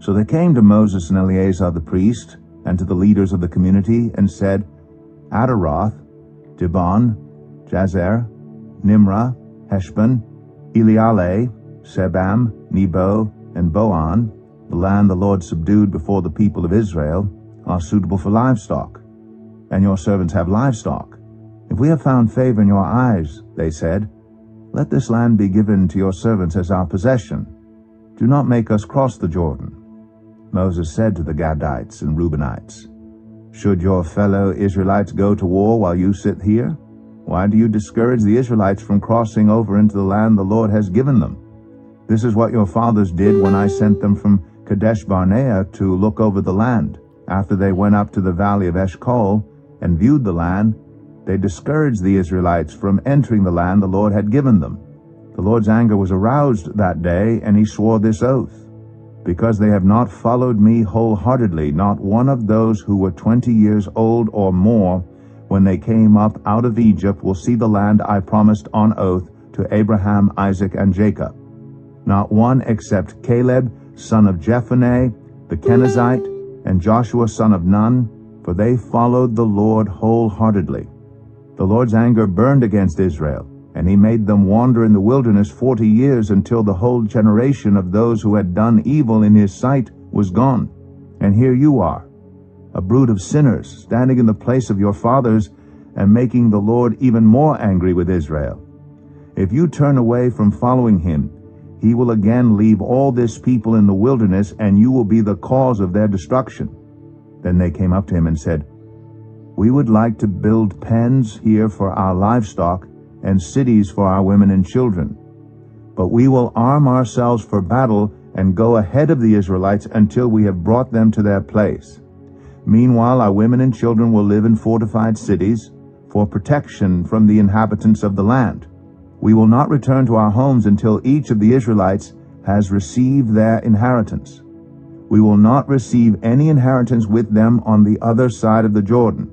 S1: So they came to Moses and Eleazar the priest and to the leaders of the community and said, Adaroth, Dibon, Jazer, Nimrah, Heshbon, Elealeh, Sebam, Nebo, and Boan, the land the Lord subdued before the people of Israel, are suitable for livestock, and your servants have livestock. If we have found favor in your eyes, they said, let this land be given to your servants as our possession. Do not make us cross the Jordan. Moses said to the Gadites and Reubenites, should your fellow Israelites go to war while you sit here? Why do you discourage the Israelites from crossing over into the land the Lord has given them? This is what your fathers did when I sent them from Kadesh Barnea to look over the land. After they went up to the valley of Eshcol and viewed the land, they discouraged the Israelites from entering the land the Lord had given them. The Lord's anger was aroused that day, and he swore this oath. Because they have not followed me wholeheartedly, not one of those who were 20 years old or more when they came up out of Egypt will see the land I promised on oath to Abraham, Isaac, and Jacob. Not one except Caleb, son of Jephunneh, the Kenizzite, and Joshua, son of Nun, for they followed the Lord wholeheartedly. The Lord's anger burned against Israel, and he made them wander in the wilderness 40 years until the whole generation of those who had done evil in his sight was gone. And here you are, a brood of sinners, standing in the place of your fathers and making the Lord even more angry with Israel. If you turn away from following him, he will again leave all this people in the wilderness, and you will be the cause of their destruction. Then they came up to him and said, we would like to build pens here for our livestock and cities for our women and children. But we will arm ourselves for battle and go ahead of the Israelites until we have brought them to their place. Meanwhile, our women and children will live in fortified cities for protection from the inhabitants of the land. We will not return to our homes until each of the Israelites has received their inheritance. We will not receive any inheritance with them on the other side of the Jordan,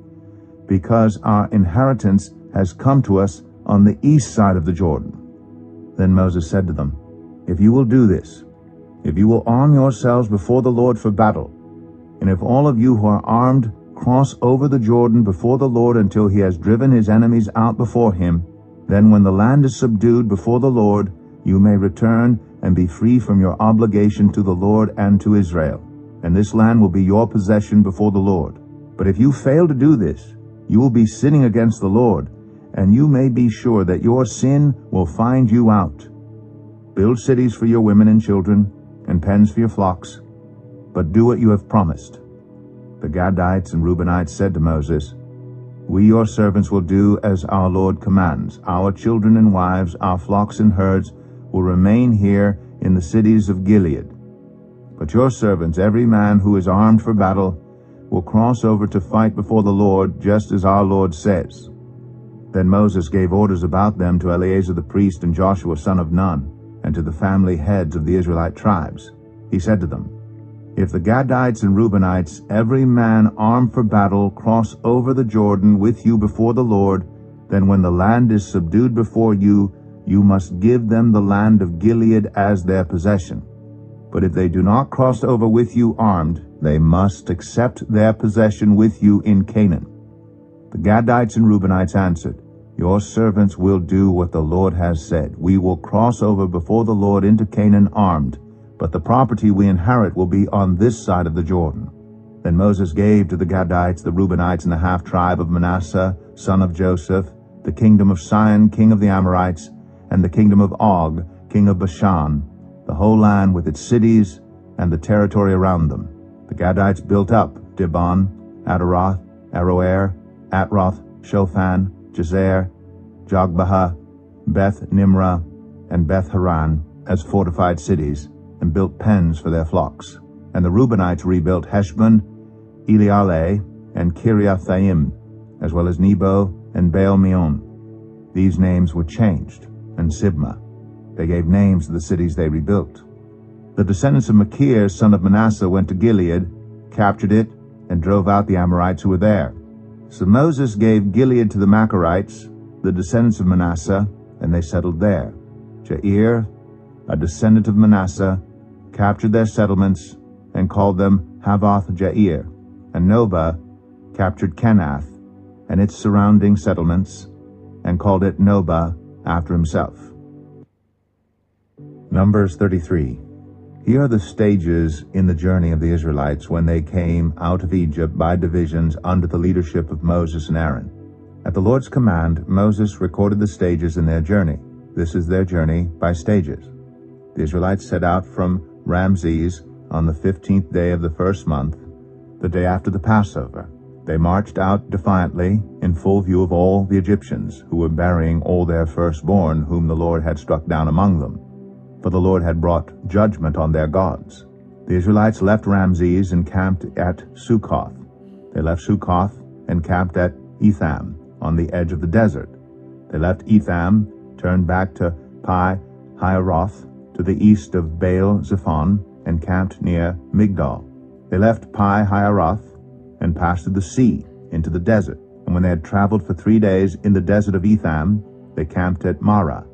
S1: because our inheritance has come to us on the east side of the Jordan. Then Moses said to them, if you will do this, if you will arm yourselves before the Lord for battle, and if all of you who are armed cross over the Jordan before the Lord until he has driven his enemies out before him, then when the land is subdued before the Lord, you may return and be free from your obligation to the Lord and to Israel, and this land will be your possession before the Lord. But if you fail to do this, you will be sinning against the Lord, and you may be sure that your sin will find you out. Build cities for your women and children, and pens for your flocks, but do what you have promised. The Gadites and Reubenites said to Moses, we your servants will do as our Lord commands. Our children and wives, our flocks and herds, will remain here in the cities of Gilead. But your servants, every man who is armed for battle, will cross over to fight before the Lord, just as our Lord says. Then Moses gave orders about them to Eleazar the priest and Joshua son of Nun, and to the family heads of the Israelite tribes. He said to them, if the Gadites and Reubenites, every man armed for battle, cross over the Jordan with you before the Lord, then when the land is subdued before you, you must give them the land of Gilead as their possession. But if they do not cross over with you armed, they must accept their possession with you in Canaan. The Gadites and Reubenites answered, your servants will do what the Lord has said. We will cross over before the Lord into Canaan armed, but the property we inherit will be on this side of the Jordan. Then Moses gave to the Gadites, the Reubenites, and the half-tribe of Manasseh, son of Joseph, the kingdom of Sihon, king of the Amorites, and the kingdom of Og, king of Bashan, the whole land with its cities and the territory around them. The Gadites built up Dibon, Adaroth, Aroer, Atroth, Shophan, Jazer, Jogbehah, Beth Nimrah, and Beth Haran as fortified cities, and built pens for their flocks. And the Reubenites rebuilt Heshbon, Elealeh, and Kiriathaim, as well as Nebo and Baal-meon. These names were changed, and Sibmah. They gave names to the cities they rebuilt. The descendants of Machir, son of Manasseh, went to Gilead, captured it, and drove out the Amorites who were there. So Moses gave Gilead to the Machirites, the descendants of Manasseh, and they settled there. Jair, a descendant of Manasseh, captured their settlements and called them Havoth Jair, and Nobah captured Kenath and its surrounding settlements and called it Nobah after himself. Numbers 33. Here are the stages in the journey of the Israelites when they came out of Egypt by divisions under the leadership of Moses and Aaron. At the Lord's command, Moses recorded the stages in their journey. This is their journey by stages. The Israelites set out from Ramses on the 15th day of the first month, the day after the Passover. They marched out defiantly in full view of all the Egyptians, who were burying all their firstborn whom the Lord had struck down among them. For the Lord had brought judgment on their gods. The Israelites left Ramses and camped at Succoth. They left Succoth and camped at Etham, on the edge of the desert. They left Etham, turned back to Pi Hahiroth, to the east of Baal Zephon, and camped near Migdol. They left Pi Hahiroth and passed through the sea into the desert. And when they had traveled for 3 days in the desert of Etham, they camped at Marah.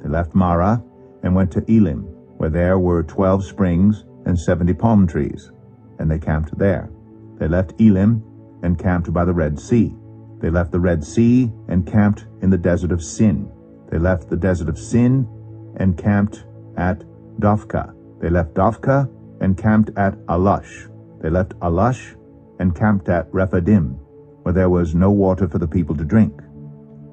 S1: They left Marah and went to Elim, where there were 12 springs and 70 palm trees, and they camped there. They left Elim and camped by the Red Sea. They left the Red Sea and camped in the desert of Sin. They left the desert of Sin and camped at Dophkah. They left Dophkah and camped at Alush. They left Alush and camped at Rephidim, where there was no water for the people to drink.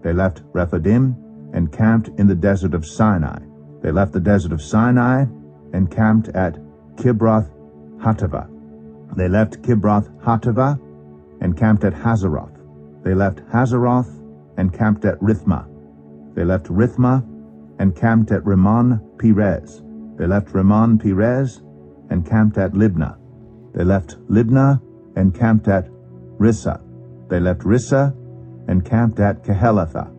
S1: They left Rephidim and camped in the desert of Sinai. They left the desert of Sinai and camped at Kibroth Hattaavah. They left Kibroth Hattaavah and camped at Hazeroth. They left Hazeroth and camped at Rithmah. They left Rithmah and camped at Rimmon Perez. They left Rimmon Perez and camped at Libnah. They left Libnah and camped at Rissa. They left Rissa and camped at Kehelatha.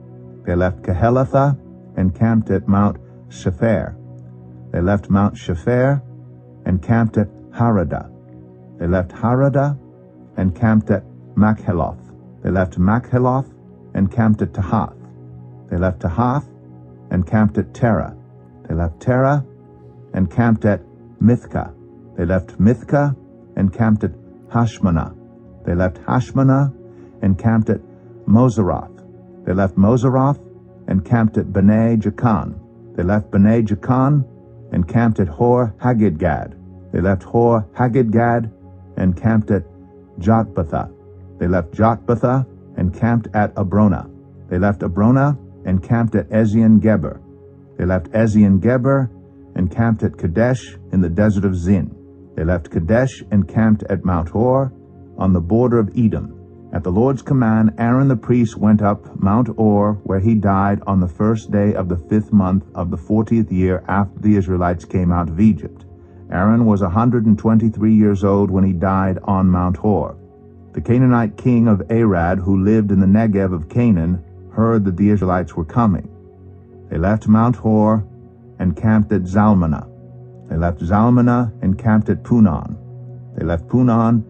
S1: They left Kehelatha and camped at Mount Shepher. They left Mount Shepher and camped at Haradah. They left Haradah and camped at Makheloth. They left Makheloth and camped at Tahath. They left Tahath and camped at Terah. They left Terah and camped at Mithkah. They left Mithkah and camped at Hashmanah. They left Hashmanah and camped at Moseroth. They left Moseroth and camped at Bnei Jacan. They left Bnei Jacan and camped at Hor Haggidgad. They left Hor Haggidgad and camped at Jotbathah. They left Jotbathah and camped at Abrona. They left Abrona and camped at Ezion-Geber. They left Ezion-Geber and camped at Kadesh in the desert of Zin. They left Kadesh and camped at Mount Hor on the border of Edom. At the Lord's command, Aaron the priest went up Mount Hor, where he died on the first day of the 5th month of the 40th year after the Israelites came out of Egypt. Aaron was 123 years old when he died on Mount Hor. The Canaanite king of Arad, who lived in the Negev of Canaan, heard that the Israelites were coming. They left Mount Hor and camped at Zalmanah. They left Zalmanah and camped at Punon. They left Punon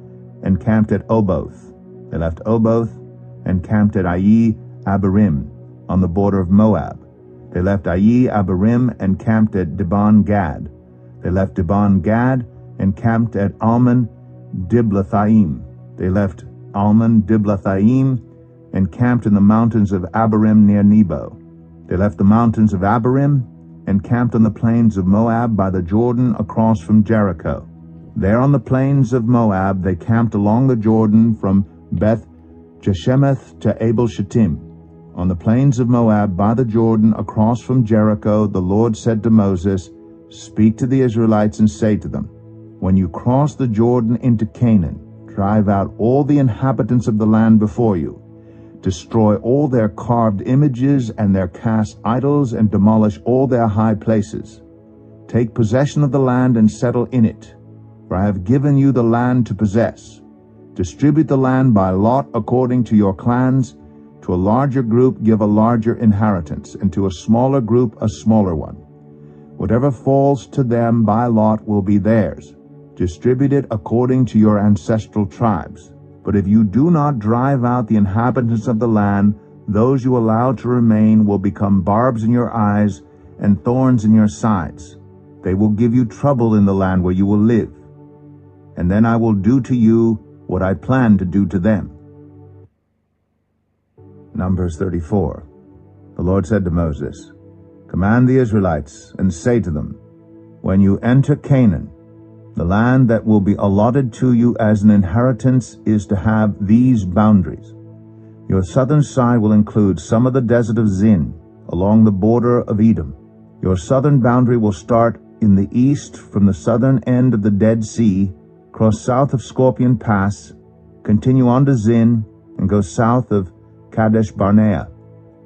S1: and camped at Oboth. They left Oboth and camped at Ayi Abarim on the border of Moab. They left Ayi Abarim and camped at Dibon Gad. They left Dibon Gad and camped at Almon Diblathaim. They left Almon Diblathaim and camped in the mountains of Abarim near Nebo. They left the mountains of Abarim and camped on the plains of Moab by the Jordan across from Jericho. There on the plains of Moab they camped along the Jordan from Beth Jeshemeth to Abel Shittim. On the plains of Moab by the Jordan across from Jericho, the Lord said to Moses, "Speak to the Israelites and say to them, when you cross the Jordan into Canaan, drive out all the inhabitants of the land before you. destroy all their carved images and their cast idols, and demolish all their high places. Take possession of the land and settle in it, for I have given you the land to possess. Distribute the land by lot according to your clans. To a larger group give a larger inheritance, and to a smaller group a smaller one. Whatever falls to them by lot will be theirs. Distribute it according to your ancestral tribes. But if you do not drive out the inhabitants of the land, those you allow to remain will become barbs in your eyes and thorns in your sides. They will give you trouble in the land where you will live. And then I will do to you what I plan to do to them. Numbers 34. The Lord said to Moses, Command the Israelites, and say to them, When you enter Canaan, the land that will be allotted to you as an inheritance is to have these boundaries. Your southern side will include some of the desert of Zin, along the border of Edom. Your southern boundary will start in the east from the southern end of the Dead Sea, cross south of Scorpion Pass, continue on to Zin, and go south of Kadesh Barnea.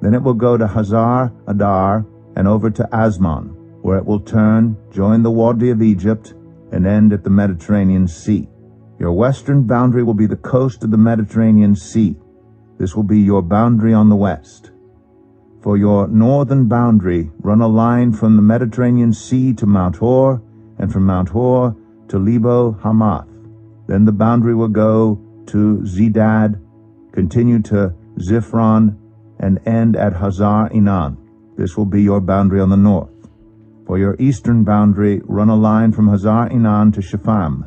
S1: Then it will go to Hazar Adar and over to Asmon, where it will turn, join the Wadi of Egypt, and end at the Mediterranean Sea. Your western boundary will be the coast of the Mediterranean Sea. This will be your boundary on the west. For your northern boundary, run a line from the Mediterranean Sea to Mount Hor, and from Mount Hor to Lebo Hamath. Then the boundary will go to Zedad, continue to Ziphron, and end at Hazar Enan. This will be your boundary on the north. For your eastern boundary, run a line from Hazar Enan to Shepham.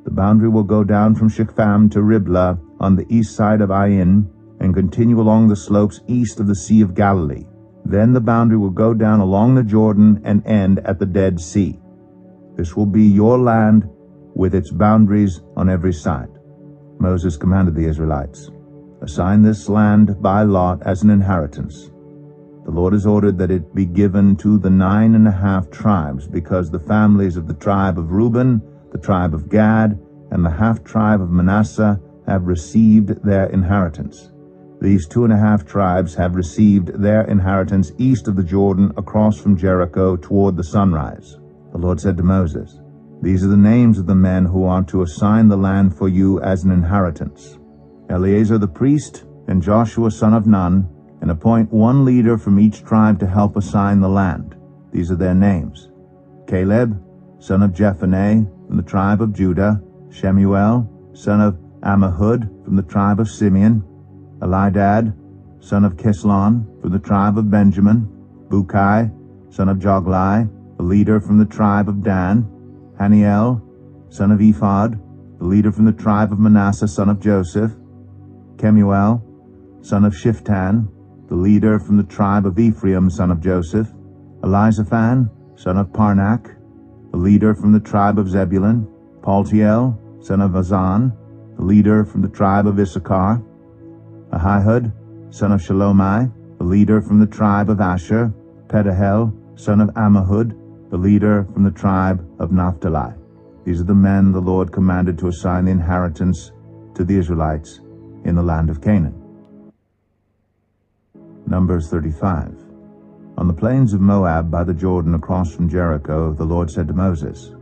S1: The boundary will go down from Shepham to Riblah on the east side of Ain, and continue along the slopes east of the Sea of Galilee. Then the boundary will go down along the Jordan and end at the Dead Sea. This will be your land with its boundaries on every side. Moses commanded the Israelites, Assign this land by lot as an inheritance. The Lord has ordered that it be given to the 9.5 tribes, because the families of the tribe of Reuben, the tribe of Gad, and the half-tribe of Manasseh have received their inheritance. These 2.5 tribes have received their inheritance east of the Jordan, across from Jericho toward the sunrise. The Lord said to Moses, These are the names of the men who are to assign the land for you as an inheritance. Eleazar the priest and Joshua son of Nun, and appoint one leader from each tribe to help assign the land. These are their names: Caleb, son of Jephunneh, from the tribe of Judah; Shemuel, son of Ammihud, from the tribe of Simeon; Elidad, son of Kislon, from the tribe of Benjamin; Bukai, son of Joglai, the leader from the tribe of Dan; Haniel, son of Ephod, the leader from the tribe of Manasseh, son of Joseph; Kemuel, son of Shiftan, the leader from the tribe of Ephraim, son of Joseph; Elizaphan, son of Parnak, the leader from the tribe of Zebulun; Paltiel, son of Azan, the leader from the tribe of Issachar; Ahihud, son of Shalomai, the leader from the tribe of Asher; Pedahel, son of Ammihud, the leader from the tribe of Naphtali. These are the men the Lord commanded to assign the inheritance to the Israelites in the land of Canaan. Numbers 35. On the plains of Moab by the Jordan across from Jericho, the Lord said to Moses,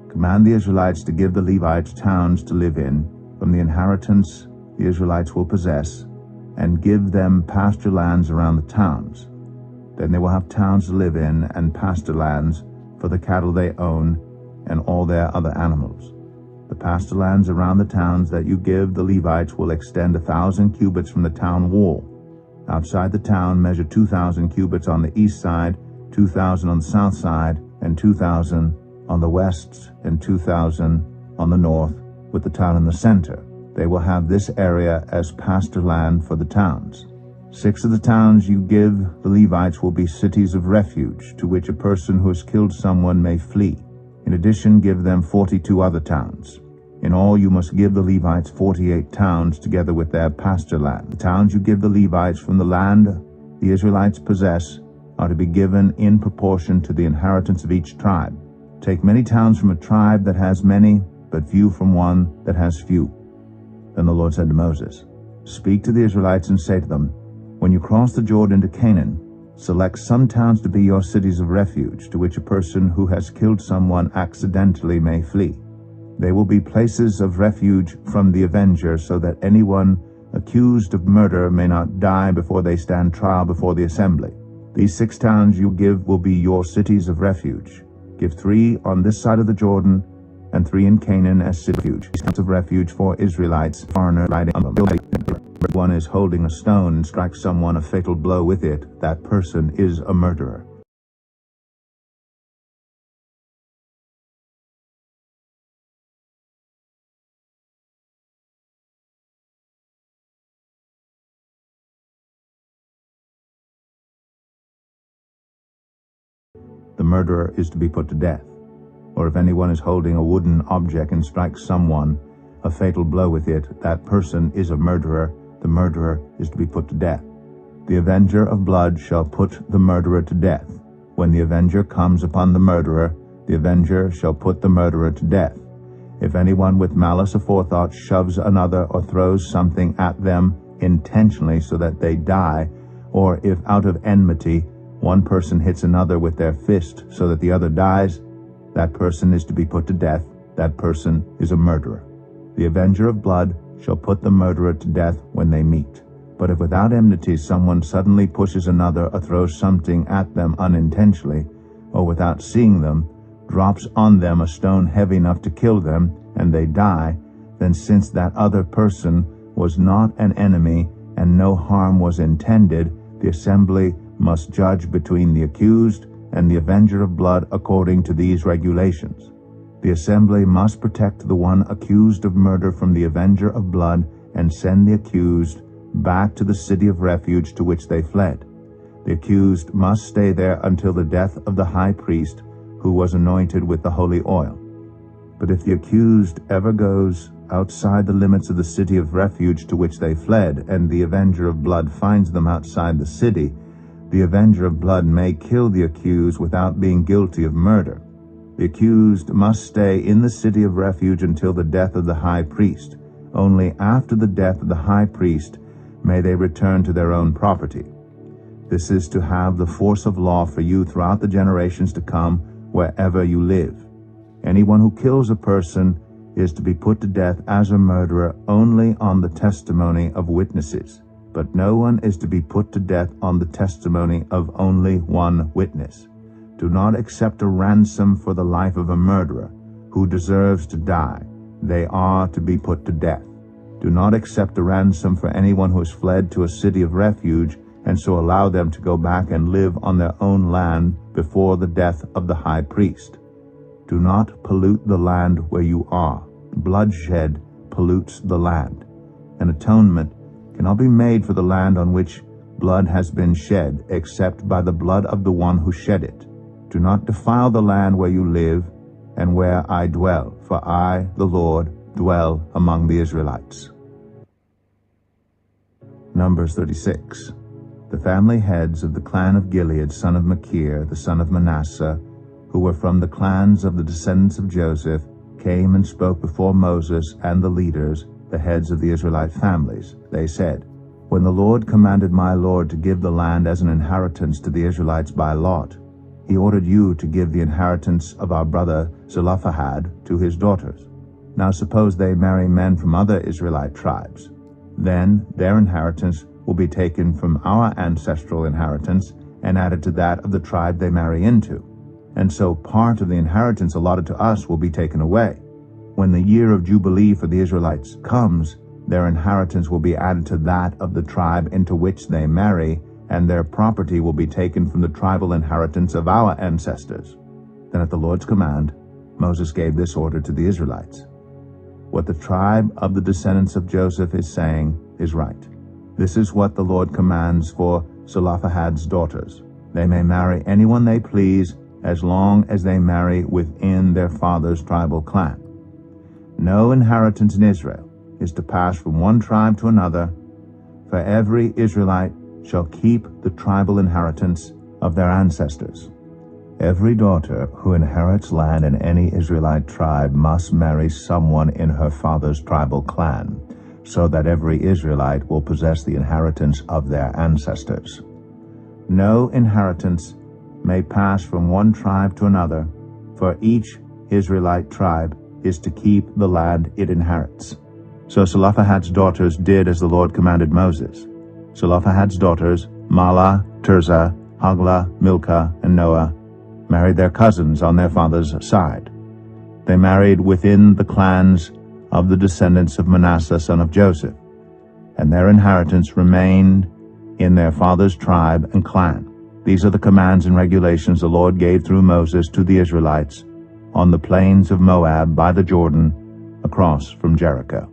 S1: Command the Israelites to give the Levites towns to live in from the inheritance the Israelites will possess, and give them pasture lands around the towns. Then they will have towns to live in and pasture lands for the cattle they own and all their other animals. The pasture lands around the towns that you give the Levites will extend 1,000 cubits from the town wall. Outside the town, measure 2,000 cubits on the east side, 2,000 on the south side, and 2,000 on the west, and 2,000 on the north, with the town in the center. They will have this area as pasture land for the towns. 6 of the towns you give the Levites will be cities of refuge, to which a person who has killed someone may flee. In addition, give them 42 other towns. In all, you must give the Levites 48 towns together with their pasture land. The towns you give the Levites from the land the Israelites possess are to be given in proportion to the inheritance of each tribe. Take many towns from a tribe that has many, but few from one that has few. Then the Lord said to Moses, Speak to the Israelites and say to them, when you cross the Jordan to Canaan, select some towns to be your cities of refuge, to which a person who has killed someone accidentally may flee. They will be places of refuge from the avenger, so that anyone accused of murder may not die before they stand trial before the assembly. These 6 towns you give will be your cities of refuge. Give 3 on this side of the Jordan, and 3 in Canaan as refuge. Cities of refuge for Israelites, foreigner riding on them. If one is holding a stone and strikes someone a fatal blow with it, that person is a murderer. The murderer is to be put to death. Or if anyone is holding a wooden object and strikes someone a fatal blow with it, that person is a murderer. The murderer is to be put to death. The avenger of blood shall put the murderer to death. When the avenger comes upon the murderer, the avenger shall put the murderer to death. If anyone with malice aforethought shoves another or throws something at them intentionally so that they die, or if out of enmity one person hits another with their fist so that the other dies, that person is to be put to death. That person is a murderer. The avenger of blood shall put the murderer to death when they meet. But if without enmity someone suddenly pushes another or throws something at them unintentionally, or without seeing them, drops on them a stone heavy enough to kill them, and they die, then since that other person was not an enemy and no harm was intended, the assembly must judge between the accused and the avenger of blood according to these regulations. The assembly must protect the one accused of murder from the avenger of blood and send the accused back to the city of refuge to which they fled. The accused must stay there until the death of the high priest who was anointed with the holy oil. But if the accused ever goes outside the limits of the city of refuge to which they fled, and the avenger of blood finds them outside the city, the avenger of blood may kill the accused without being guilty of murder. The accused must stay in the city of refuge until the death of the high priest. Only after the death of the high priest may they return to their own property. This is to have the force of law for you throughout the generations to come, wherever you live. Anyone who kills a person is to be put to death as a murderer only on the testimony of witnesses. But no one is to be put to death on the testimony of only one witness. Do not accept a ransom for the life of a murderer who deserves to die. They are to be put to death. Do not accept a ransom for anyone who has fled to a city of refuge, and so allow them to go back and live on their own land before the death of the high priest. Do not pollute the land where you are. Bloodshed pollutes the land. An atonement cannot be made for the land on which blood has been shed, except by the blood of the one who shed it. Do not defile the land where you live and where I dwell, for I, the Lord, dwell among the Israelites. Numbers 36. The family heads of the clan of Gilead, son of Machir, the son of Manasseh, who were from the clans of the descendants of Joseph, came and spoke before Moses and the leaders, the heads of the Israelite families. They said, when the Lord commanded my Lord to give the land as an inheritance to the Israelites by lot, he ordered you to give the inheritance of our brother Zelophehad to his daughters. Now suppose they marry men from other Israelite tribes. Then their inheritance will be taken from our ancestral inheritance and added to that of the tribe they marry into. And so part of the inheritance allotted to us will be taken away. When the year of Jubilee for the Israelites comes, their inheritance will be added to that of the tribe into which they marry, and their property will be taken from the tribal inheritance of our ancestors. Then at the Lord's command, Moses gave this order to the Israelites. What the tribe of the descendants of Joseph is saying is right. This is what the Lord commands for Zelophehad's daughters. They may marry anyone they please, as long as they marry within their father's tribal clan. No inheritance in Israel is to pass from one tribe to another, for every Israelite shall keep the tribal inheritance of their ancestors. Every daughter who inherits land in any Israelite tribe must marry someone in her father's tribal clan. so that every Israelite will possess the inheritance of their ancestors. No inheritance may pass from one tribe to another, for each Israelite tribe is to keep the land it inherits. So Zelophehad's daughters did as the Lord commanded Moses. Zelophehad's daughters, Mahlah, Tirzah, Hoglah, Milcah, and Noah, married their cousins on their father's side. They married within the clans of the descendants of Manasseh son of Joseph, and their inheritance remained in their father's tribe and clan. These are the commands and regulations the Lord gave through Moses to the Israelites on the plains of Moab by the Jordan, across from Jericho.